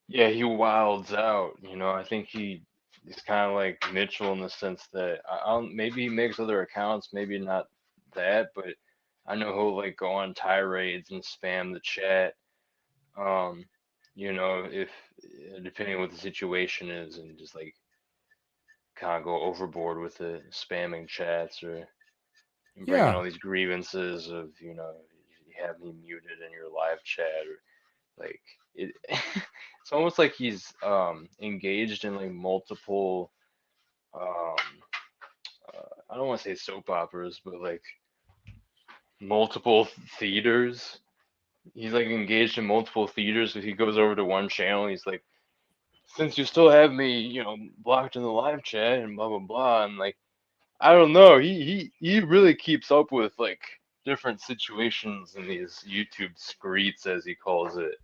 Yeah, he wilds out. I think he's kind of like Mitchell in the sense that I don't. Maybe he makes other accounts, maybe not that, but I know he'll like go on tirades and spam the chat. Um, if depending on what the situation is, and just like kind of go overboard with the spamming chats or bringing all Yeah, these grievances of you have me muted in your live chat or like it. It's almost like he's engaged in like multiple um I don't want to say soap operas, but like multiple theaters. He's like engaged in multiple theaters. If he goes over to one channel, he's like, since you still have me, blocked in the live chat and blah blah blah, and like I don't know, he really keeps up with like different situations in these YouTube screeds as he calls it.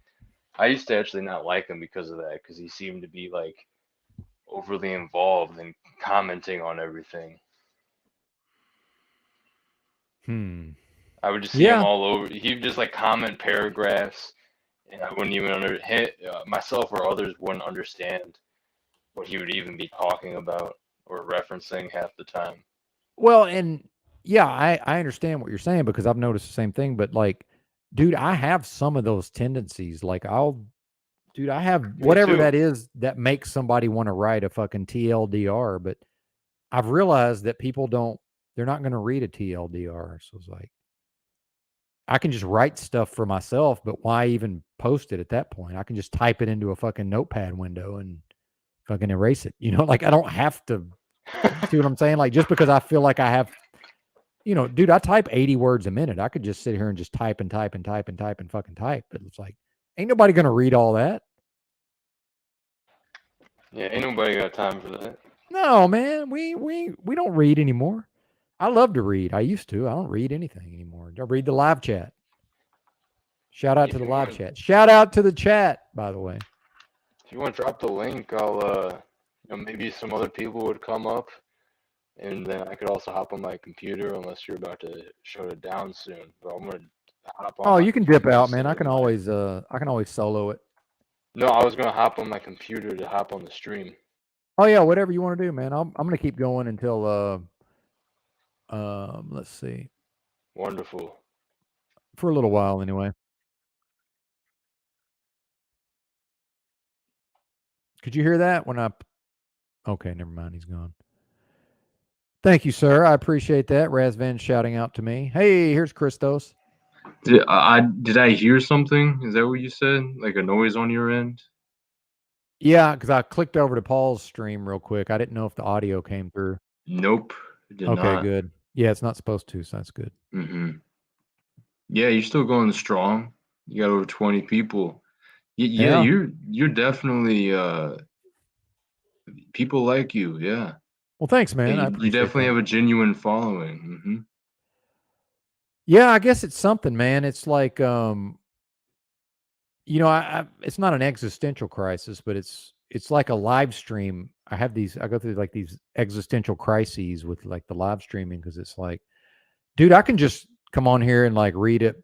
I used to actually not like him because of that, because he seemed to be like overly involved and commenting on everything. I would just see him yeah. all over. He would just like comment paragraphs, and I wouldn't even myself or others wouldn't understand what he would even be talking about or referencing half the time. Well, and yeah, I understand what you're saying because I've noticed the same thing. But like, dude, I have some of those tendencies. Like, dude, I have Me whatever too. that is that makes somebody want to write a fucking TLDR. But I've realized that people they're not going to read a TLDR. So it's like, I can just write stuff for myself, but why even post it at that point? I can just type it into a fucking notepad window and fucking erase it. Like I don't have to see what I'm saying? Like just because I feel like I have, dude, I type 80 words a minute. I could just sit here and just type and type and type and type and fucking type. But it's like, ain't nobody going to read all that. Yeah, ain't nobody got time for that. No, man, we don't read anymore. I love to read. I used to. I don't read anything anymore. I read the live chat. Shout out to the live chat. Shout out to the chat, by the way. If you want to drop the link, I'll maybe some other people would come up, and then I could also hop on my computer unless you're about to shut it down soon. But I'm gonna hop on. Oh, my you can dip computer out, to man. sit I with can my- always solo it. No, I was gonna hop on my computer to hop on the stream. Oh yeah, whatever you want to do, man. I'm gonna keep going until let's see. Wonderful. For a little while anyway. Could you hear that when I okay, never mind, he's gone. Thank you, sir. I appreciate that. Razvan shouting out to me. Hey, here's Christos. Did I hear something? Is that what you said? Like a noise on your end? Yeah, because I clicked over to Paul's stream real quick. I didn't know if the audio came through. Nope, it did Okay, not. good. Yeah, it's not supposed to, so that's good. Yeah, you're still going strong. You got over 20 people. Yeah, you're definitely people like you. Yeah. Well, thanks, man. I You appreciate definitely that. have a genuine following. Yeah, I guess it's something, man. It's like You know, it's not an existential crisis, but it's like a live stream. I go through like these existential crises with like the live streaming because it's like, dude, I can just come on here and like read it,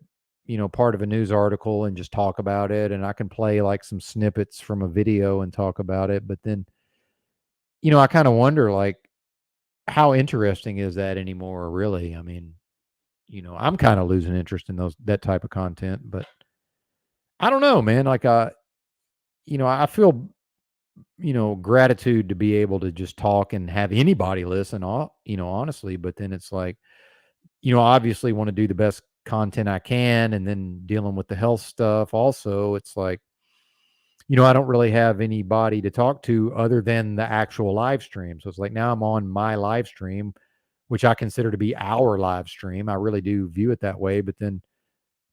part of a news article and just talk about it, and I can play like some snippets from a video and talk about it. But then, I kind of wonder like how interesting is that anymore, really? I mean, I'm kind of losing interest in that type of content, but I don't know, man. Like, I feel, gratitude to be able to just talk and have anybody listen, honestly. But then it's like, obviously want to do the best content I can. And then dealing with the health stuff also, it's like, I don't really have anybody to talk to other than the actual live stream. So it's like now I'm on my live stream, which I consider to be our live stream. I really do view it that way. But then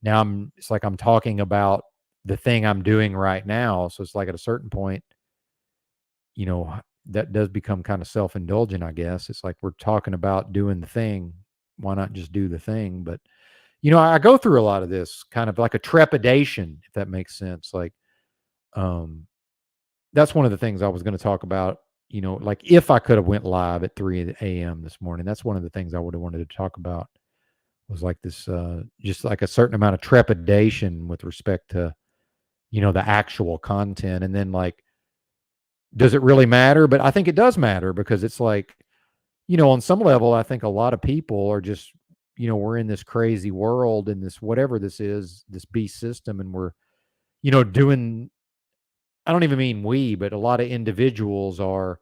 now it's like I'm talking about the thing I'm doing right now. So it's like at a certain point, that does become kind of self-indulgent, I guess. It's like we're talking about doing the thing. Why not just do the thing? But, I go through a lot of this kind of like a trepidation, if that makes sense. Like, that's one of the things I was going to talk about, like if I could have went live at 3 a.m. this morning, that's one of the things I would have wanted to talk about was like this, just like a certain amount of trepidation with respect to, the actual content. And then like, does it really matter? But I think it does matter because it's like, on some level, I think a lot of people are just, we're in this crazy world and this, whatever this is, this beast system. And we're, doing, I don't even mean we, but a lot of individuals are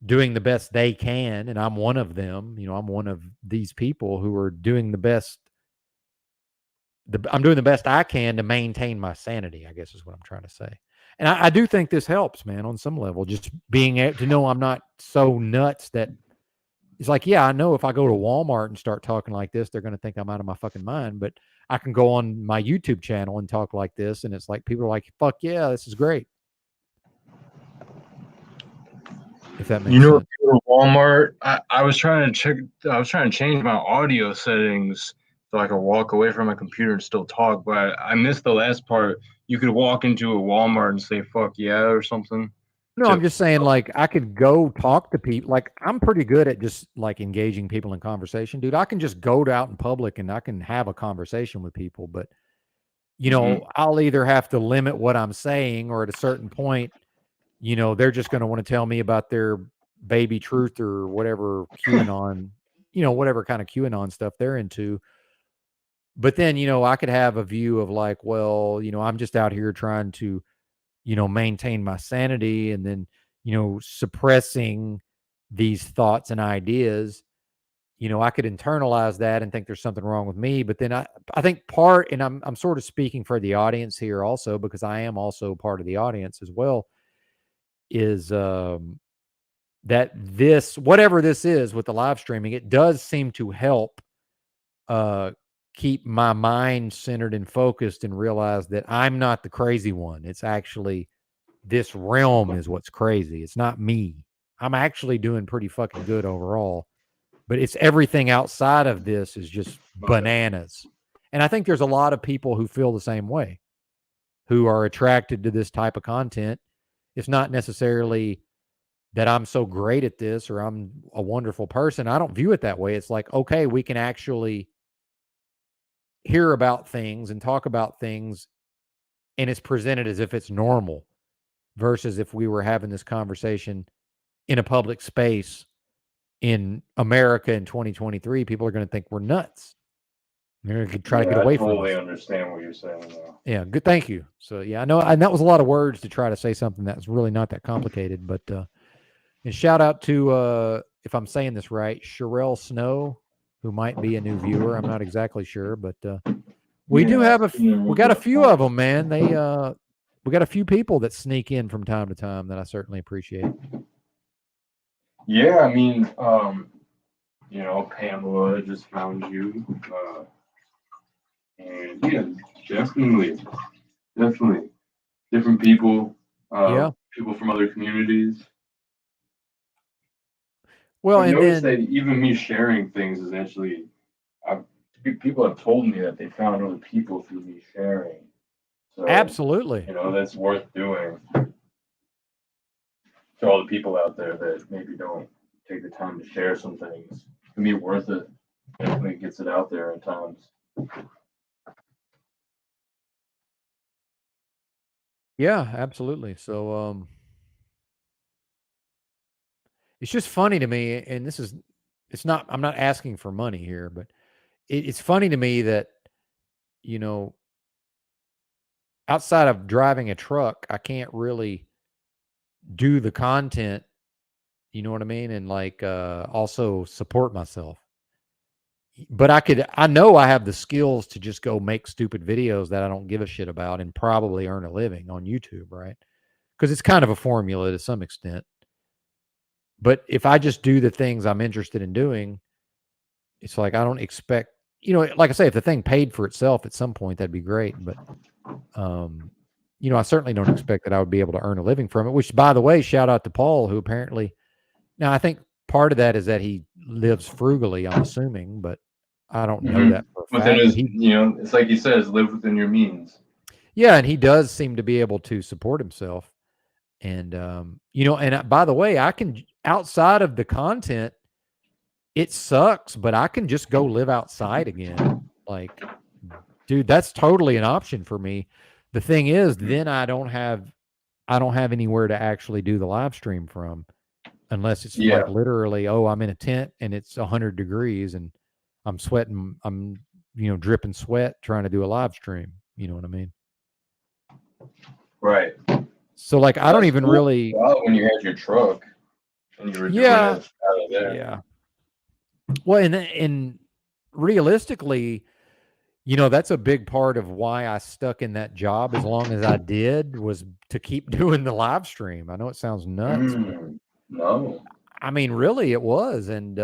doing the best they can. And I'm one of them, I'm one of these people who are doing the best. I'm doing the best I can to maintain my sanity, I guess is what I'm trying to say. And I do think this helps, man, on some level, just being able to know I'm not so nuts that it's like, yeah, I know if I go to Walmart and start talking like this, they're going to think I'm out of my fucking mind. But I can go on my YouTube channel and talk like this. And it's like, people are like, fuck yeah, this is great. If that makes sense. For Walmart, I was trying to change my audio settings so I could walk away from my computer and still talk, but I missed the last part. You could walk into a Walmart and say "fuck yeah" or something. No, I'm just saying, like, I could go talk to people. Like, I'm pretty good at just like engaging people in conversation, dude. I can just go out in public and I can have a conversation with people, but I'll either have to limit what I'm saying, or at a certain point, they're just going to want to tell me about their baby truth or whatever QAnon, whatever kind of QAnon stuff they're into. But then, I could have a view of like, well, I'm just out here trying to, maintain my sanity, and then, suppressing these thoughts and ideas. I could internalize that and think there's something wrong with me. But then I think and I'm sort of speaking for the audience here also, because I am also part of the audience as well, is that this, whatever this is with the live streaming, it does seem to help keep my mind centered and focused and realize that I'm not the crazy one. It's actually this realm is what's crazy. It's not me. I'm actually doing pretty fucking good overall, but it's everything outside of this is just bananas. And I think there's a lot of people who feel the same way, who are attracted to this type of content. It's not necessarily that I'm so great at this or I'm a wonderful person. I don't view it that way. It's like, okay, we can actually hear about things and talk about things, and it's presented as if it's normal, versus if we were having this conversation in a public space in America in 2023, people are going to think we're nuts. They're going to try to get away from us. I totally understand what you're saying now. Yeah, good. Thank you. So yeah, I know, and that was a lot of words to try to say something that's really not that complicated. But and shout out to if I'm saying this right, Sherelle Snow, who might be a new viewer. I'm not exactly sure, but we got a few of them, man. We got a few people that sneak in from time to time that I certainly appreciate. Yeah, I mean, Pamela just found you, and yeah, definitely different people, people from other communities. Well, I've and noticed then that even me sharing things is actually, people have told me that they found other people through me sharing. So, Absolutely. you know, that's worth doing to all the people out there that maybe don't take the time to share some things. It can be worth it when it gets it out there in times. Yeah, absolutely. So it's just funny to me, and it's not, I'm not asking for money here, but it's funny to me that, you know, outside of driving a truck, I can't really do the content, you know what I mean? And like also support myself. But I know I have the skills to just go make stupid videos that I don't give a shit about and probably earn a living on YouTube, right? Because it's kind of a formula to some extent. But if I just do the things I'm interested in doing, it's like I don't expect, you know, like I say, if the thing paid for itself at some point, that'd be great. But um, you know, I certainly don't expect that I would be able to earn a living from it. Which, by the way, shout out to Paul, who apparently, now I think part of that is that he lives frugally, I'm assuming, but I don't know that for a Within fact. his, But he, you know, it's like he says, live within your means. yeah, and he does seem to be able to support himself. And you know, and by the way, I can, outside of the content, it sucks, but I can just go live outside again. Like, dude, that's totally an option for me. The thing is, then I don't have anywhere to actually do the live stream from, unless it's Yeah, like literally, oh, I'm in a tent and it's 100 degrees and I'm sweating, I'm, you know, dripping sweat trying to do a live stream. You know what I mean? right. So like, I don't That's even cool. really, Well, when you had your truck and you were doing yeah, it out of there. yeah. Well, and realistically, you know, that's a big part of why I stuck in that job as long as I did, was to keep doing the live stream. I know it sounds nuts, but No. I mean, really it was. And,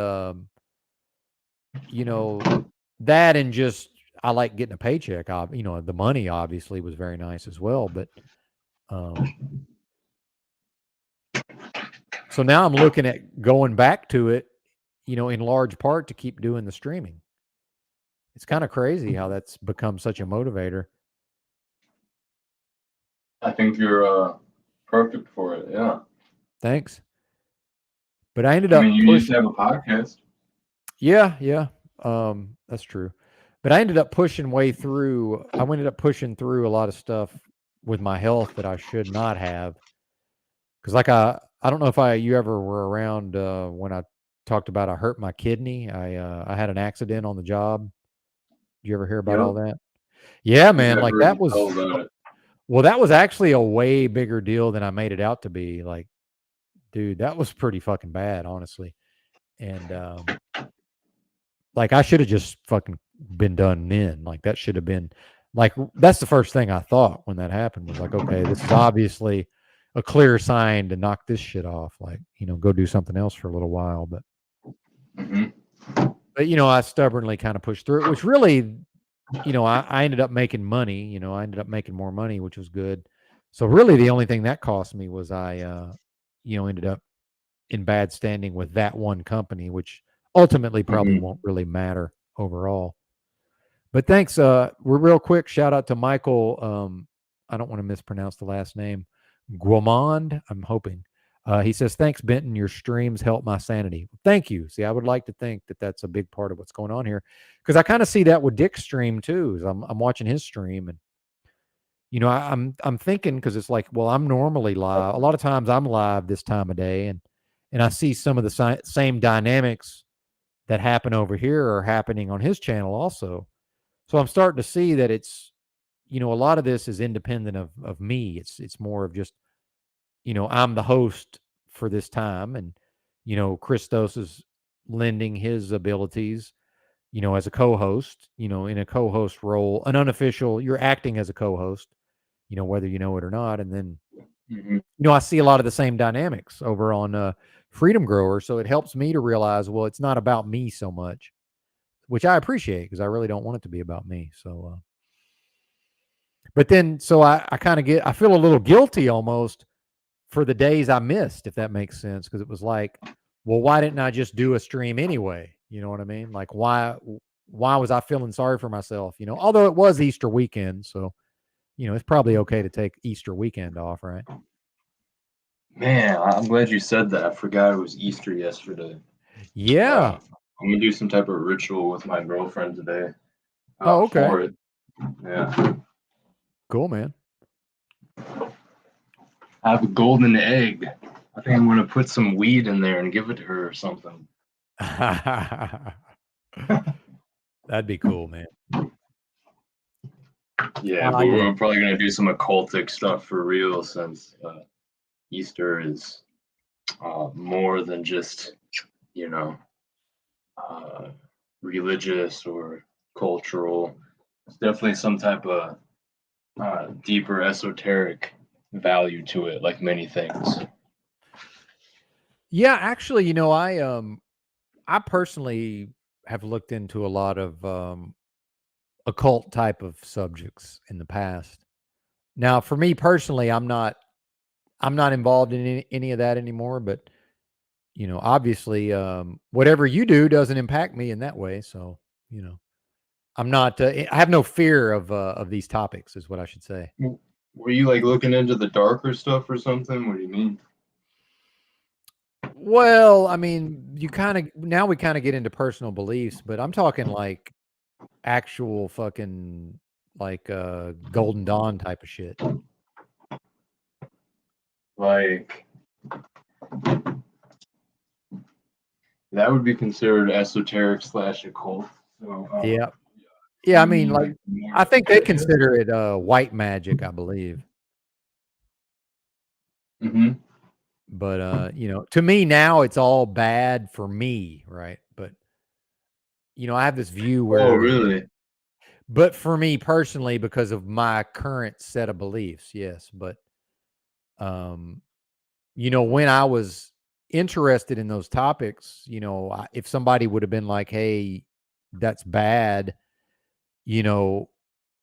you know, that, and just, I like getting a paycheck. You know, the money obviously was very nice as well, but, um, so now I'm looking at going back to it, you know, in large part to keep doing the streaming. It's kind of crazy how that's become such a motivator. I think you're perfect for it. Yeah. Thanks. But I ended I mean, up you used to pushing. have a podcast. Yeah, yeah. That's true. But I ended up pushing way through. I ended up pushing through a lot of stuff with my health that I should not have. Because like I don't know if you ever were around when I talked about I hurt my kidney. I had an accident on the job. Did you ever hear about all Yep. that? Yeah, I think man. I've Like heard that you tell was, about it. well, that was actually a way bigger deal than I made it out to be. Like, dude, that was pretty fucking bad, honestly. And like I should have just fucking been done then. Like that should have been, like, that's the first thing I thought when that happened, was like, okay, this is obviously a clear sign to knock this shit off. Like, you know, go do something else for a little while. hmm But you know, I stubbornly kind of pushed through it, which really, you know, I ended up making money. You know, I ended up making more money, which was good. So really, the only thing that cost me was you know, ended up in bad standing with that one company, which ultimately probably hmm won't really matter overall. But thanks. We're real quick. Shout out to Michael. I don't want to mispronounce the last name. Guamond, I'm hoping. He says, "Thanks, Benton. Your streams help my sanity." Thank you. See, I would like to think that that's a big part of what's going on here, because I kind of see that with Dick's stream too. Is I'm watching his stream, and you know, I'm thinking, because it's like, well, I'm normally live. A lot of times I'm live this time of day, and I see some of the same dynamics that happen over here are happening on his channel also. So I'm starting to see that it's, you know, a lot of this is independent of me. It's more of just, you know, I'm the host for this time, and you know, Christos is lending his abilities, you know, as a co-host, you know, in a co-host role, an unofficial, you're acting as a co-host, you know, whether you know it or not. And then, hmm you know, I see a lot of the same dynamics over on Freedom Grower. So it helps me to realize, well, it's not about me so much, which I appreciate, because I really don't want it to be about me. So, but then, so I kind of I feel a little guilty almost for the days I missed, if that makes sense. Because it was like, well, why didn't I just do a stream anyway? You know what I mean? Like, why was I feeling sorry for myself? You know, although it was Easter weekend, so, it's probably okay to take Easter weekend off, right? Man, I'm glad you said that. I forgot it was Easter yesterday. Yeah. I'm gonna do some type of ritual with my girlfriend today. Oh, okay. For it. Yeah. Cool, man. I have a golden egg. I think I'm gonna put some weed in there and give it to her or something. That'd be cool, man. Yeah, but we're probably gonna do some occultic stuff for real since Easter is more than just religious or cultural. It's definitely some type of deeper esoteric value to it, like many things. Yeah, actually, I personally have looked into a lot of occult type of subjects in the past. Now, for me personally, I'm not involved in any of that anymore, but obviously, whatever you do doesn't impact me in that way. So, I'm not. I have no fear of these topics, is what I should say. Were you like looking into the darker stuff or something? What do you mean? Well, I mean, we kind of get into personal beliefs, but I'm talking like actual fucking like Golden Dawn type of shit. Like that would be considered esoteric / occult. So, Yeah. I mean, like, I think they consider it white magic, I believe. Mm-hmm. But to me now it's all bad for me, right? But I have this view where. Oh, really? But for me personally, because of my current set of beliefs, yes. But when I was interested in those topics, if somebody would have been like, "Hey, that's bad,"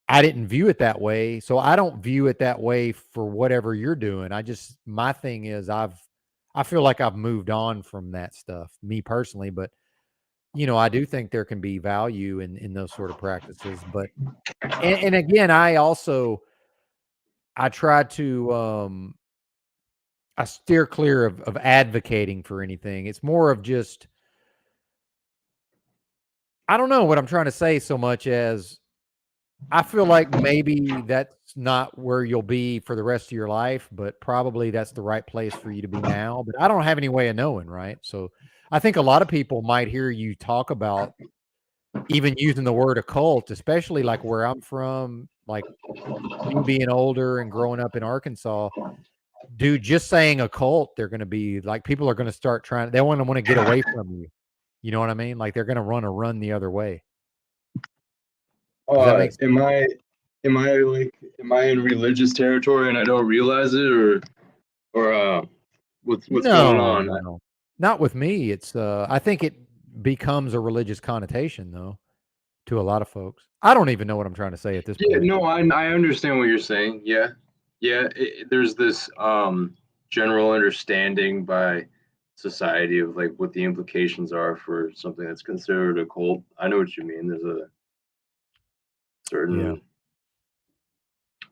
I didn't view it that way. So I don't view it that way for whatever you're doing. My thing is I feel like I've moved on from that stuff, me personally, but I do think there can be value in those sort of practices. But and again, I try to I steer clear of advocating for anything. It's more of just, I don't know what I'm trying to say so much as I feel like maybe that's not where you'll be for the rest of your life, but probably that's the right place for you to be now. But I don't have any way of knowing, right? So I think a lot of people might hear you talk about even using the word occult, especially like where I'm from, like me being older and growing up in Arkansas. Dude, just saying occult, they're going to be like, people are going to start trying, they want to get away from you. You know what I mean? Like they're going to run the other way. Does that make sense? Am I in religious territory and I don't realize it, or what's going on? No. Not with me. It's I think it becomes a religious connotation though to a lot of folks. I don't even know what I'm trying to say at this Yeah, point. no, I understand what you're saying. Yeah, there's this general understanding by society of like what the implications are for something that's considered a cult. I know what you mean. There's a certain,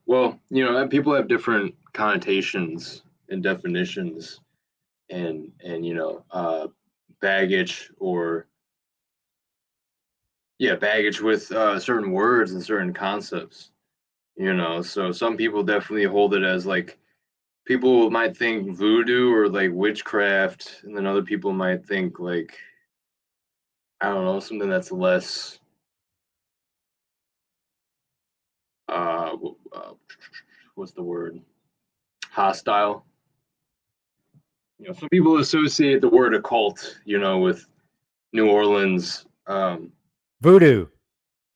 well, people have different connotations and definitions, and baggage or baggage with certain words and certain concepts. So some people definitely hold it as like, people might think voodoo or like witchcraft, and then other people might think like, I don't know, something that's less what's the word, hostile. Some people associate the word occult with New Orleans, Voodoo.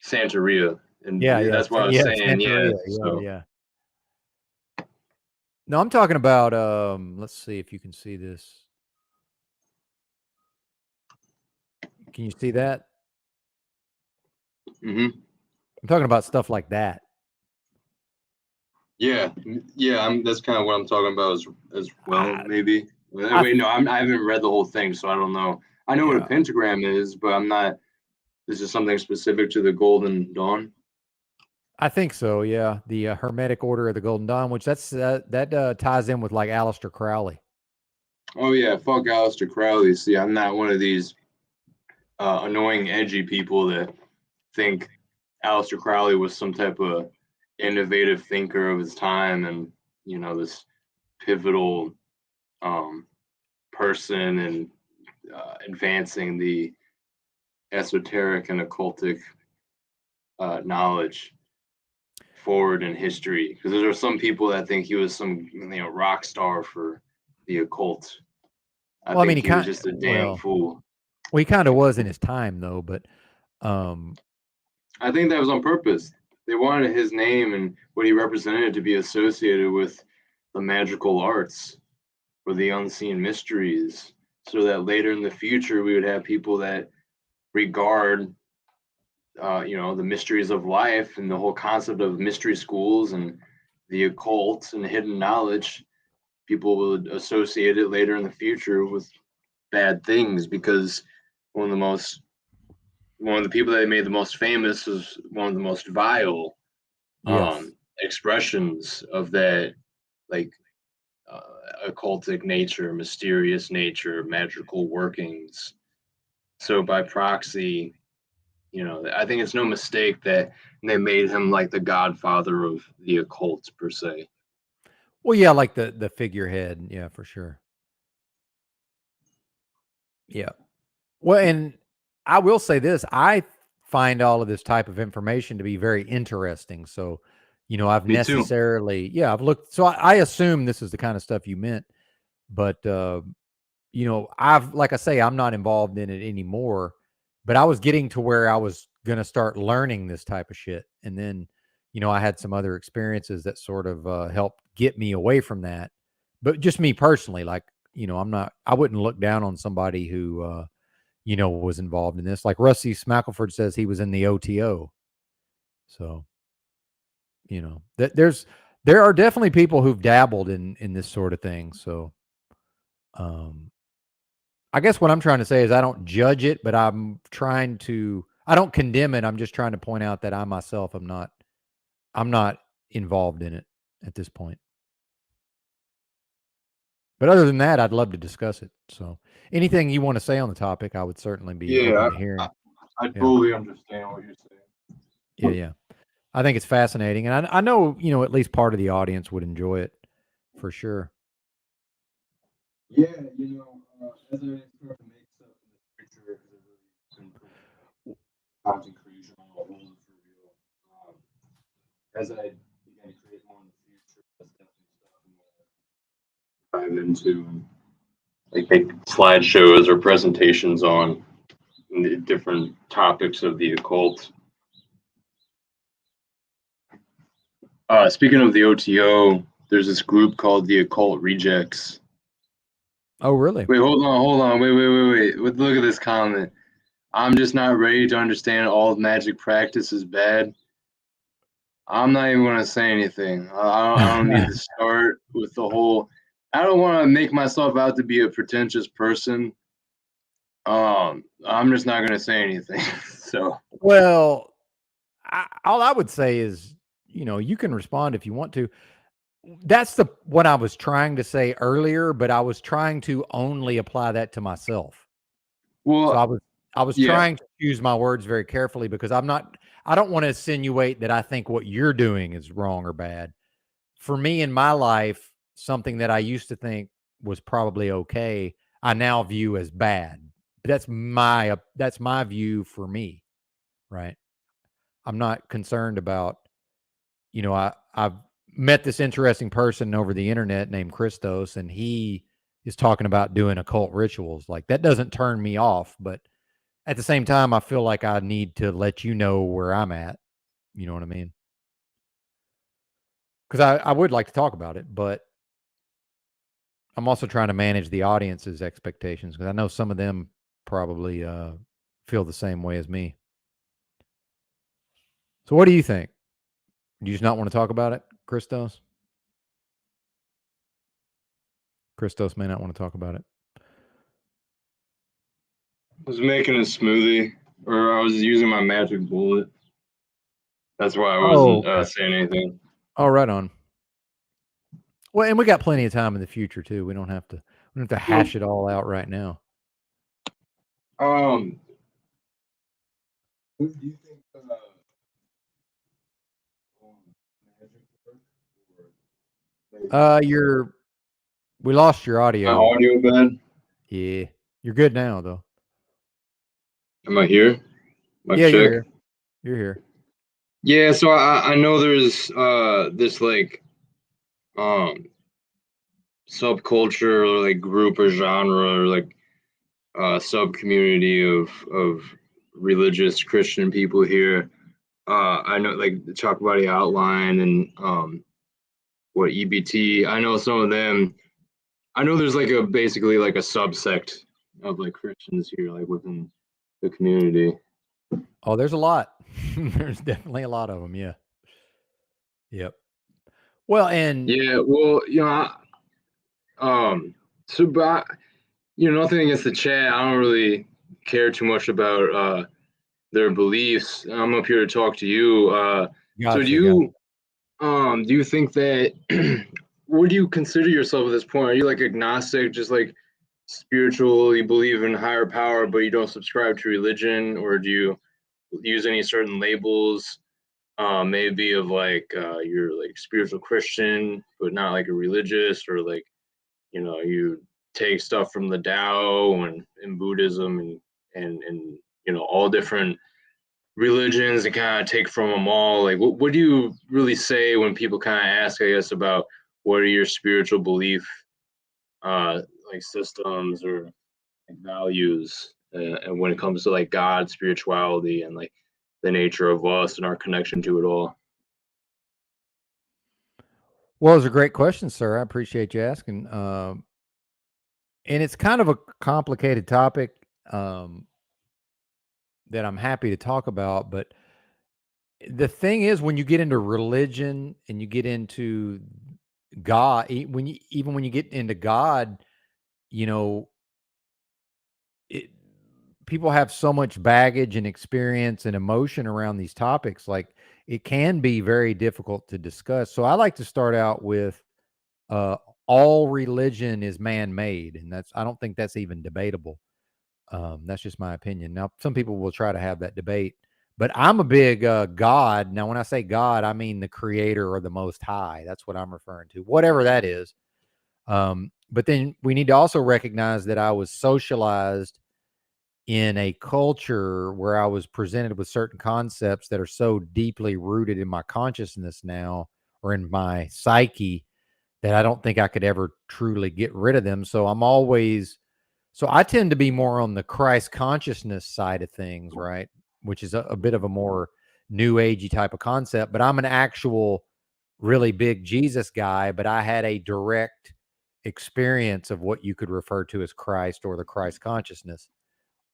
Santeria, and Yeah. that's what I was saying. Santeria. Yeah. No, I'm talking about let's see if you can see this. Can you see that? Mm-hmm. I'm talking about stuff like that. Yeah. That's kind of what I'm talking about as well. Maybe. Wait, no, I haven't read the whole thing, so I don't know. I know what a pentagram is, but I'm not. This is something specific to the Golden Dawn. I think so. Yeah, the Hermetic Order of the Golden Dawn, which that ties in with like Aleister Crowley. Oh yeah, fuck Aleister Crowley. See, I'm not one of these annoying, edgy people that think Aleister Crowley was some type of innovative thinker of his time, and this pivotal um, person and advancing the esoteric and occultic knowledge forward in history. Because there are some people that think he was some rock star for the occult. I Well, I mean, think he was just a damn fool. Well, he kind of was in his time, though. But I think that was on purpose. They wanted his name and what he represented to be associated with the magical arts or the unseen mysteries, so that later in the future we would have people that regard the mysteries of life and the whole concept of mystery schools and the occult and hidden knowledge. People would associate it later in the future with bad things, because one of the people that made the most famous was one of the most vile yes, expressions of that, like occultic nature, mysterious nature, magical workings. So by proxy, I think it's no mistake that they made him like the godfather of the occult per se. well, yeah, like the figurehead, yeah, for sure. Yeah. Well, and I will say this: I find all of this type of information to be very interesting. So, I've Me too. I've looked. So I assume this is the kind of stuff you meant, but like I say, I'm not involved in it anymore. But I was getting to where I was gonna start learning this type of shit, and then, I had some other experiences that sort of helped get me away from that. But just me personally, like, I wouldn't look down on somebody who was involved in this. Like Rusty Smackleford says he was in the OTO. So, there are definitely people who've dabbled in this sort of thing. So, I guess what I'm trying to say is I don't judge it, but I don't condemn it. I'm just trying to point out that I myself I'm not involved in it at this point. But other than that, I'd love to discuss it. So anything you want to say on the topic, I would certainly be open to hearing. I Yeah. totally understand what you're saying. Yeah. I think it's fascinating. And I know, at least part of the audience would enjoy it for sure. Yeah, as I start to make stuff in the future, because I've really been putting content creation on hold for real. As I begin to create more in the future, that's definitely stuff I'm gonna dive into and like make slideshows or presentations on the different topics of the occult. Speaking of the OTO, there's this group called the Occult Rejects. Oh, really? Wait, hold on. Wait. Look at this comment. I'm just not ready to understand all magic practice is bad. I'm not even going to say anything. I don't need to start with the whole. I don't want to make myself out to be a pretentious person. I'm just not going to say anything. So. Well, all I would say is, you can respond if you want to. That's what I was trying to say earlier, but I was trying to only apply that to myself. Well, so I was trying to choose my words very carefully, because I don't want to insinuate that I think what you're doing is wrong or bad. For me in my life, something that I used to think was probably okay, I now view as bad. That's my view for me, right? I'm not concerned about, I've met this interesting person over the internet named Christos, and he is talking about doing occult rituals. Like, that doesn't turn me off, but at the same time, I feel like I need to let you know where I'm at. You know what I mean? Because I would like to talk about it, but I'm also trying to manage the audience's expectations, because I know some of them probably feel the same way as me. So what do you think? Do you just not want to talk about it, Christos? Christos may not want to talk about it. I was making a smoothie, or I was using my magic bullet. That's why I Oh, wasn't okay. saying anything. Oh, right on. Well, and we got plenty of time in the future too. We don't have to hash it all out right now. Who do you think magic works, or We lost your my audio. audio bad? Yeah, you're good now though. Am I here? Mic Yeah, you're check. here. You're here. Yeah, so I know there's this like subculture or like group or genre or like sub community of religious Christian people here. I know like the Chalkbody Outline and what EBT. I know some of them. I know there's like a basically like a subsect of like Christians here, like within the community. Oh, there's a lot. There's definitely a lot of them. Yeah. Yep. Well, and Yeah, well, so but nothing against the chat. I don't really care too much about their beliefs. I'm up here to talk to you. So gotcha. Gotcha. do you think that what do you consider yourself at this point? Are you like agnostic, just like spiritual, you believe in higher power, but you don't subscribe to religion, or do you use any certain labels? Maybe of like you're like spiritual Christian, but not like a religious, or like you take stuff from the Tao and in Buddhism and all different religions and kind of take from them all. Like, what do you really say when people kind of ask, I guess, about what are your spiritual belief, like systems or like values, and when it comes to like God, spirituality, and like the nature of us and our connection to it all? Well, it's a great question, sir. I appreciate you asking. And it's kind of a complicated topic that I'm happy to talk about. But the thing is, when you get into religion and you get into God, even when you get into God, you know, it, people have so much baggage and experience and emotion around these topics. Like it can be very difficult to discuss. So I like to start out with uh, all religion is man-made, and I don't think that's even debatable. That's just my opinion. Now, some people will try to have that debate, but I'm a big God. Now, when I say God, I mean the Creator or the Most High. That's what I'm referring to, whatever that is. But then we need to also recognize that I was socialized in a culture where I was presented with certain concepts that are so deeply rooted in my consciousness now or in my psyche that I don't think I could ever truly get rid of them. So I tend to be more on the Christ consciousness side of things, right? Which is a bit of a more new agey type of concept, but I'm an actual really big Jesus guy, but I had a direct experience of what you could refer to as Christ or the Christ consciousness,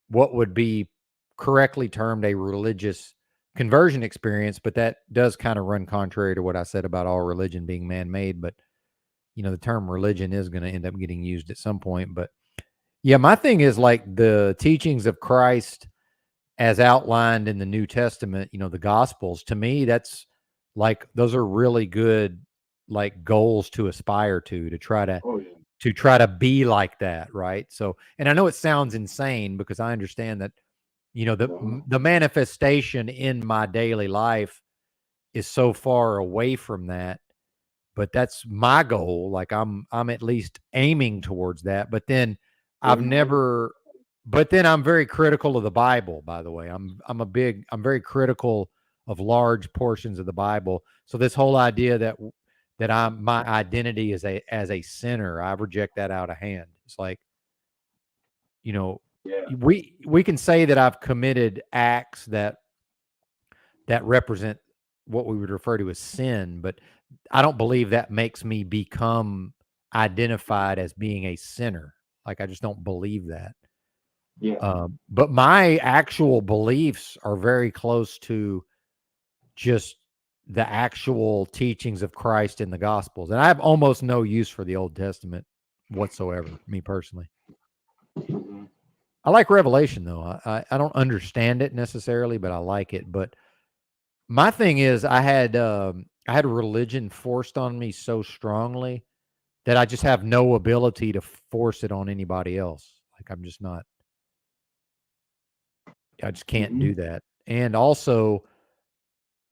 what would be correctly termed a religious conversion experience, but that does kind of run contrary to what I said about all religion being man-made. But the term religion is going to end up getting used at some point. But yeah, my thing is like the teachings of Christ as outlined in the New Testament, the Gospels. To me, that's like those are really good like goals to aspire to try to Oh yeah. be like that, right? So, and I know it sounds insane because I understand that the manifestation in my daily life is so far away from that, but that's my goal. Like I'm at least aiming towards that. But then I've never but then I'm very critical of the Bible, by the way. I'm very critical of large portions of the Bible. So this whole idea that my identity is as a sinner, I reject that out of hand. It's like, you know, Yeah. we can say that I've committed acts that represent what we would refer to as sin, but I don't believe that makes me become identified as being a sinner. Like I just don't believe that. Yeah. But my actual beliefs are very close to just the actual teachings of Christ in the Gospels, and I have almost no use for the Old Testament whatsoever. Me personally, Mhm. I like Revelation though. I don't understand it necessarily, but I like it. But My thing is, I had religion forced on me so strongly that I just have no ability to force it on anybody else. Like I'm just not. I just can't do that. And also,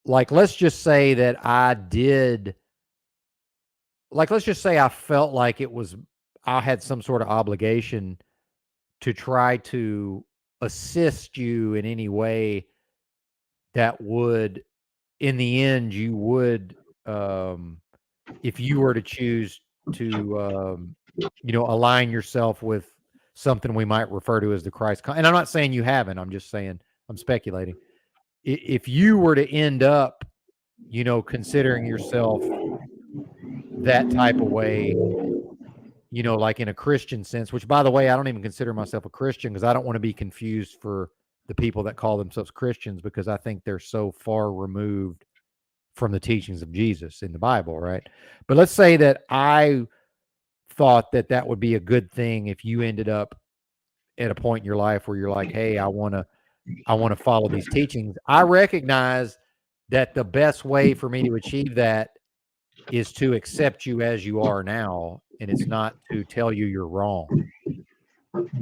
like, let's just say that I did. Like, let's just say I felt like I had some sort of obligation to try to assist you in any way that would, in the end, you would, um, if you were to choose to, align yourself with something we might refer to as the and I'm not saying you haven't. I'm just saying I'm speculating. If you were to end up, considering yourself that type of way, like in a Christian sense, which by the way, I don't even consider myself a Christian because I don't want to be confused for the people that call themselves Christians because I think they're so far removed from the teachings of Jesus in the Bible, right? But let's say that I thought that that would be a good thing if you ended up at a point in your life where you're like, "Hey, I want to follow these teachings." I recognize that the best way for me to achieve that is to accept you as you are now, and it's not to tell you you're wrong.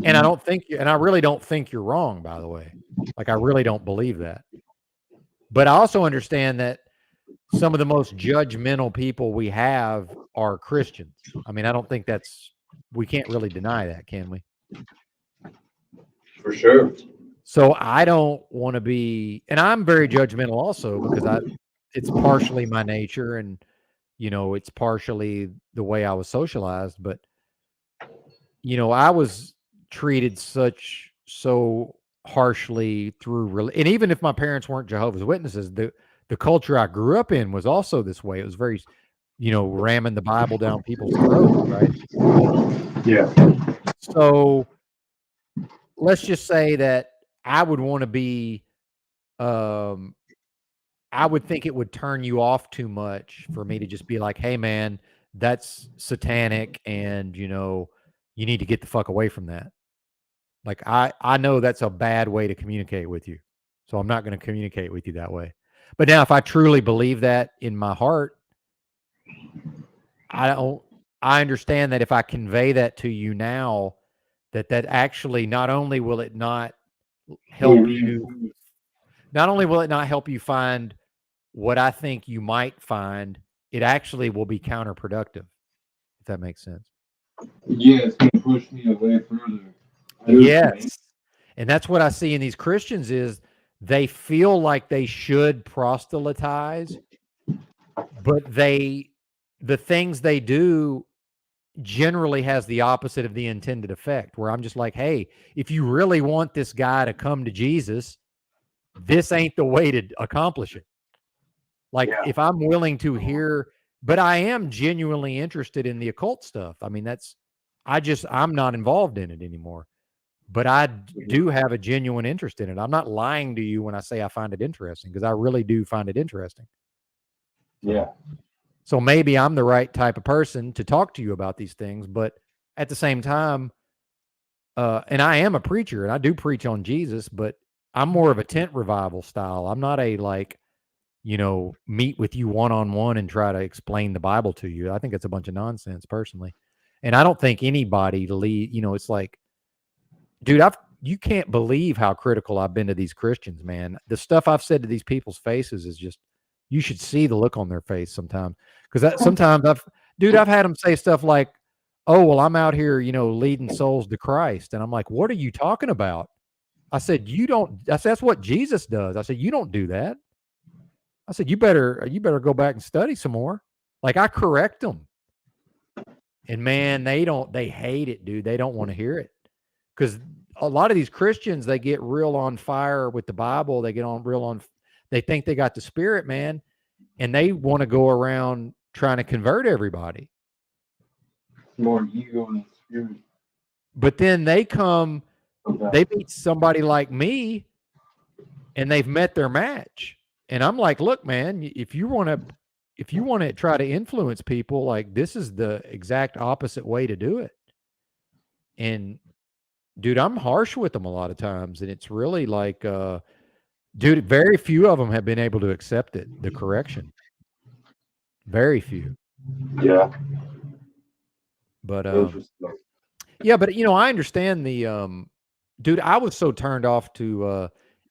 And I really don't think you're wrong, by the way. Like, I really don't believe that. But I also understand that some of the most judgmental people we have are Christians. I mean, I don't think we can't really deny that, can we? For sure. So I don't want to be, and I'm very judgmental also because it's partially my nature and, it's partially the way I was socialized, but I was treated so harshly and even if my parents weren't Jehovah's Witnesses, the culture I grew up in was also this way. It was very, ramming the Bible down people's throats, right? Yeah. So let's just say that I would want to be, um, I would think it would turn you off too much for me to just be like, "Hey, man, that's satanic, and you need to get the fuck away from that." Like I know that's a bad way to communicate with you. So I'm not going to communicate with you that way. But now if I truly believe that in my heart, I don't I understand that if I convey that to you now, that actually not only will it not help you, not only will it not help you find what I think you might find, it actually will be counterproductive, if that makes sense. Yeah, it's gonna push me away further. Yes. And that's what I see in these Christians is they feel like they should proselytize, but the things they do generally has the opposite of the intended effect, where I'm just like, "Hey, if you really want this guy to come to Jesus, this ain't the way to accomplish it." Like if I'm willing to hear, but I am genuinely interested in the occult stuff. I mean, I'm not involved in it anymore. But I do have a genuine interest in it. I'm not lying to you when I say I find it interesting because I really do find it interesting. Yeah. So maybe I'm the right type of person to talk to you about these things, but at the same time, and I am a preacher and I do preach on Jesus, but I'm more of a tent revival style. I'm not a meet with you one-on-one and try to explain the Bible to you. I think it's a bunch of nonsense personally. And I don't think anybody it's like, dude, you can't believe how critical I've been to these Christians, man. The stuff I've said to these people's faces is just, you should see the look on their face sometimes. Because sometimes I've had them say stuff like, "Oh, well, I'm out here, leading souls to Christ." And I'm like, "What are you talking about?" I said, "That's what Jesus does." I said, "You don't do that." I said, you better go back and study some more." Like I correct them. And man, they hate it, dude. They don't want to hear it. Because a lot of these Christians, they get real on fire with the Bible. They get they think they got the Spirit, man, and they want to go around trying to convert everybody. More ego than spirit. But then they meet somebody like me, and they've met their match. And I'm like, "Look, man, if you want to try to influence people, like this is the exact opposite way to do it." And dude, I'm harsh with them a lot of times, and it's really like Dude, very few of them have been able to accept it, the correction. Very few. Yeah. But Interesting. yeah, but I understand the dude, I was so turned off to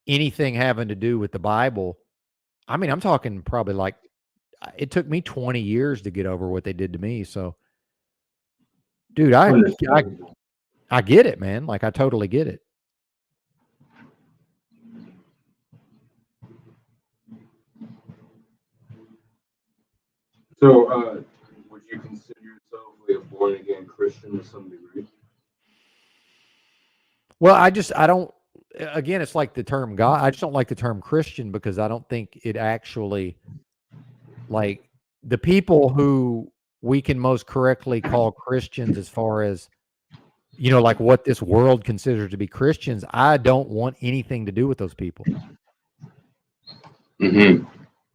anything having to do with the Bible. I mean, I'm talking probably like it took me 20 years to get over what they did to me. So, dude, I Understandable. I get it, man. Like I totally get it. So, would you consider yourself like a born again Christian to some degree? Well, I don't again, it's like the term God. I just don't like the term Christian because I don't think it actually like the people who we can most correctly call Christians as far as like what this world considers to be Christians, I don't want anything to do with those people. Mm-hmm.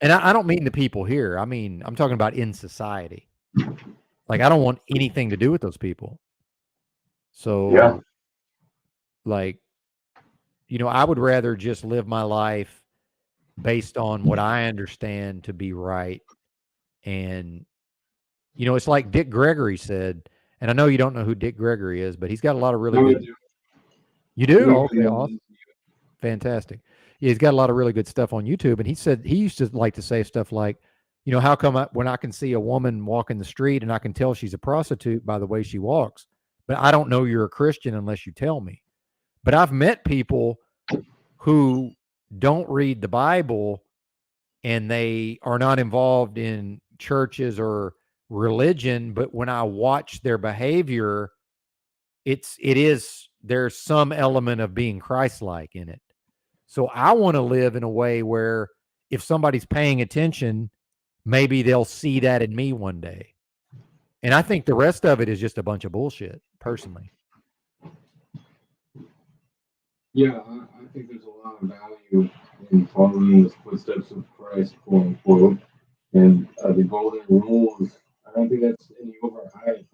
And I don't mean the people here. I mean, I'm talking about in society. Like, I don't want anything to do with those people. So, Yeah. like, I would rather just live my life based on what I understand to be right. And, it's like Dick Gregory said, and I know you don't know who Dick Gregory is, but he's got a lot of really No, I good. do. You do? Yeah, Okay, yeah. awesome. Fantastic. Yeah, he's got a lot of really good stuff on YouTube. And he said he used to like to say stuff like, how come when I can see a woman walking the street and I can tell she's a prostitute by the way she walks, but I don't know you're a Christian unless you tell me. But I've met people who don't read the Bible and they are not involved in churches or religion, but when I watch their behavior, there's some element of being Christ-like in it. So I want to live in a way where if somebody's paying attention, maybe they'll see that in me one day. And I think the rest of it is just a bunch of bullshit, personally. Yeah, I think there's a lot of value in following the footsteps of Christ, quote unquote, and the golden rules. I don't think that's any overhype.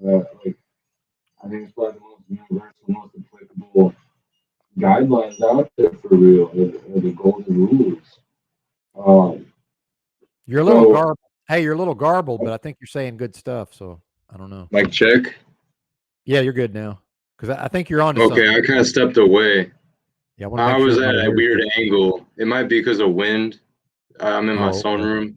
I think it's probably the most universal, most applicable guidelines out there for real. Are the golden rules. You're a little So garbled. Hey, you're a little garbled, but I think you're saying good stuff. So I don't know. Mic check. Yeah, you're good now. Because I think you're on to Okay, something. I kind of stepped away. Yeah, I want to I make was sure at everybody a hears weird you. angle. It might be because of wind. I'm in my Oh, okay. sunroom.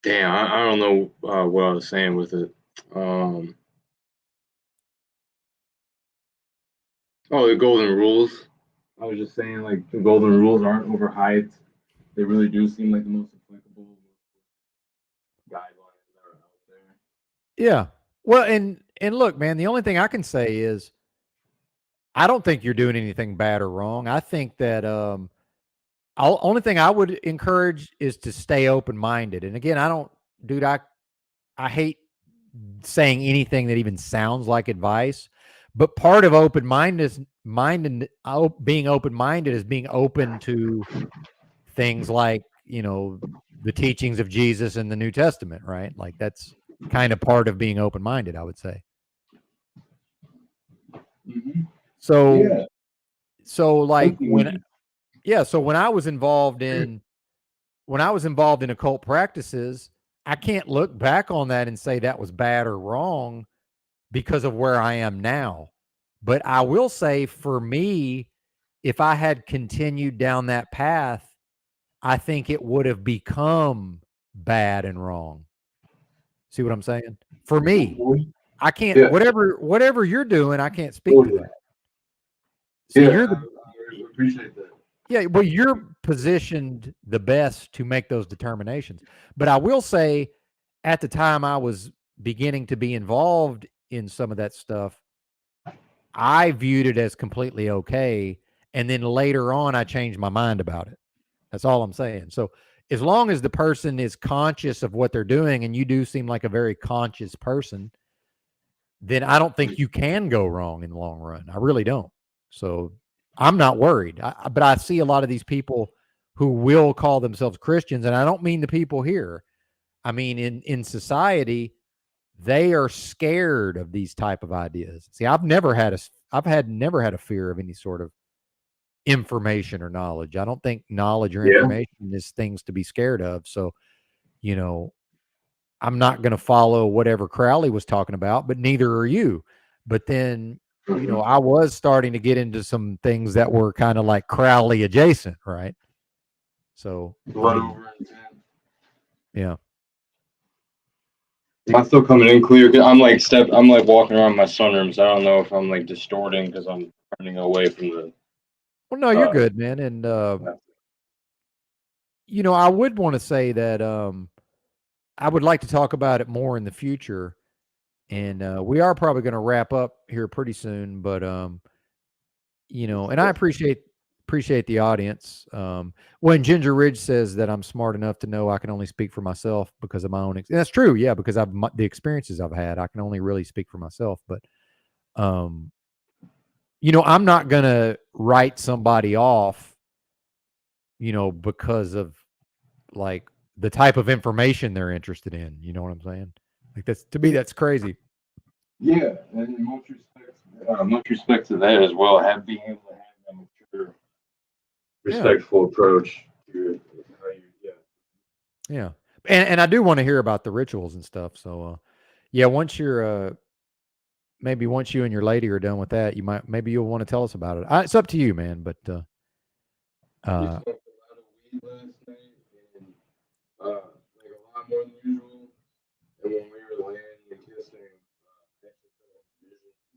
Damn, I don't know what I was saying with it. Oh, the golden rules. I was just saying, like, the golden rules aren't overhyped. They really do seem like the most applicable guidelines that are out there. Yeah. Well, and look, man, the only thing I can say is I don't think you're doing anything bad or wrong. I think that only thing I would encourage is to stay open-minded. And again, I hate saying anything that even sounds like advice, but part of being open-minded is being open to things like, the teachings of Jesus in the New Testament, right? Like that's kind of part of being open-minded, I would say. Mm-hmm. So, Yeah. so like so when I was involved in occult practices, I can't look back on that and say that was bad or wrong because of where I am now. But I will say for me, if I had continued down that path, I think it would have become bad and wrong. See what I'm saying? For me, I can't, Yeah. whatever you're doing, I can't speak to that. See, Yeah, I appreciate that. yeah, well, you're positioned the best to make those determinations. But I will say, at the time I was beginning to be involved in some of that stuff, I viewed it as completely okay. And then later on, I changed my mind about it. That's all I'm saying. So as long as the person is conscious of what they're doing, and you do seem like a very conscious person, then I don't think you can go wrong in the long run. I really don't. So I'm not worried. But I see a lot of these people who will call themselves Christians, and I don't mean the people here. I mean in society, they are scared of these type of ideas. See, never had a fear of any sort of information or knowledge. I don't think knowledge or Yeah. information is things to be scared of. So, you know, I'm not going to follow whatever Crowley was talking about, but neither are you. But then, you know, I was starting to get into some things that were kind of like Crowley adjacent, right? So, Blood over intent. yeah. Am I still coming in clear? 'Cause I'm like walking around my sunrooms. I don't know if I'm like distorting because I'm turning away from the. Well, no, you're good, man. And, you know, I would want to say that I would like to talk about it more in the future. And we are probably going to wrap up here pretty soon, but you know, and I appreciate the audience. When Ginger Ridge says that I'm smart enough to know I can only speak for myself because of my own, and that's true, yeah, because the experiences I've had, I can only really speak for myself. But, you know, I'm not gonna write somebody off, you know, because of like the type of information they're interested in. You know what I'm saying? Like that's to me, that's crazy. Yeah, and much respect to that as well. Being able to have that mature, respectful approach to how you, Yeah. And I do want to hear about the rituals and stuff. So yeah, once you're maybe once you and your lady are done with that, maybe you'll want to tell us about it. It's up to you, man. But Just smoked a lot of weed last night, and like a lot more than usual. And when we were laying and kissing,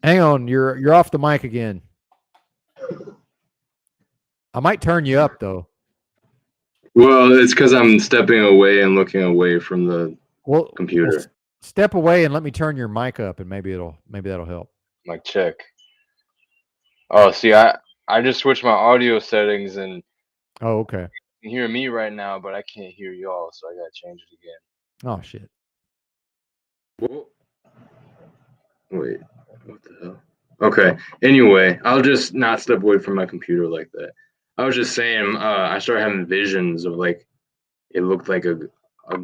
hang on, you're off the mic again. I might turn you up though. Well, it's because I'm stepping away and looking away from the computer. Step away and let me turn your mic up, and maybe that'll help. Mic check. Oh, see, I just switched my audio settings and Oh, okay. you can hear me right now, but I can't hear y'all, so I gotta change it again. Oh shit. Wait, what the hell? Okay. Anyway, I'll just not step away from my computer like that. I was just saying, I started having visions of like it looked like a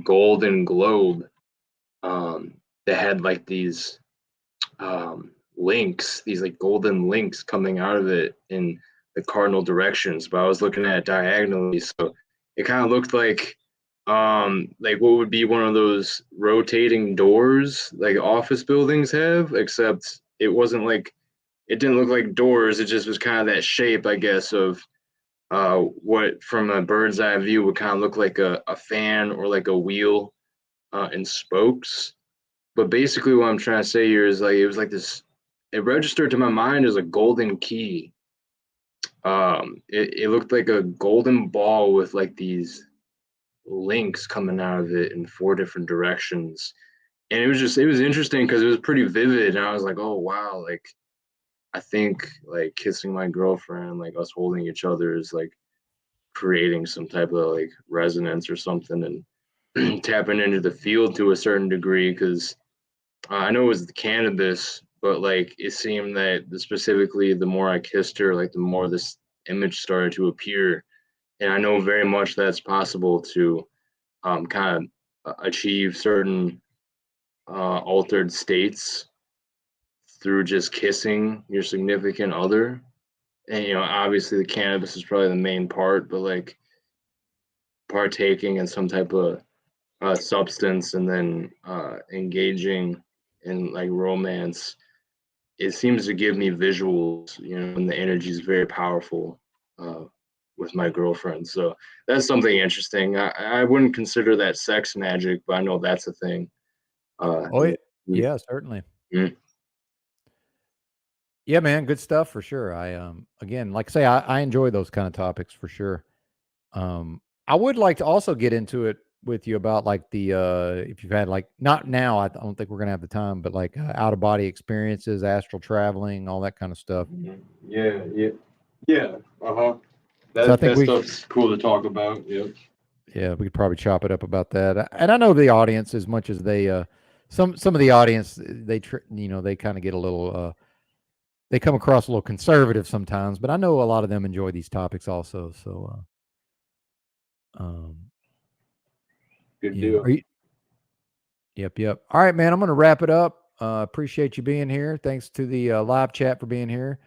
golden globe that had like these links, these like golden links coming out of it in the cardinal directions. But I was looking at it diagonally, so it kind of looked like what would be one of those rotating doors like office buildings have, except it didn't look like doors. It just was kind of that shape, I guess, of what from a bird's eye view would kind of look like a fan or like a wheel and spokes. But basically, what I'm trying to say here is like it was like this. It registered to my mind as a golden key. It looked like a golden ball with like these links coming out of it in four different directions, and it was interesting because it was pretty vivid, and I was like, oh wow, like I think like kissing my girlfriend, like us holding each other is like creating some type of like resonance or something, and tapping into the field to a certain degree because I know it was the cannabis, but like it seemed that specifically the more I kissed her, like the more this image started to appear, and I know very much that's possible to kind of achieve certain altered states through just kissing your significant other. And you know, obviously the cannabis is probably the main part, but like partaking in some type of substance and then engaging in like romance, it seems to give me visuals, you know, and the energy is very powerful with my girlfriend. So that's something interesting. I wouldn't consider that sex magic, but I know that's a thing. Yeah, certainly. Mm. Yeah, man, good stuff for sure. I again, like I say, I enjoy those kind of topics for sure. I would like to also get into it with you about like the if you've had like not now, I don't think we're gonna have the time, but like out of body experiences, astral traveling, all that kind of stuff. yeah. So I think That stuff's cool to talk about. Yep. Yeah, we could probably chop it up about that. And I know the audience, as much as they some of the audience, they you know, they kind of get a little they come across a little conservative sometimes, but I know a lot of them enjoy these topics also. So Good deal. Yep. All right, man. I'm going to wrap it up. Appreciate you being here. Thanks to the live chat for being here.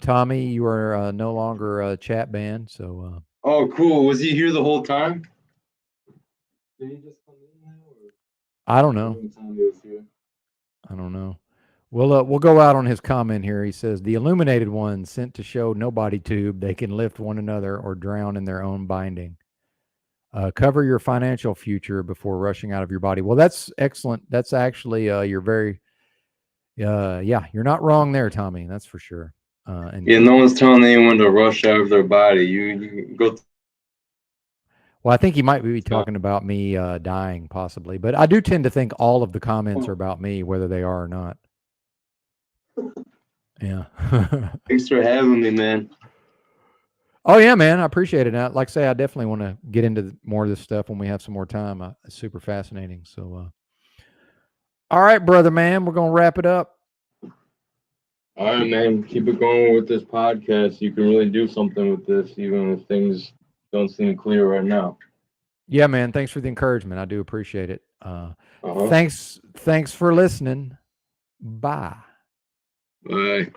Tommy, you are no longer a chat band, so Oh, cool. Was he here the whole time? Did he just come in now, or I don't know. every time he was here? I don't know. We'll go out on his comment here. He says the illuminated ones sent to show nobody tube they can lift one another or drown in their own binding. Cover your financial future before rushing out of your body. Well, that's excellent. That's actually you're very yeah, you're not wrong there, Tommy. That's for sure. And Yeah, no one's telling anyone to rush out of their body. You go. well, I think he might be talking about me dying, possibly, but I do tend to think all of the comments are about me, whether they are or not. Yeah. Thanks for having me, man. Oh yeah, man, I appreciate it. Like I say, I definitely want to get into more of this stuff when we have some more time. It's super fascinating. So, all right, brother, man, we're gonna wrap it up. All right, man. Keep it going with this podcast. You can really do something with this, even if things don't seem clear right now. Yeah, man. Thanks for the encouragement. I do appreciate it. Uh-huh. Thanks for listening. Bye. Bye.